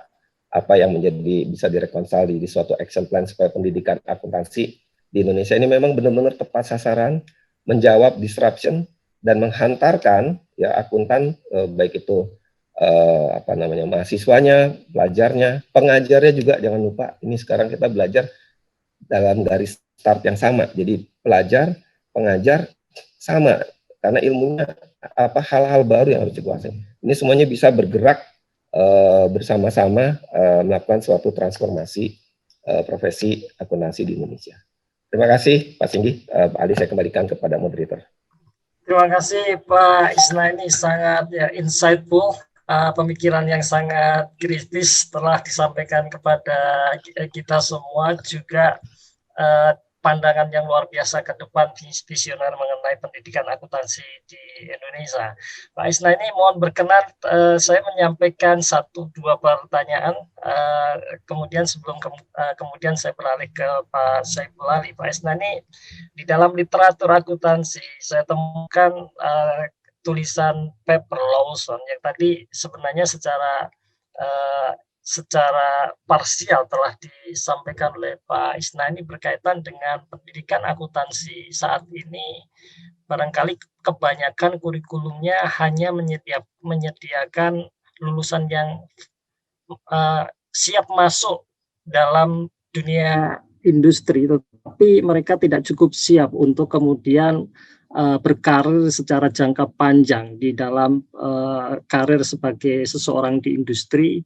apa yang menjadi bisa direkonsili di suatu action plan supaya pendidikan akuntansi di Indonesia ini memang benar-benar tepat sasaran, menjawab disruption dan menghantarkan ya akuntan baik itu mahasiswanya, pelajarnya, pengajarnya juga jangan lupa. Ini sekarang kita belajar dalam garis start yang sama. Jadi pelajar, pengajar sama karena ilmunya hal-hal baru yang harus dikuasai. Ini semuanya bisa bergerak bersama-sama melakukan suatu transformasi profesi akuntansi di Indonesia. Terima kasih Pak Singgih. Pak Ali, saya kembalikan kepada moderator. Terima kasih Pak Isnaeni, sangat ya insightful. Pemikiran yang sangat kritis telah disampaikan kepada kita semua, juga pandangan yang luar biasa ke depan visioner mengenai pendidikan akuntansi di Indonesia. Pak Isnaeni, mohon berkenan saya menyampaikan 1-2 pertanyaan, kemudian kemudian saya beralih ke Pak Syaiful. Pak Isnaeni, di dalam literatur akuntansi saya temukan tulisan paper Lawson yang tadi sebenarnya secara parsial telah disampaikan oleh Pak Isnaeni berkaitan dengan pendidikan akuntansi saat ini. Barangkali kebanyakan kurikulumnya hanya menyediakan lulusan yang siap masuk dalam dunia industri, tetapi mereka tidak cukup siap untuk kemudian berkarir secara jangka panjang di dalam karir sebagai seseorang di industri.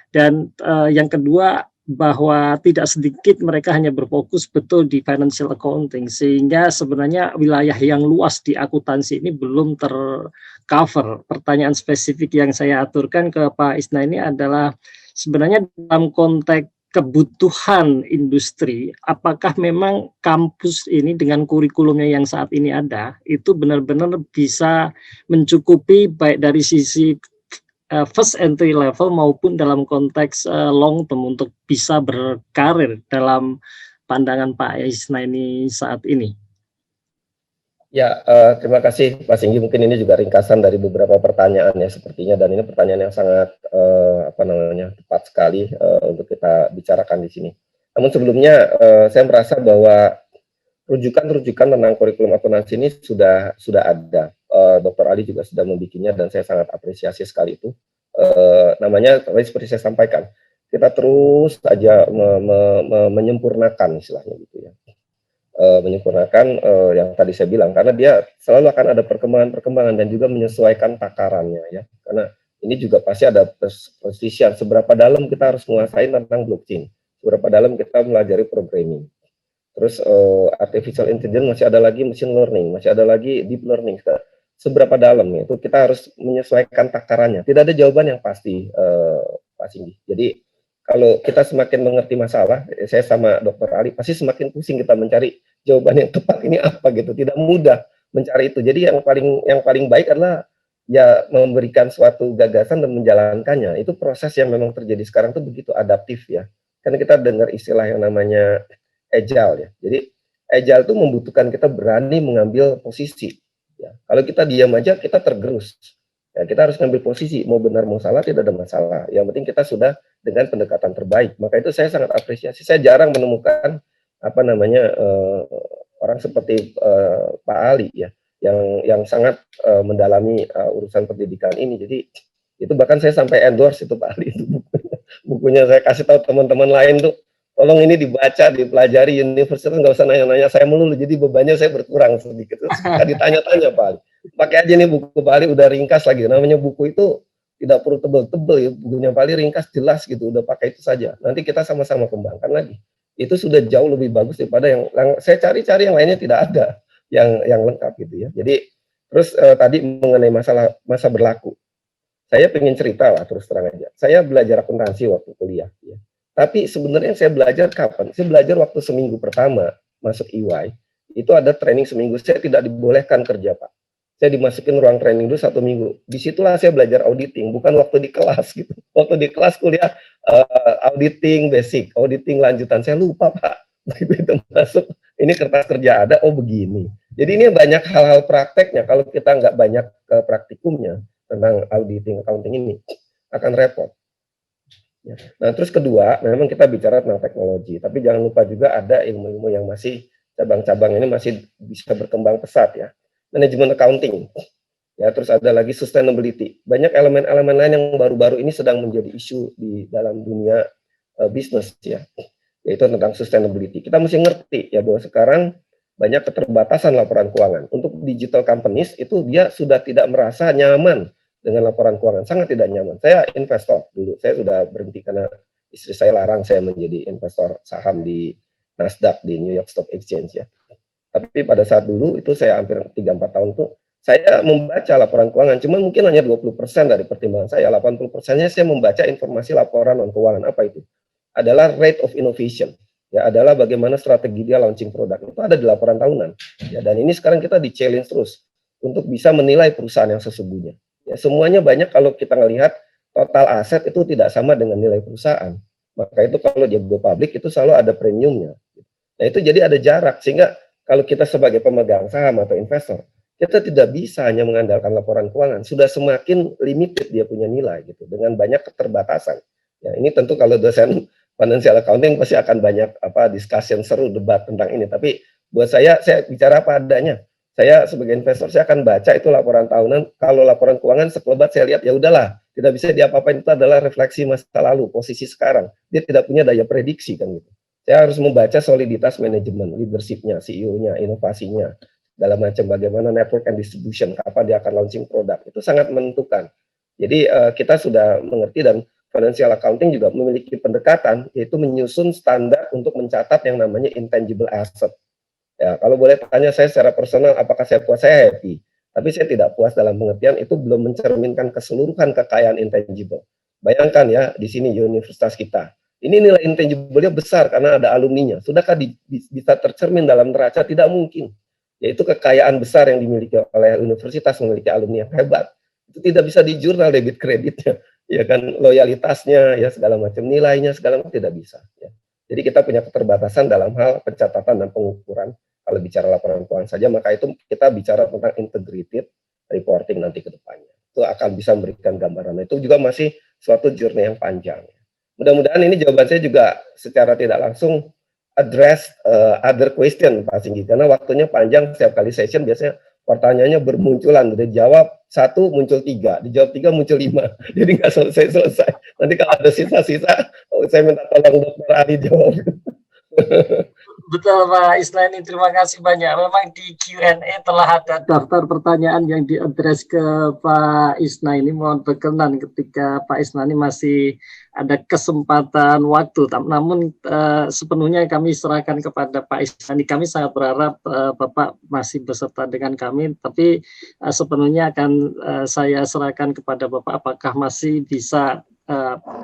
Dan yang kedua, bahwa tidak sedikit mereka hanya berfokus betul di financial accounting, sehingga sebenarnya wilayah yang luas di akuntansi ini belum tercover. Pertanyaan spesifik yang saya aturkan ke Pak Isnaeni adalah sebenarnya dalam konteks kebutuhan industri, apakah memang kampus ini dengan kurikulumnya yang saat ini ada, itu benar-benar bisa mencukupi baik dari sisi first entry level maupun dalam konteks long term untuk bisa berkarir dalam pandangan Pak Isnaeni saat ini? Ya, terima kasih Pak Singgih. Mungkin ini juga ringkasan dari beberapa pertanyaan ya sepertinya, dan ini pertanyaan yang sangat tepat sekali untuk kita bicarakan di sini. Namun sebelumnya saya merasa bahwa rujukan-rujukan tentang kurikulum akuntansi ini sudah ada. Dr. Ali juga sudah membikinnya dan saya sangat apresiasi sekali itu. Namanya seperti saya sampaikan, kita terus saja menyempurnakan istilahnya gitu ya. Menyempurnakan yang tadi saya bilang, karena dia selalu akan ada perkembangan dan juga menyesuaikan takarannya ya, karena ini juga pasti ada perselisihan seberapa dalam kita harus menguasai tentang blockchain, seberapa dalam kita pelajari programming, terus artificial intelligence, masih ada lagi machine learning, masih ada lagi deep learning, seberapa dalam itu kita harus menyesuaikan takarannya. Tidak ada jawaban yang pasti, Pak Singgih. Jadi kalau kita semakin mengerti masalah, saya sama Dr. Ali, pasti semakin pusing kita mencari jawaban yang tepat ini apa gitu. Tidak mudah mencari itu. Jadi yang paling baik adalah ya memberikan suatu gagasan dan menjalankannya. Itu proses yang memang terjadi sekarang tuh begitu adaptif ya. Karena kita dengar istilah yang namanya agile ya. Jadi agile itu membutuhkan kita berani mengambil posisi. Ya. Kalau kita diam aja kita tergerus. Ya, kita harus ngambil posisi, mau benar mau salah tidak ada masalah. Yang penting kita sudah dengan pendekatan terbaik. Maka itu saya sangat apresiasi. Saya jarang menemukan orang seperti Pak Ali ya, yang sangat mendalami urusan pendidikan ini. Jadi itu bahkan saya sampai endorse itu Pak Ali itu bukunya saya kasih tahu teman-teman lain tuh, tolong ini dibaca, dipelajari, universitas nggak usah nanya-nanya saya melulu, jadi bebannya saya berkurang sedikit. Suka ditanya-tanya Pak Ali, pakai aja nih buku Pak Ali udah ringkas lagi, namanya buku itu tidak perlu tebel-tebel ya, bukunya Pak Ali ringkas jelas gitu, udah pakai itu saja, nanti kita sama-sama kembangkan lagi. Itu sudah jauh lebih bagus daripada yang saya cari-cari yang lainnya tidak ada yang lengkap gitu ya. Jadi terus tadi mengenai masa berlaku, saya pengen cerita lah terus terang aja, saya belajar akuntansi waktu kuliah ya. Tapi sebenarnya saya belajar kapan? Saya belajar waktu seminggu pertama masuk EY, itu ada training seminggu, saya tidak dibolehkan kerja Pak. Saya dimasukin ruang training dulu 1 minggu. Disitulah saya belajar auditing, bukan waktu di kelas gitu. Waktu di kelas kuliah auditing basic, auditing lanjutan, saya lupa Pak. Begitu masuk, ini kertas kerja ada, oh begini. Jadi ini banyak hal-hal prakteknya, kalau kita nggak banyak praktikumnya tentang auditing, accounting ini, akan repot. Ya. Nah terus kedua, memang kita bicara tentang teknologi, tapi jangan lupa juga ada ilmu-ilmu yang masih cabang-cabang ini masih bisa berkembang pesat ya. Manajemen accounting, ya terus ada lagi sustainability. Banyak elemen-elemen lain yang baru-baru ini sedang menjadi isu di dalam dunia bisnis ya, yaitu tentang sustainability. Kita mesti ngerti ya bahwa sekarang banyak keterbatasan laporan keuangan. Untuk digital companies itu dia sudah tidak merasa nyaman dengan laporan keuangan, sangat tidak nyaman. Saya investor dulu, saya sudah berhenti karena istri saya larang saya menjadi investor saham di Nasdaq, di New York Stock Exchange ya. Tapi pada saat dulu itu saya hampir 3-4 tahun tuh, saya membaca laporan keuangan, cuma mungkin hanya 20% dari pertimbangan saya, 80%-nya saya membaca informasi laporan non keuangan. Apa itu? Adalah rate of innovation, ya adalah bagaimana strategi dia launching produk, itu ada di laporan tahunan. Ya, dan ini sekarang kita di-challenge terus untuk bisa menilai perusahaan yang sesungguhnya. Ya, semuanya banyak kalau kita melihat total aset itu tidak sama dengan nilai perusahaan. Maka itu kalau dia go public itu selalu ada premiumnya. Nah itu jadi ada jarak, sehingga kalau kita sebagai pemegang saham atau investor, kita tidak bisa hanya mengandalkan laporan keuangan. Sudah semakin limited dia punya nilai gitu, dengan banyak keterbatasan. Ya, ini tentu kalau dosen financial accounting pasti akan banyak discussion seru, debat tentang ini. Tapi buat saya bicara apa adanya. Saya sebagai investor, saya akan baca itu laporan tahunan. Kalau laporan keuangan sekelebat saya lihat, ya udahlah, tidak bisa diapa-apain, itu adalah refleksi masa lalu, posisi sekarang. Dia tidak punya daya prediksi kan gitu. Saya harus membaca soliditas manajemen, leadership-nya, CEO-nya, inovasinya, segala macam, bagaimana network and distribution, kapan dia akan launching produk, itu sangat menentukan. Jadi kita sudah mengerti, dan financial accounting juga memiliki pendekatan, yaitu menyusun standar untuk mencatat yang namanya intangible asset. Ya, kalau boleh tanya saya secara personal, apakah saya puas? Saya happy. Tapi saya tidak puas dalam pengertian itu belum mencerminkan keseluruhan kekayaan intangible. Bayangkan ya, di sini universitas kita, ini nilai intangible-nya besar karena ada alumninya. Sudahkah bisa tercermin dalam neraca? Tidak mungkin. Yaitu kekayaan besar yang dimiliki oleh universitas, memiliki alumni yang hebat. Itu tidak bisa di jurnal debit kreditnya, ya kan, loyalitasnya, ya segala macam, nilainya segala macam tidak bisa. Ya. Jadi kita punya keterbatasan dalam hal pencatatan dan pengukuran. Kalau bicara laporan keuangan saja, maka itu kita bicara tentang integrated reporting nanti ke depannya. Itu akan bisa memberikan gambaran. Itu juga masih suatu journey yang panjang. Mudah-mudahan ini jawaban saya juga secara tidak langsung address other question Pak Singgih, karena waktunya panjang, setiap kali session biasanya pertanyaannya bermunculan, dijawab 1 muncul 3, dijawab 3 muncul 5, jadi nggak selesai. Nanti kalau ada sisa-sisa, saya minta tolong Dr. Ali jawab. Betul Pak Isnaeni, terima kasih banyak. Memang di Q&A telah ada daftar pertanyaan yang diadres ke Pak Isnaeni. Mohon berkenan ketika Pak Isnaeni masih ada kesempatan waktu. Namun sepenuhnya kami serahkan kepada Pak Isnaeni. Kami sangat berharap Bapak masih beserta dengan kami, tapi sepenuhnya akan saya serahkan kepada Bapak apakah masih bisa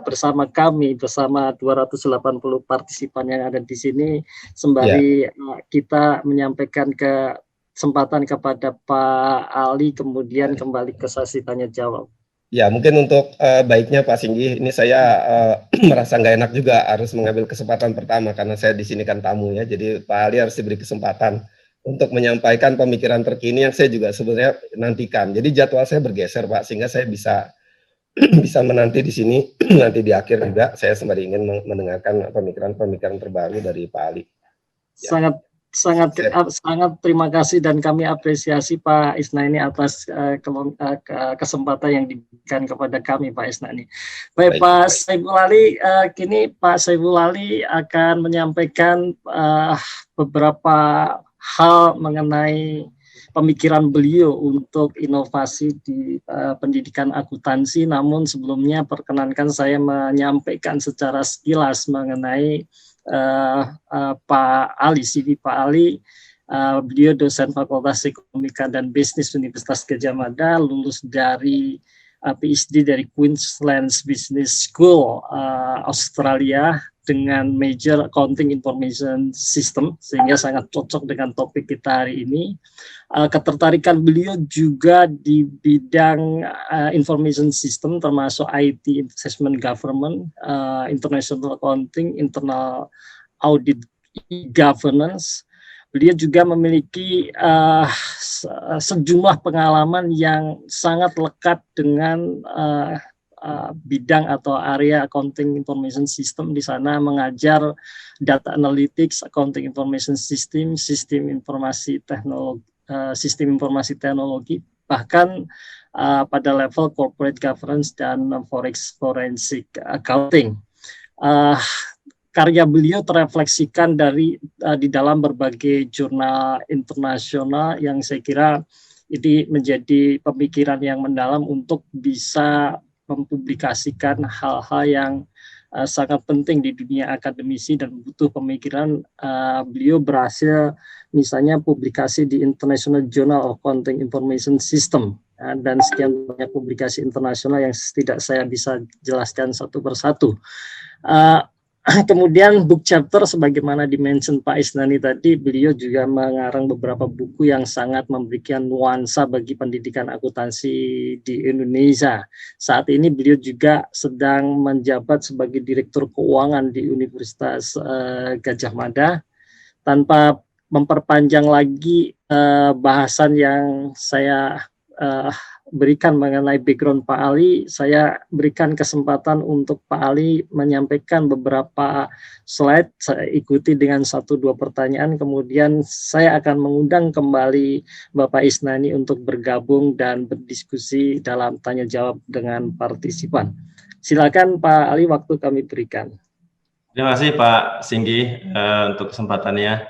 bersama kami, bersama 280 partisipan yang ada di sini, sembari kita menyampaikan kesempatan kepada Pak Ali, kemudian kembali ke sesi tanya jawab. Ya, mungkin untuk baiknya Pak Singgih, ini saya merasa nggak enak juga harus mengambil kesempatan pertama karena saya di sini kan tamu ya, jadi Pak Ali harus diberi kesempatan untuk menyampaikan pemikiran terkini yang saya juga sebenarnya nantikan. Jadi jadwal saya bergeser Pak, sehingga saya bisa menanti di sini, nanti di akhir juga saya sembari ingin mendengarkan pemikiran terbaru dari Pak Ali. Ya. Sangat terima kasih dan kami apresiasi Pak Isnaeni atas kesempatan yang diberikan kepada kami Pak Isnaeni. Baik Pak Syaiful Ali, kini Pak Syaiful Ali akan menyampaikan beberapa hal mengenai pemikiran beliau untuk inovasi di pendidikan akuntansi. Namun sebelumnya perkenankan saya menyampaikan secara sekilas mengenai Pak Ali, CV Pak Ali. Beliau dosen Fakultas Ekonomika dan Bisnis Universitas Gadjah Mada, lulus dari PhD dari Queensland Business School Australia dengan major Accounting Information System, sehingga sangat cocok dengan topik kita hari ini. Ketertarikan beliau juga di bidang information system, termasuk IT, assessment government, international accounting, internal audit, governance. Beliau juga memiliki sejumlah pengalaman yang sangat lekat dengan bidang atau area accounting information system. Di sana mengajar data analytics, accounting information system, sistem informasi teknologi, bahkan pada level corporate governance dan forensic accounting. Karya beliau terefleksikan di dalam berbagai jurnal internasional yang saya kira ini menjadi pemikiran yang mendalam untuk bisa mempublikasikan hal-hal yang sangat penting di dunia akademisi dan butuh pemikiran. Beliau berhasil misalnya publikasi di International Journal of Accounting Information System dan sekian banyak publikasi internasional yang tidak saya bisa jelaskan satu persatu. Kemudian book chapter sebagaimana dimention Pak Isnaeni tadi, beliau juga mengarang beberapa buku yang sangat memberikan nuansa bagi pendidikan akuntansi di Indonesia. Saat ini beliau juga sedang menjabat sebagai Direktur Keuangan di Universitas Gadjah Mada. Tanpa memperpanjang lagi bahasan yang saya berikan mengenai background Pak Ali, saya berikan kesempatan untuk Pak Ali menyampaikan beberapa slide, saya ikuti dengan 1-2 pertanyaan, kemudian saya akan mengundang kembali Bapak Isnaeni untuk bergabung dan berdiskusi dalam tanya jawab dengan partisipan. Silakan Pak Ali, waktu kami berikan. Terima kasih Pak Singgih untuk kesempatannya.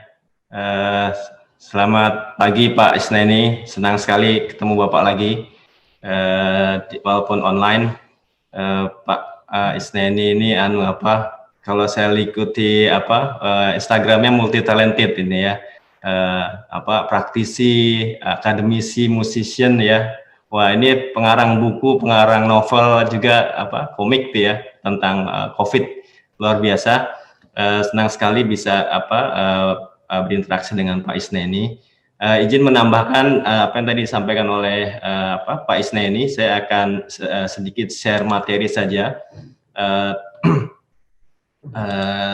Selamat pagi Pak Isnaeni, senang sekali ketemu Bapak lagi. Walaupun online, Pak Isnaeni ini kalau saya ikuti Instagramnya multi talented ini ya, praktisi, akademisi, musician ya. Wah, ini pengarang buku, pengarang novel juga komik tuh ya tentang COVID, luar biasa. Senang sekali bisa berinteraksi dengan Pak Isnaeni. Izin menambahkan apa yang tadi disampaikan oleh Pak Isnaeni, saya akan sedikit share materi saja.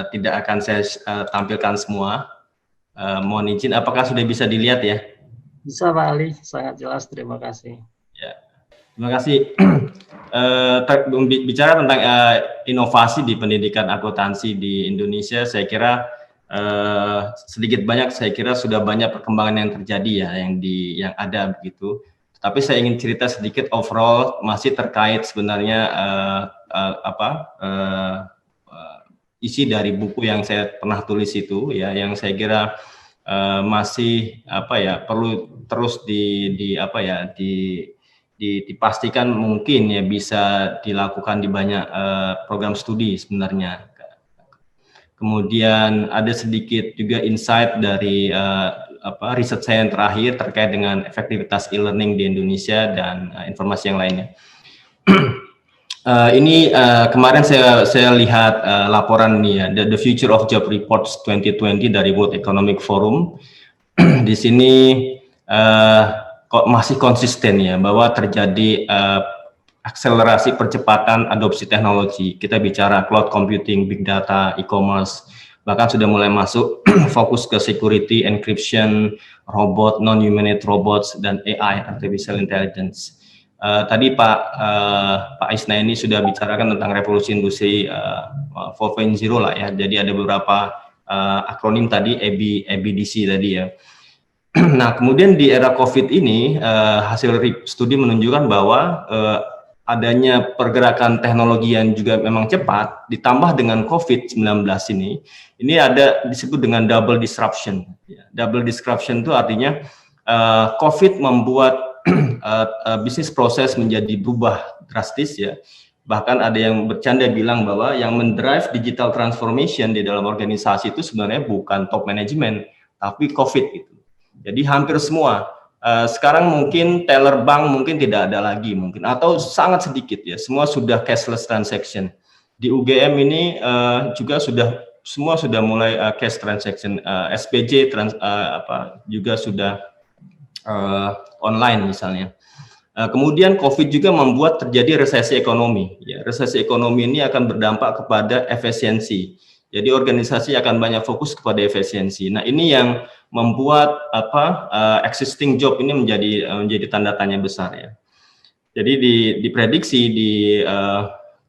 Tidak akan saya tampilkan semua. Mohon izin, apakah sudah bisa dilihat ya? Bisa Pak Ali, sangat jelas, terima kasih. Ya, terima kasih. Bicara tentang inovasi di pendidikan akuntansi di Indonesia, saya kira sedikit banyak saya kira sudah banyak perkembangan yang terjadi ya yang ada begitu. Tapi saya ingin cerita sedikit overall masih terkait sebenarnya isi dari buku yang saya pernah tulis itu ya, yang saya kira masih perlu terus dipastikan mungkin ya bisa dilakukan di banyak program studi sebenarnya. Kemudian ada sedikit juga insight dari riset saya yang terakhir terkait dengan efektivitas e-learning di Indonesia dan informasi yang lainnya. Ini kemarin saya lihat laporan ini ya, The Future of Job Reports 2020 dari World Economic Forum. Di sini kok masih konsisten ya bahwa terjadi akselerasi percepatan adopsi teknologi. Kita bicara cloud computing, big data, e-commerce, bahkan sudah mulai masuk fokus ke security, encryption, robot, non-humanoid robots, dan AI, artificial intelligence. Tadi Pak Isnaeni sudah bicarakan tentang revolusi industri 4.0 lah ya. Jadi ada beberapa akronim tadi, ABDC tadi ya. Nah, kemudian di era COVID ini, hasil studi menunjukkan bahwa adanya pergerakan teknologi yang juga memang cepat, ditambah dengan COVID-19 ini ada disebut dengan double disruption. Double disruption itu artinya COVID membuat bisnis proses menjadi berubah drastis ya. Bahkan ada yang bercanda bilang bahwa yang mendrive digital transformation di dalam organisasi itu sebenarnya bukan top management, tapi COVID gitu. Jadi hampir semua. Sekarang mungkin teller bank mungkin tidak ada lagi mungkin atau sangat sedikit ya, semua sudah cashless transaction. Di UGM ini juga semua sudah mulai cash transaction, SPJ juga sudah online misalnya. Kemudian COVID juga membuat terjadi resesi ekonomi. Ya, resesi ekonomi ini akan berdampak kepada efisiensi. Jadi organisasi akan banyak fokus kepada efisiensi. Nah, ini yang membuat existing job ini menjadi tanda tanya besar ya. Jadi diprediksi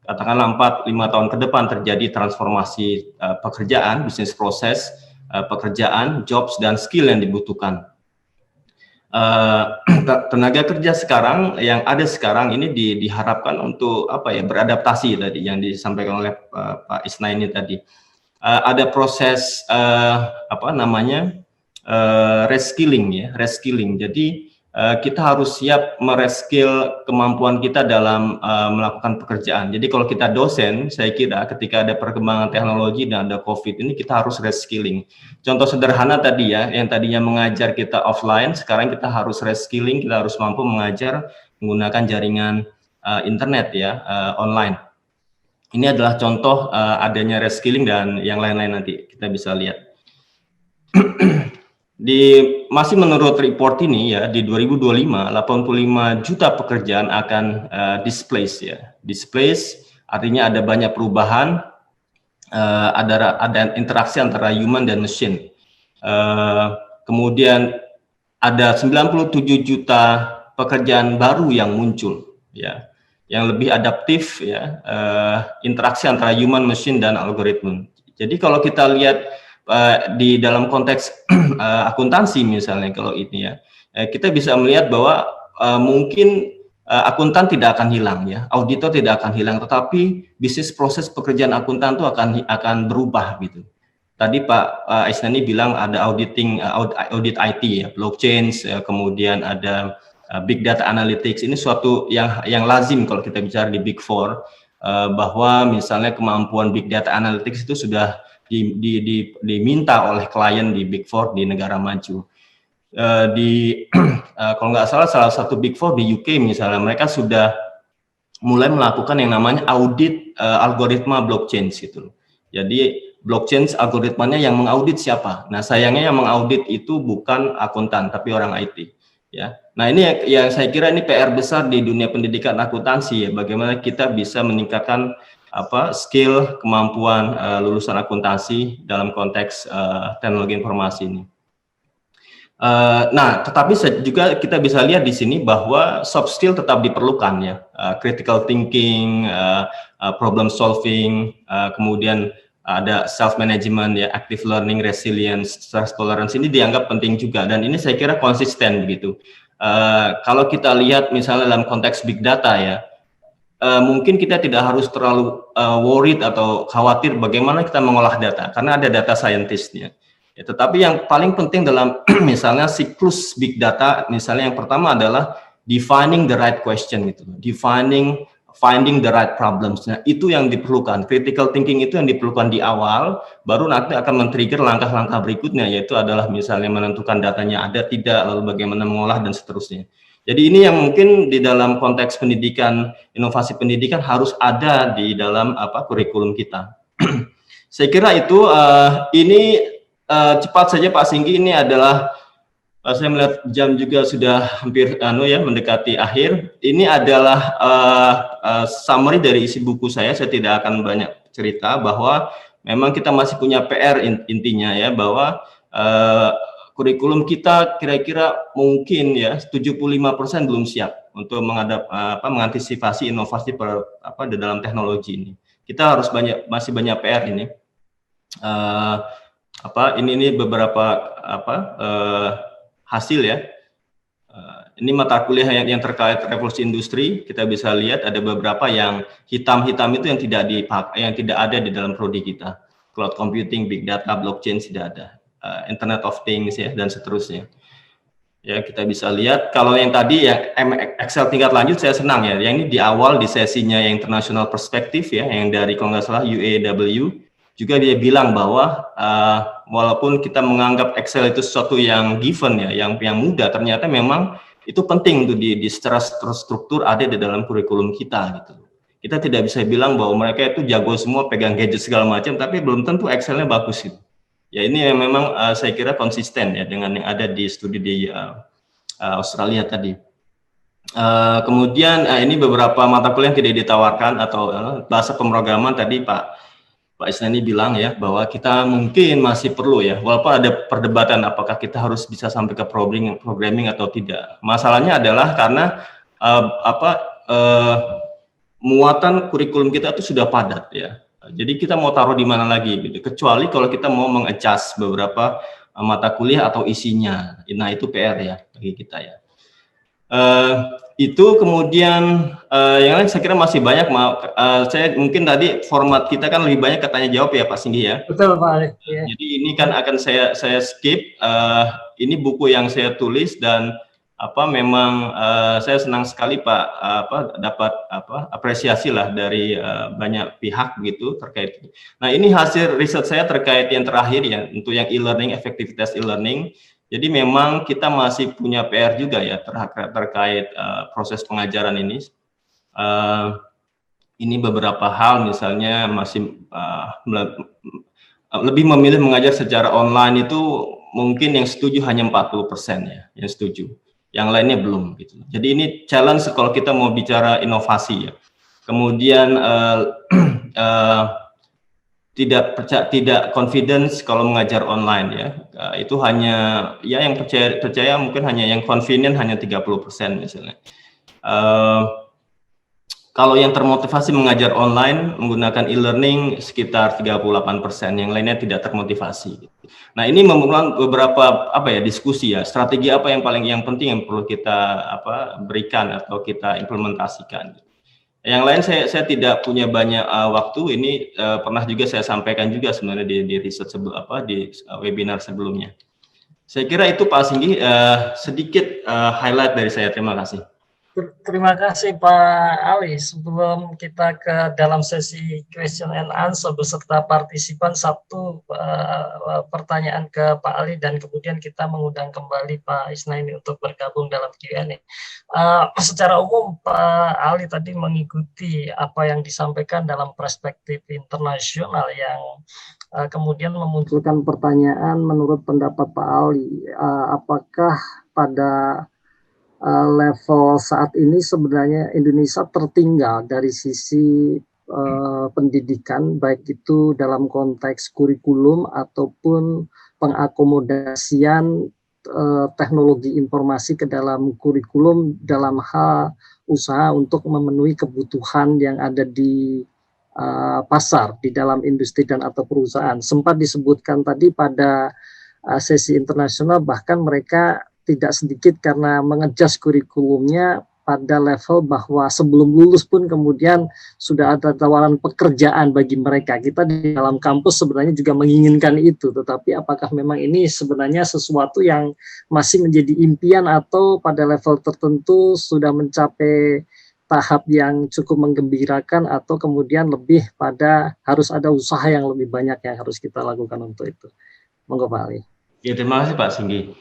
katakanlah 4-5 tahun ke depan terjadi transformasi pekerjaan, bisnis proses, pekerjaan, jobs dan skill yang dibutuhkan. Tenaga kerja sekarang yang ada sekarang ini diharapkan untuk beradaptasi tadi yang disampaikan oleh Pak Isnaeni tadi. Ada proses reskilling ya, reskilling. Jadi kita harus siap mereskill kemampuan kita dalam melakukan pekerjaan. Jadi kalau kita dosen, saya kira ketika ada perkembangan teknologi dan ada COVID ini kita harus reskilling. Contoh sederhana tadi ya, yang tadinya mengajar kita offline, sekarang kita harus reskilling, kita harus mampu mengajar menggunakan jaringan internet ya, online. Ini adalah contoh adanya reskilling dan yang lain-lain nanti kita bisa lihat. Masih menurut report ini ya, di 2025 85 juta pekerjaan akan displaced ya. Displaced artinya ada banyak perubahan, ada interaksi antara human dan machine. kemudian ada 97 juta pekerjaan baru yang muncul, ya, yang lebih adaptif, ya, interaksi antara human, machine, dan algoritma. Jadi kalau kita lihat di dalam konteks akuntansi misalnya, kalau ini ya, kita bisa melihat bahwa mungkin akuntan tidak akan hilang, ya, auditor tidak akan hilang, tetapi bisnis proses pekerjaan akuntan itu akan berubah gitu. Tadi Pak Isnaeni bilang ada auditing, audit IT, ya, blockchain, kemudian ada big data analytics. Ini suatu yang lazim kalau kita bicara di Big Four, bahwa misalnya kemampuan big data analytics itu sudah diminta oleh klien di Big Four di negara maju. Kalau nggak salah satu Big Four di UK misalnya, mereka sudah mulai melakukan yang namanya audit algoritma blockchain gitu. Jadi blockchain algoritmanya yang mengaudit siapa? Nah, sayangnya yang mengaudit itu bukan akuntan tapi orang IT, ya. Nah, ini yang saya kira ini PR besar di dunia pendidikan akuntansi, ya, bagaimana kita bisa meningkatkan skill, kemampuan lulusan akuntansi dalam konteks teknologi informasi ini. Nah, tetapi juga kita bisa lihat di sini bahwa soft skill tetap diperlukan, ya, critical thinking, problem solving, kemudian ada self management, ya, active learning, resilience, stress tolerance, ini dianggap penting juga, dan ini saya kira konsisten begitu. Kalau kita lihat misalnya dalam konteks big data, ya, mungkin kita tidak harus terlalu worried atau khawatir bagaimana kita mengolah data, karena ada data scientist-nya. Ya, tetapi yang paling penting dalam misalnya siklus big data, misalnya yang pertama adalah defining the right question, gitu, finding the right problems. Nah, itu yang diperlukan. Critical thinking itu yang diperlukan di awal, baru nanti akan men-trigger langkah-langkah berikutnya, yaitu adalah misalnya menentukan datanya ada tidak, lalu bagaimana mengolah, dan seterusnya. Jadi ini yang mungkin di dalam konteks pendidikan, inovasi pendidikan harus ada di dalam kurikulum kita. Saya kira itu ini cepat saja Pak Singgih, ini adalah saya melihat jam juga sudah hampir mendekati akhir. Ini adalah summary dari isi buku saya tidak akan banyak cerita, bahwa memang kita masih punya PR intinya, ya, bahwa kurikulum kita kira-kira mungkin, ya, 75% belum siap untuk mengantisipasi inovasi di dalam teknologi ini. Kita harus masih banyak PR ini. Ini beberapa hasil, ya. Ini mata kuliah yang terkait revolusi industri, kita bisa lihat ada beberapa yang hitam-hitam itu yang tidak ada di dalam prodi kita. Cloud computing, big data, blockchain tidak ada. Internet of Things, ya, dan seterusnya. Ya, kita bisa lihat kalau yang tadi ya Excel tingkat lanjut saya senang, ya. Yang ini di awal di sesinya yang International Perspective, ya, yang dari kalau nggak salah UAAER, juga dia bilang bahwa walaupun kita menganggap Excel itu sesuatu yang given, ya, yang mudah, ternyata memang itu penting tuh di secara struktur ada di dalam kurikulum kita, gitu. Kita tidak bisa bilang bahwa mereka itu jago semua pegang gadget segala macam, tapi belum tentu Excelnya bagus, gitu. Ya, ini yang memang saya kira konsisten, ya, dengan yang ada di studi di Australia tadi. Kemudian ini beberapa mata kuliah yang tidak ditawarkan atau bahasa pemrograman tadi Pak Isnaeni bilang, ya, bahwa kita mungkin masih perlu, ya, walaupun ada perdebatan apakah kita harus bisa sampai ke programming atau tidak. Masalahnya adalah karena muatan kurikulum kita itu sudah padat, ya. Jadi kita mau taruh di mana lagi, gitu. Kecuali kalau kita mau meng-adjust beberapa mata kuliah atau isinya. Nah, itu PR, ya, bagi kita, ya. Itu kemudian yang lain saya kira masih banyak. Saya mungkin tadi format kita kan lebih banyak tanya jawab, ya, Pak Singgih, ya. Betul, Pak Alif. Ya. Jadi ini kan akan saya skip. Ini buku yang saya tulis, dan memang saya senang sekali Pak dapat apresiasi lah dari banyak pihak begitu terkait itu. Nah, ini hasil riset saya terkait yang terakhir, ya, untuk yang e-learning, efektivitas e-learning. Jadi memang kita masih punya PR juga, ya, terkait proses pengajaran ini. Ini beberapa hal, misalnya masih lebih memilih mengajar secara online itu mungkin yang setuju hanya 40%, ya, yang setuju. Yang lainnya belum, gitu. Jadi ini challenge kalau kita mau bicara inovasi, ya. Kemudian tidak confidence kalau mengajar online ya. Itu hanya ya yang percaya mungkin hanya yang convenient hanya 30% misalnya. Kalau yang termotivasi mengajar online menggunakan e-learning sekitar 38%, yang lainnya tidak termotivasi. Nah, ini memerlukan beberapa diskusi ya, strategi apa yang penting yang perlu kita berikan atau kita implementasikan. Yang lain saya tidak punya banyak waktu. Ini pernah juga saya sampaikan juga sebenarnya di riset di webinar sebelumnya. Saya kira itu Pak Singgih, sedikit highlight dari saya. Terima kasih. Terima kasih Pak Ali. Sebelum kita ke dalam sesi question and answer beserta partisipan, satu pertanyaan ke Pak Ali dan kemudian kita mengundang kembali Pak Isnaeni untuk bergabung dalam Q&A. Secara umum Pak Ali tadi mengikuti apa yang disampaikan dalam perspektif internasional yang kemudian memunculkan pertanyaan menurut pendapat Pak Ali, apakah pada level saat ini sebenarnya Indonesia tertinggal dari sisi pendidikan, baik itu dalam konteks kurikulum ataupun pengakomodasian teknologi informasi ke dalam kurikulum dalam hal usaha untuk memenuhi kebutuhan yang ada di pasar, di dalam industri dan atau perusahaan. Sempat disebutkan tadi pada sesi internasional, bahkan mereka tidak sedikit karena mengejas kurikulumnya pada level bahwa sebelum lulus pun kemudian sudah ada tawaran pekerjaan bagi mereka. Kita di dalam kampus sebenarnya juga menginginkan itu, tetapi apakah memang ini sebenarnya sesuatu yang masih menjadi impian atau pada level tertentu sudah mencapai tahap yang cukup menggembirakan atau kemudian lebih pada harus ada usaha yang lebih banyak yang harus kita lakukan untuk itu. Monggo Pak Ali. Ya, terima kasih Pak Singgih.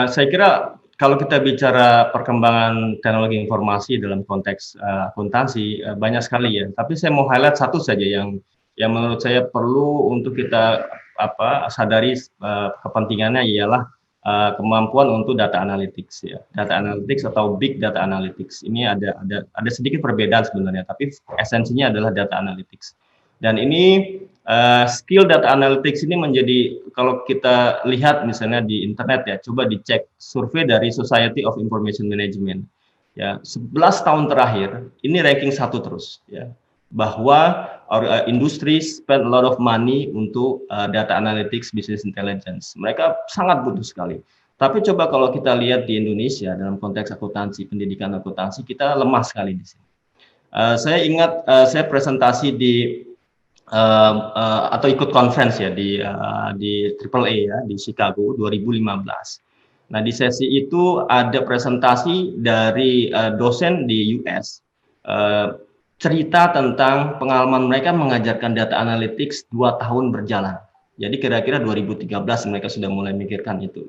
Saya kira kalau kita bicara perkembangan teknologi informasi dalam konteks akuntansi banyak sekali ya. Tapi saya mau highlight satu saja yang menurut saya perlu untuk kita sadari kepentingannya, ialah kemampuan untuk data analytics ya. Data analytics atau big data analytics ini ada sedikit perbedaan sebenarnya, tapi esensinya adalah data analytics. Dan ini skill data analytics ini menjadi, kalau kita lihat misalnya di internet ya, coba dicek survei dari Society of Information Management ya, 11 tahun terakhir ini ranking 1 terus ya, bahwa industri spend a lot of money untuk data analytics, business intelligence. Mereka sangat butuh sekali. Tapi coba kalau kita lihat di Indonesia dalam konteks akuntansi, pendidikan akuntansi, kita lemah sekali di sini. Saya ingat saya presentasi di atau ikut conference ya di AAA ya di Chicago 2015. Nah, di sesi itu ada presentasi dari dosen di US, cerita tentang pengalaman mereka mengajarkan data analytics 2 tahun berjalan. Jadi kira-kira 2013 mereka sudah mulai memikirkan itu.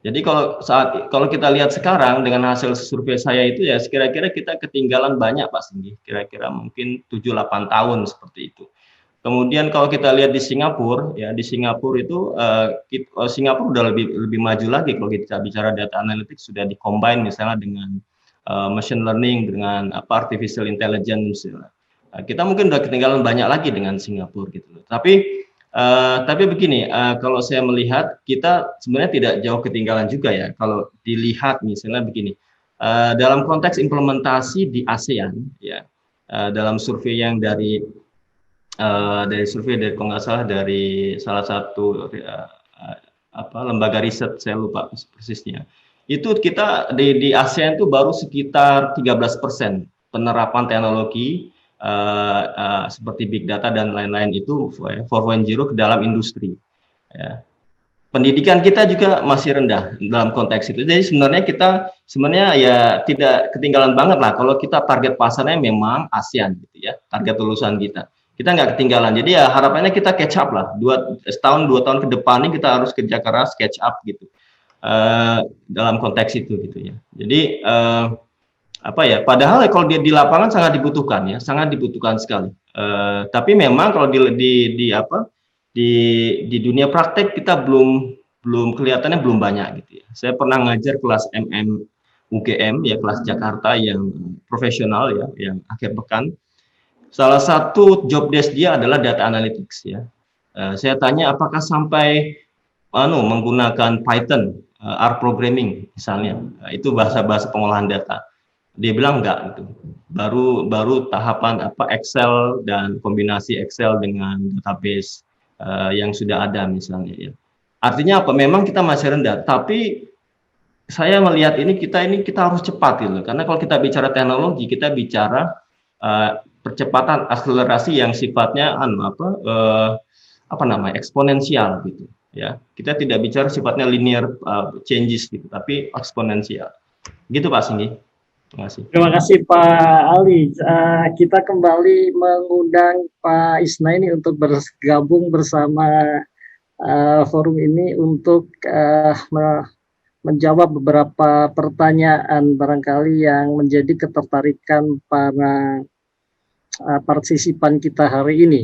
Jadi kalau kita lihat sekarang dengan hasil survei saya itu ya, kira-kira kita ketinggalan banyak Pak Singgih, kira-kira mungkin 7-8 tahun seperti itu. Kemudian kalau kita lihat di Singapura, ya di Singapura itu Singapura udah lebih maju lagi kalau kita bicara data analytics, sudah di-combine misalnya dengan machine learning, dengan artificial intelligence. Kita mungkin udah ketinggalan banyak lagi dengan Singapura gitu. Tapi begini, kalau saya melihat kita sebenarnya tidak jauh ketinggalan juga ya. Kalau dilihat misalnya begini, dalam konteks implementasi di ASEAN, ya dalam survei yang dari survei dari kalau nggak salah dari salah satu lembaga riset, saya lupa persisnya, itu kita di ASEAN itu baru sekitar 13% penerapan teknologi seperti big data dan lain-lain itu 4.0 ke dalam industri. Ya. Pendidikan kita juga masih rendah dalam konteks itu. Jadi kita ya tidak ketinggalan banget lah kalau kita target pasarnya memang ASEAN gitu ya, target lulusan kita. Kita nggak ketinggalan. Jadi ya harapannya kita catch up lah. 2 tahun ke depan ini kita harus kerja keras catch up gitu. Dalam konteks itu gitu ya. Jadi padahal kalau dia di lapangan sangat dibutuhkan ya, sangat dibutuhkan sekali. Tapi memang kalau di dunia praktek kita belum kelihatannya belum banyak gitu ya. Saya pernah ngajar kelas UGM ya, kelas Jakarta yang profesional ya, yang akhir pekan. salah satu job desk dia adalah data analytics ya. Saya tanya apakah sampai menggunakan Python, R programming misalnya, itu bahasa-bahasa pengolahan data. Dia bilang enggak gitu. Baru tahapan Excel dan kombinasi Excel dengan database yang sudah ada misalnya ya. Artinya apa? Memang kita masih rendah, tapi saya melihat kita harus cepat gitu. Karena kalau kita bicara teknologi, kita bicara percepatan akselerasi yang sifatnya eksponensial gitu ya. Kita tidak bicara sifatnya linear changes gitu, tapi eksponensial. Gitu Pak Singgih. Terima kasih. Terima kasih Pak Ali. Kita kembali mengundang Pak Isnaeni untuk bergabung bersama forum ini untuk menjawab beberapa pertanyaan barangkali yang menjadi ketertarikan para partisipan kita hari ini.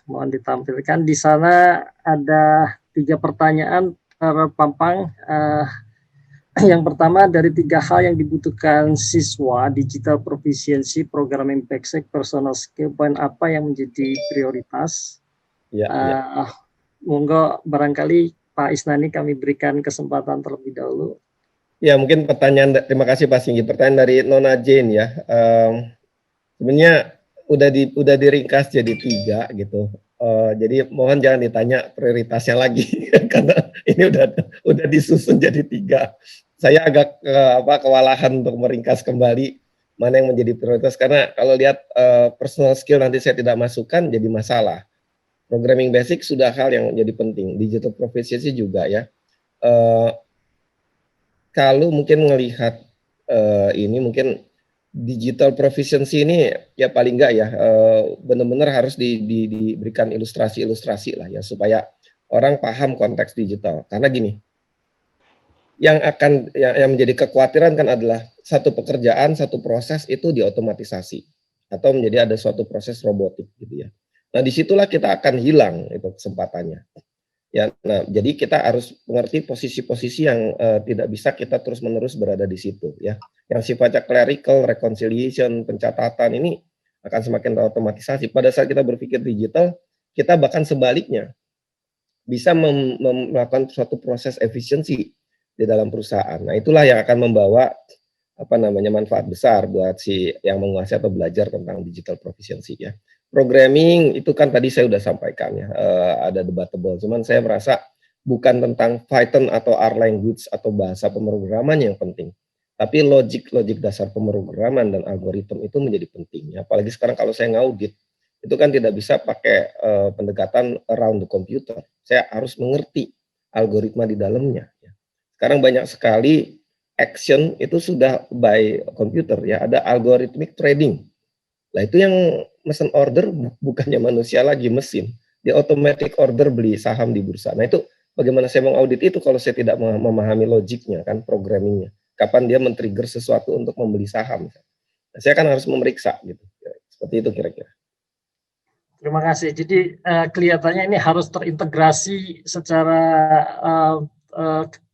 Mohon ditampilkan di sana ada 3 pertanyaan terpampang. Yang pertama, dari 3 hal yang dibutuhkan siswa, digital proficiency, programming basic, personal skill, poin apa yang menjadi prioritas? Monggo barangkali Pak Isnaeni kami berikan kesempatan terlebih dahulu. Ya, mungkin pertanyaan, terima kasih Pak Singgih. Pertanyaan dari Nona Jane ya. Sebenarnya udah diringkas jadi 3 gitu. Jadi mohon jangan ditanya prioritasnya lagi karena ini udah disusun jadi 3. Saya agak kewalahan untuk meringkas kembali mana yang menjadi prioritas karena kalau lihat personal skill nanti saya tidak masukkan jadi masalah. Programming basic sudah hal yang jadi penting, digital proficiency juga ya. Kalau mungkin melihat ini mungkin digital proficiency ini ya paling enggak ya benar-benar harus diberikan ilustrasi lah ya supaya orang paham konteks digital. Karena gini, yang menjadi kekhawatiran kan adalah satu pekerjaan, satu proses itu diotomatisasi atau menjadi ada suatu proses robotik gitu ya. Nah disitulah kita akan hilang itu kesempatannya. Ya, nah jadi kita harus mengerti posisi-posisi yang tidak bisa kita terus-menerus berada di situ ya. Yang sifatnya clerical, reconciliation, pencatatan ini akan semakin terotomatisasi. Pada saat kita berpikir digital, kita bahkan sebaliknya bisa melakukan suatu proses efisiensi di dalam perusahaan. Nah, itulah yang akan membawa manfaat besar buat si yang menguasai atau belajar tentang digital proficiency ya. Programming itu kan tadi saya sudah sampaikan ya, ada debatable. Cuman saya merasa bukan tentang Python atau R language atau bahasa pemrograman yang penting, tapi logik dasar pemrograman dan algoritma itu menjadi penting. Apalagi sekarang kalau saya ngaudit, itu kan tidak bisa pakai pendekatan around the computer. Saya harus mengerti algoritma di dalamnya. Sekarang banyak sekali action itu sudah by computer ya, ada algorithmic trading. Nah itu yang mesin order bukannya manusia lagi, mesin. Dia automatic order beli saham di bursa. Nah itu bagaimana saya mengaudit itu kalau saya tidak memahami logiknya kan, programmingnya. Kapan dia men-trigger sesuatu untuk membeli saham. Nah, saya kan harus memeriksa gitu. Seperti itu kira-kira. Terima kasih. Jadi kelihatannya ini harus terintegrasi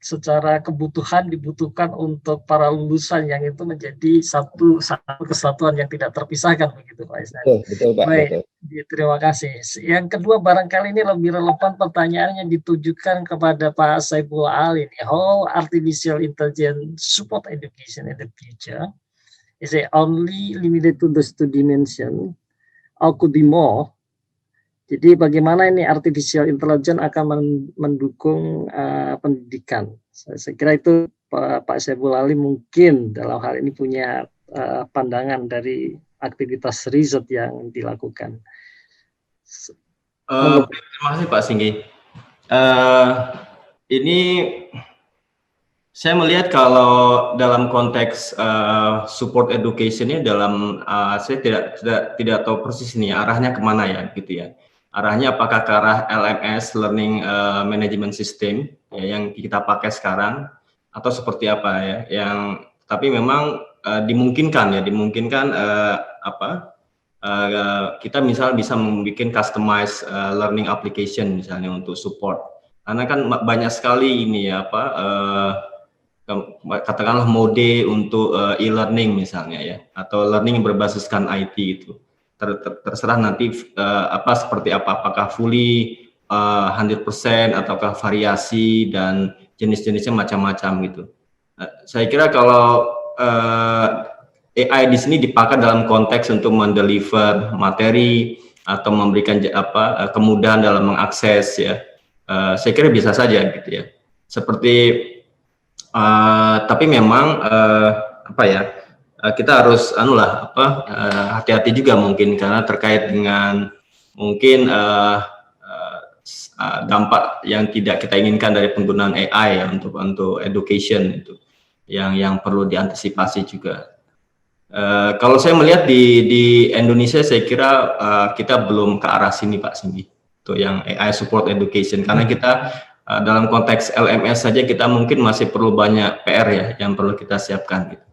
secara kebutuhan dibutuhkan untuk para lulusan yang itu menjadi satu kesatuan yang tidak terpisahkan begitu Pak Isnaeni. Betul Pak. Baik, betul. Terima kasih. Yang kedua barangkali ini lebih relevan pertanyaannya ditujukan kepada Pak Syaiful Ali. How artificial intelligence support education in the future? Is it only limited to those 2 dimensions or could be more? Jadi bagaimana ini artificial intelligence akan mendukung pendidikan? Saya kira itu Pak Syaiful Ali mungkin dalam hal ini punya pandangan dari aktivitas riset yang dilakukan. Terima kasih Pak Singgih. Ini saya melihat kalau dalam konteks support education-nya saya tidak tahu persis ini arahnya kemana ya gitu ya. Arahnya apakah ke arah LMS, Learning Management System, ya, yang kita pakai sekarang, atau seperti apa ya? Tapi memang dimungkinkan kita misal bisa membuat customized learning application misalnya untuk support. Karena kan banyak sekali ini ya katakanlah mode untuk e-learning misalnya ya, atau learning yang berbasiskan IT itu. Terserah nanti seperti apa, apakah fully 100% ataukah variasi dan jenis-jenisnya macam-macam gitu. Saya kira kalau AI di sini dipakai dalam konteks untuk mendeliver materi atau memberikan kemudahan dalam mengakses ya, saya kira bisa saja gitu ya. Seperti tapi memang kita harus hati-hati juga mungkin karena terkait dengan mungkin dampak yang tidak kita inginkan dari penggunaan AI ya untuk education itu yang perlu diantisipasi juga. Kalau saya melihat di Indonesia, saya kira kita belum ke arah sini Pak Singgih, itu yang AI support education, karena kita dalam konteks LMS saja kita mungkin masih perlu banyak PR ya yang perlu kita siapkan gitu.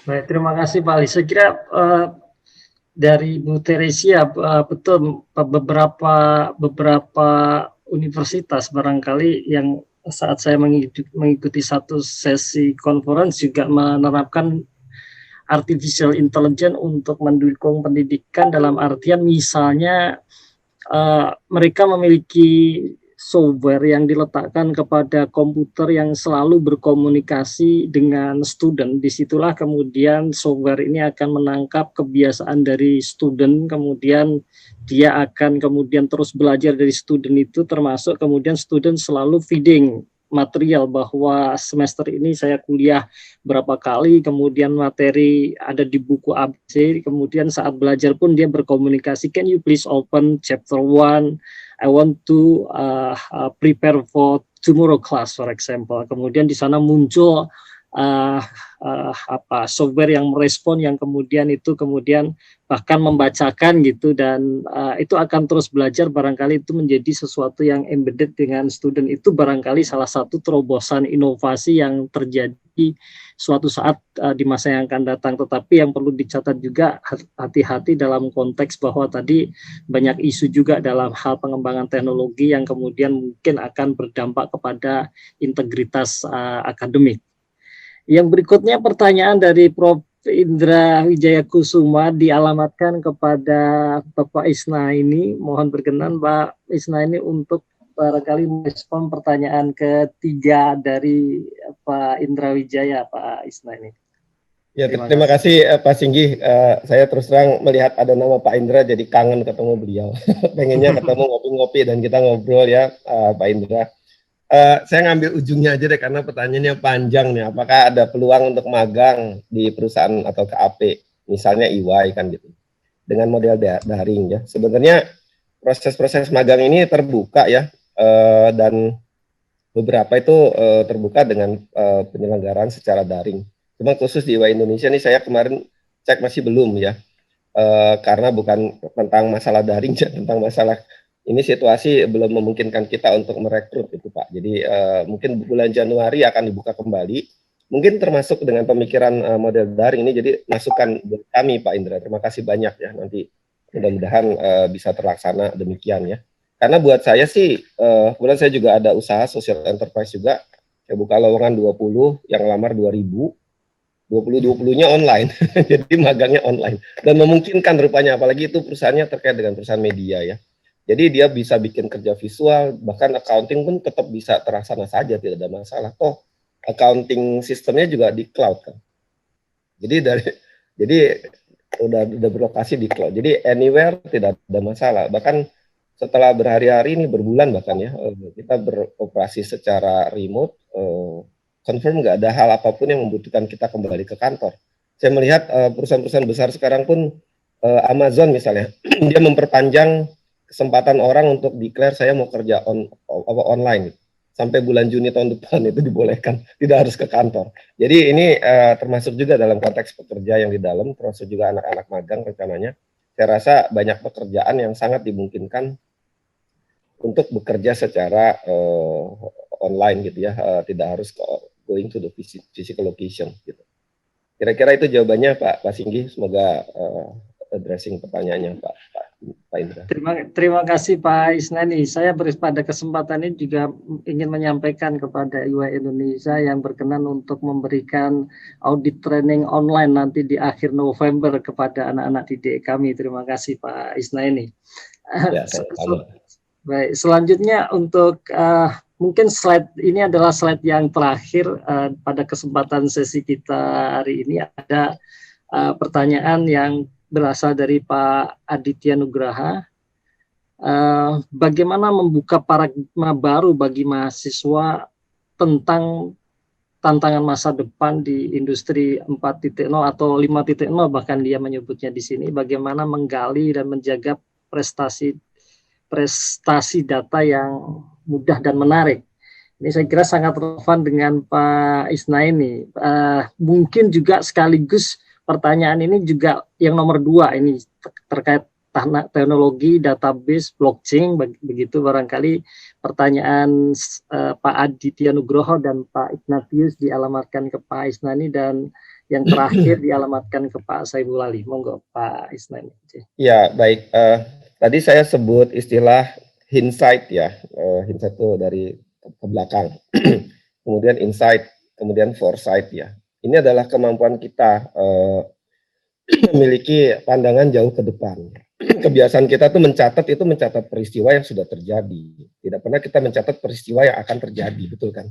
Baik, terima kasih Pak Ali. Saya kira dari Bu Teresia betul beberapa universitas barangkali yang saat saya mengikuti satu sesi conference juga menerapkan artificial intelligence untuk mendukung pendidikan, dalam artian misalnya mereka memiliki software yang diletakkan kepada komputer yang selalu berkomunikasi dengan student. Disitulah kemudian software ini akan menangkap kebiasaan dari student, kemudian dia akan kemudian terus belajar dari student itu, termasuk kemudian student selalu feeding material bahwa semester ini saya kuliah berapa kali, kemudian materi ada di buku ABC, kemudian saat belajar pun dia berkomunikasi, can you please open chapter 1, I want to prepare for tomorrow class, for example. Kemudian di sana muncul software yang merespon, yang kemudian bahkan membacakan gitu, dan itu akan terus belajar. Barangkali itu menjadi sesuatu yang embedded dengan student. Itu barangkali salah satu terobosan inovasi yang terjadi suatu saat di masa yang akan datang. Tetapi yang perlu dicatat juga, hati-hati dalam konteks bahwa tadi banyak isu juga dalam hal pengembangan teknologi yang kemudian mungkin akan berdampak kepada integritas akademik. Yang berikutnya pertanyaan dari Prof. Indra Wijayakusuma dialamatkan kepada Bapak Isnaeni. Mohon berkenan Pak Isnaeni untuk barangkali merespon pertanyaan ketiga dari Pak Indra Wijaya, Pak Isnaeni. Ya, terima kasih Pak Singgih. Saya terus terang melihat ada nama Pak Indra jadi kangen ketemu beliau. Pengennya ketemu ngopi-ngopi dan kita ngobrol ya Pak Indra. Saya ngambil ujungnya aja deh karena pertanyaannya panjang nih. Apakah ada peluang untuk magang di perusahaan atau KAP, misalnya EY kan gitu, dengan model daring ya. Sebenarnya proses-proses magang ini terbuka ya, dan beberapa itu terbuka dengan penyelenggaraan secara daring. Cuma khusus di EY Indonesia nih saya kemarin cek masih belum ya, karena bukan tentang masalah daring ya, tentang masalah ini situasi belum memungkinkan kita untuk merekrut itu Pak. Jadi mungkin bulan Januari akan dibuka kembali. Mungkin termasuk dengan pemikiran model daring ini. Jadi masukan buat kami Pak Indra. Terima kasih banyak ya. Nanti mudah-mudahan bisa terlaksana demikian ya. Karena buat saya sih, kemudian saya juga ada usaha social enterprise juga. Saya buka lowongan 20, yang lamar 2000. 20-20-nya online. Jadi magangnya online. Dan memungkinkan rupanya, apalagi itu perusahaannya terkait dengan perusahaan media ya. Jadi dia bisa bikin kerja visual, bahkan accounting pun tetap bisa terlaksana saja, tidak ada masalah. Toh accounting sistemnya juga di cloud kan. Jadi udah berlokasi di cloud. Jadi anywhere tidak ada masalah. Bahkan setelah berhari-hari ini, berbulan bahkan ya, kita beroperasi secara remote, confirm nggak ada hal apapun yang membutuhkan kita kembali ke kantor. Saya melihat perusahaan-perusahaan besar sekarang pun, Amazon misalnya, dia memperpanjang kesempatan orang untuk declare saya mau kerja online sampai bulan Juni tahun depan, itu dibolehkan, tidak harus ke kantor. Jadi ini termasuk juga dalam konteks pekerja yang di dalam, termasuk juga anak-anak magang rencananya. Saya rasa banyak pekerjaan yang sangat dimungkinkan untuk bekerja secara online gitu ya, tidak harus going to the physical location gitu. Kira-kira itu jawabannya Pak Singgih, semoga addressing pertanyaannya Pak. Pak Indra. Terima kasih Pak Isnaeni. Saya pada kesempatan ini juga ingin menyampaikan kepada UI Indonesia yang berkenan untuk memberikan audit training online nanti di akhir November kepada anak-anak didik kami. Terima kasih Pak Isnaeni. Ya, Baik, selanjutnya untuk mungkin slide ini adalah slide yang terakhir pada kesempatan sesi kita hari ini. Ada pertanyaan yang berasal dari Pak Aditya Nugraha. Bagaimana membuka paradigma baru bagi mahasiswa tentang tantangan masa depan di industri 4.0 atau 5.0 bahkan dia menyebutnya di sini, bagaimana menggali dan menjaga prestasi data yang mudah dan menarik. Ini saya kira sangat relevan dengan Pak Isnaeni. Mungkin juga sekaligus pertanyaan ini juga yang nomor 2 ini terkait teknologi, database, blockchain, begitu barangkali pertanyaan Pak Aditya Nugroho dan Pak Ignatius dialamatkan ke Pak Isnaeni dan yang terakhir dialamatkan ke Pak Syaiful. Monggo Pak Isnaeni. Ya, baik. Tadi saya sebut istilah hindsight ya, hindsight itu dari ke belakang, kemudian insight, kemudian foresight ya. Ini adalah kemampuan kita memiliki pandangan jauh ke depan. Kebiasaan kita tuh mencatat peristiwa yang sudah terjadi. Tidak pernah kita mencatat peristiwa yang akan terjadi, betul kan?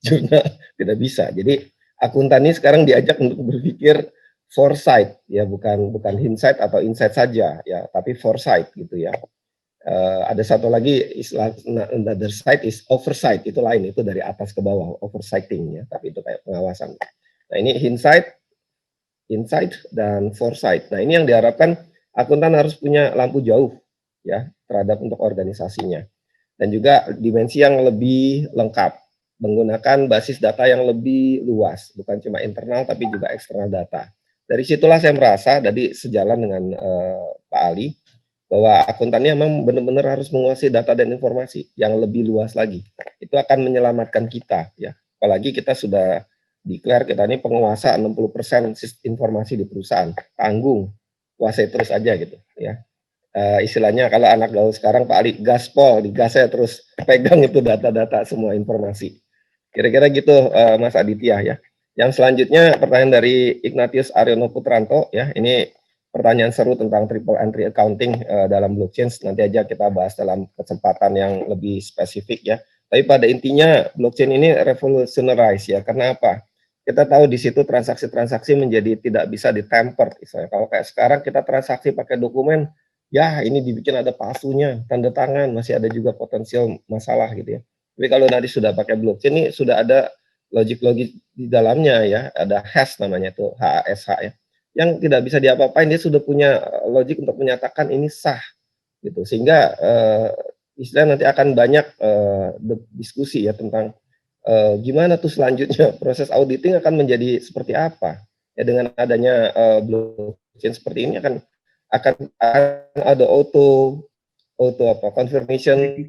Juga tidak bisa. Jadi akuntan ini sekarang diajak untuk berpikir foresight ya, bukan hindsight atau insight saja ya, tapi foresight gitu ya. Ada satu lagi istilah, another side is oversight, itu lain, itu dari atas ke bawah, oversighting ya, tapi itu kayak pengawasan. Nah ini insight, dan foresight. Nah ini yang diharapkan akuntan harus punya lampu jauh ya terhadap untuk organisasinya, dan juga dimensi yang lebih lengkap, menggunakan basis data yang lebih luas, bukan cuma internal tapi juga eksternal data. Dari situlah saya merasa tadi sejalan dengan Pak Ali, bahwa akuntannya memang benar-benar harus menguasai data dan informasi yang lebih luas lagi. Itu akan menyelamatkan kita ya. Apalagi kita sudah declare kita ini penguasa 60% informasi di perusahaan. Tanggung, kuasai terus aja gitu ya. Istilahnya kalau anak gaul sekarang Pak Ali gaspol, digasnya terus pegang itu data-data semua informasi. Kira-kira gitu Mas Aditya ya. Yang selanjutnya pertanyaan dari Ignatius Aryono Putranto ya. Ini pertanyaan seru tentang triple entry accounting dalam blockchain. Nanti aja kita bahas dalam kesempatan yang lebih spesifik ya. Tapi pada intinya blockchain ini revolutionize ya. Karena apa? Kita tahu di situ transaksi-transaksi menjadi tidak bisa ditemper. Misalnya kalau kayak sekarang kita transaksi pakai dokumen, ya ini dibikin ada palsunya, tanda tangan, masih ada juga potensial masalah gitu ya. Tapi kalau nanti sudah pakai blockchain ini sudah ada logik-logik di dalamnya ya. Ada hash namanya itu, HASH ya. Yang tidak bisa diapa-apain, dia sudah punya logik untuk menyatakan ini sah gitu, sehingga istilah nanti akan banyak diskusi ya tentang gimana tuh selanjutnya proses auditing akan menjadi seperti apa ya dengan adanya blockchain seperti ini. Akan ada auto confirmation,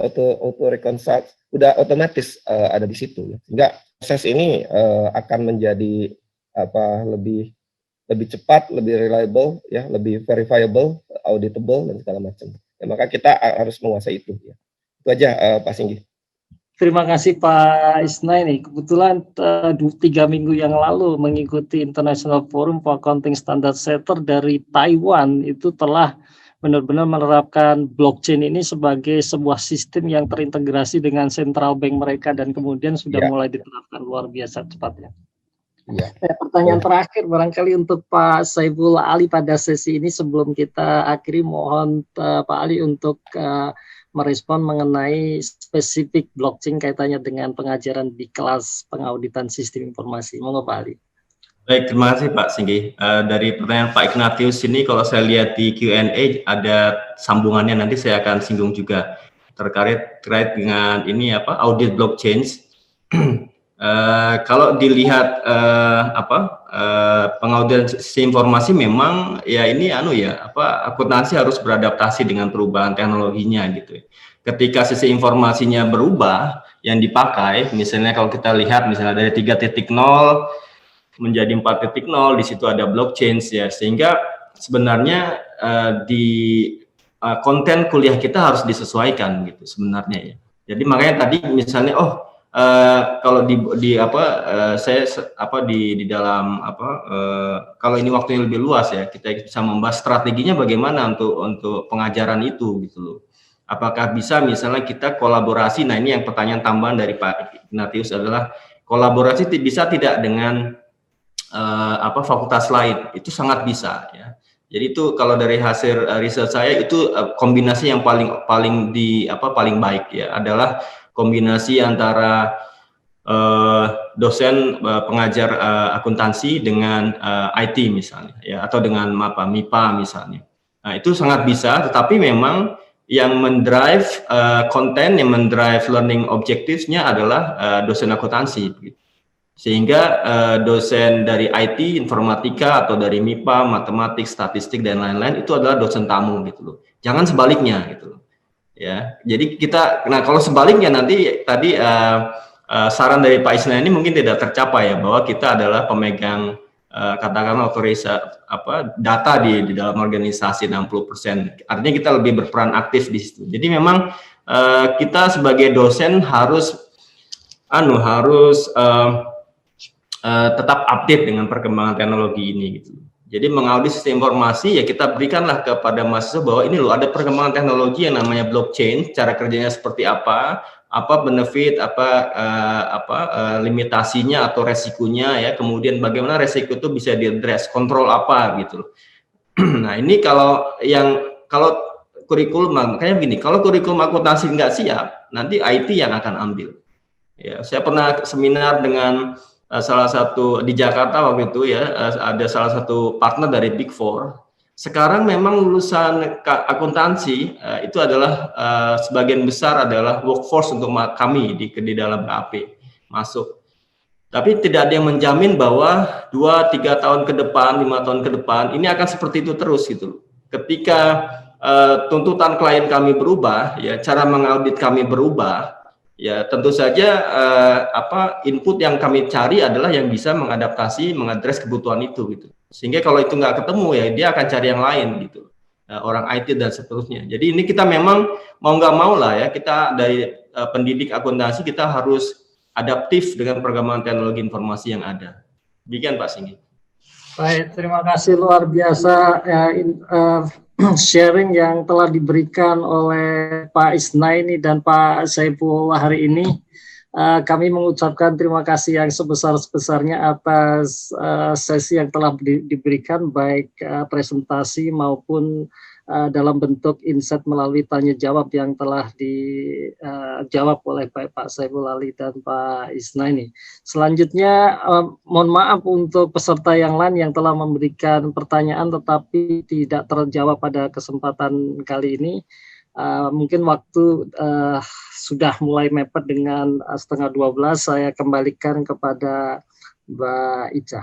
auto reconcile, udah otomatis ada di situ ya. Sehingga proses ini akan menjadi lebih cepat, lebih reliable ya, lebih verifiable, auditable dan segala macam. Ya, maka kita harus menguasai itu ya. Itu aja Pak Singgih. Terima kasih Pak Isnaeni. Kebetulan 3 minggu yang lalu mengikuti International Forum for Accounting Standard Setter dari Taiwan, itu telah benar-benar menerapkan blockchain ini sebagai sebuah sistem yang terintegrasi dengan central bank mereka dan kemudian sudah mulai diterapkan luar biasa cepatnya. Ya. Pertanyaan terakhir barangkali untuk Pak Syaiful Ali pada sesi ini sebelum kita akhiri, mohon Pak Ali untuk merespon mengenai spesifik blockchain kaitannya dengan pengajaran di kelas pengauditan sistem informasi. Monggo Pak Ali. Baik, terima kasih Pak Singgih. Dari pertanyaan Pak Ignatius ini kalau saya lihat di Q&A ada sambungannya, nanti saya akan singgung juga terkait dengan ini audit blockchain. Kalau dilihat pengaudit sistem informasi memang ya ini akuntansi harus beradaptasi dengan perubahan teknologinya gitu. Ketika sisi informasinya berubah yang dipakai, misalnya kalau kita lihat misalnya dari 3.0 menjadi 4.0, di situ ada blockchain ya, sehingga sebenarnya di konten kuliah kita harus disesuaikan gitu sebenarnya ya. Jadi makanya tadi misalnya kalau di dalam kalau ini waktunya lebih luas ya, kita bisa membahas strateginya bagaimana untuk pengajaran itu gitu loh. Apakah bisa misalnya kita kolaborasi? Nah ini yang pertanyaan tambahan dari Pak Ignatius adalah kolaborasi bisa tidak dengan fakultas lain? Itu sangat bisa ya. Jadi itu kalau dari hasil riset saya itu kombinasi yang paling baik ya adalah kombinasi antara dosen pengajar akuntansi dengan IT misalnya ya, atau dengan MIPA misalnya. Nah itu sangat bisa, tetapi memang yang mendrive konten, yang mendrive learning objectives-nya adalah dosen akuntansi gitu. Sehingga dosen dari IT, informatika, atau dari MIPA, matematik, statistik, dan lain-lain itu adalah dosen tamu gitu loh. Jangan sebaliknya gitu loh. Ya, jadi kalau sebaliknya nanti tadi saran dari Pak Isnaeni mungkin tidak tercapai ya, bahwa kita adalah pemegang katakanlah data di dalam organisasi 60%. Artinya kita lebih berperan aktif di situ. Jadi memang kita sebagai dosen harus tetap update dengan perkembangan teknologi ini gitu. Jadi mengaudit sistem informasi ya kita berikanlah kepada mahasiswa bahwa ini loh ada perkembangan teknologi yang namanya blockchain, cara kerjanya seperti apa benefit, limitasinya atau resikonya ya, kemudian bagaimana resiko itu bisa diadres, kontrol apa gitu loh. Nah ini kalau kurikulum, makanya begini, kalau kurikulum akuntansi nggak siap, nanti IT yang akan ambil. Ya, saya pernah seminar dengan salah satu di Jakarta waktu itu ya, ada salah satu partner dari Big Four. Sekarang memang lulusan akuntansi itu adalah sebagian besar adalah workforce untuk kami di dalam KAP masuk. Tapi tidak ada yang menjamin bahwa 2-3 tahun ke depan, 5 tahun ke depan ini akan seperti itu terus gitu. Ketika tuntutan klien kami berubah, ya cara mengaudit kami berubah. Ya tentu saja input yang kami cari adalah yang bisa mengadaptasi, mengadres kebutuhan itu gitu. Sehingga kalau itu nggak ketemu ya dia akan cari yang lain gitu, orang IT dan seterusnya. Jadi ini kita memang mau nggak mau lah ya, kita dari pendidik akuntansi kita harus adaptif dengan perkembangan teknologi informasi yang ada. Demikian Pak Singgih. Baik, terima kasih luar biasa sharing yang telah diberikan oleh Pak Isnaeni dan Pak Syaiful hari ini. Kami mengucapkan terima kasih yang sebesar-besarnya atas sesi yang telah diberikan, baik presentasi maupun dalam bentuk insight melalui tanya jawab yang telah dijawab oleh Pak Syaiful dan Pak Isnaeni. Selanjutnya mohon maaf untuk peserta yang lain yang telah memberikan pertanyaan tetapi tidak terjawab pada kesempatan kali ini. Mungkin waktu sudah mulai mepet dengan 11:30, saya kembalikan kepada Mbak Ica.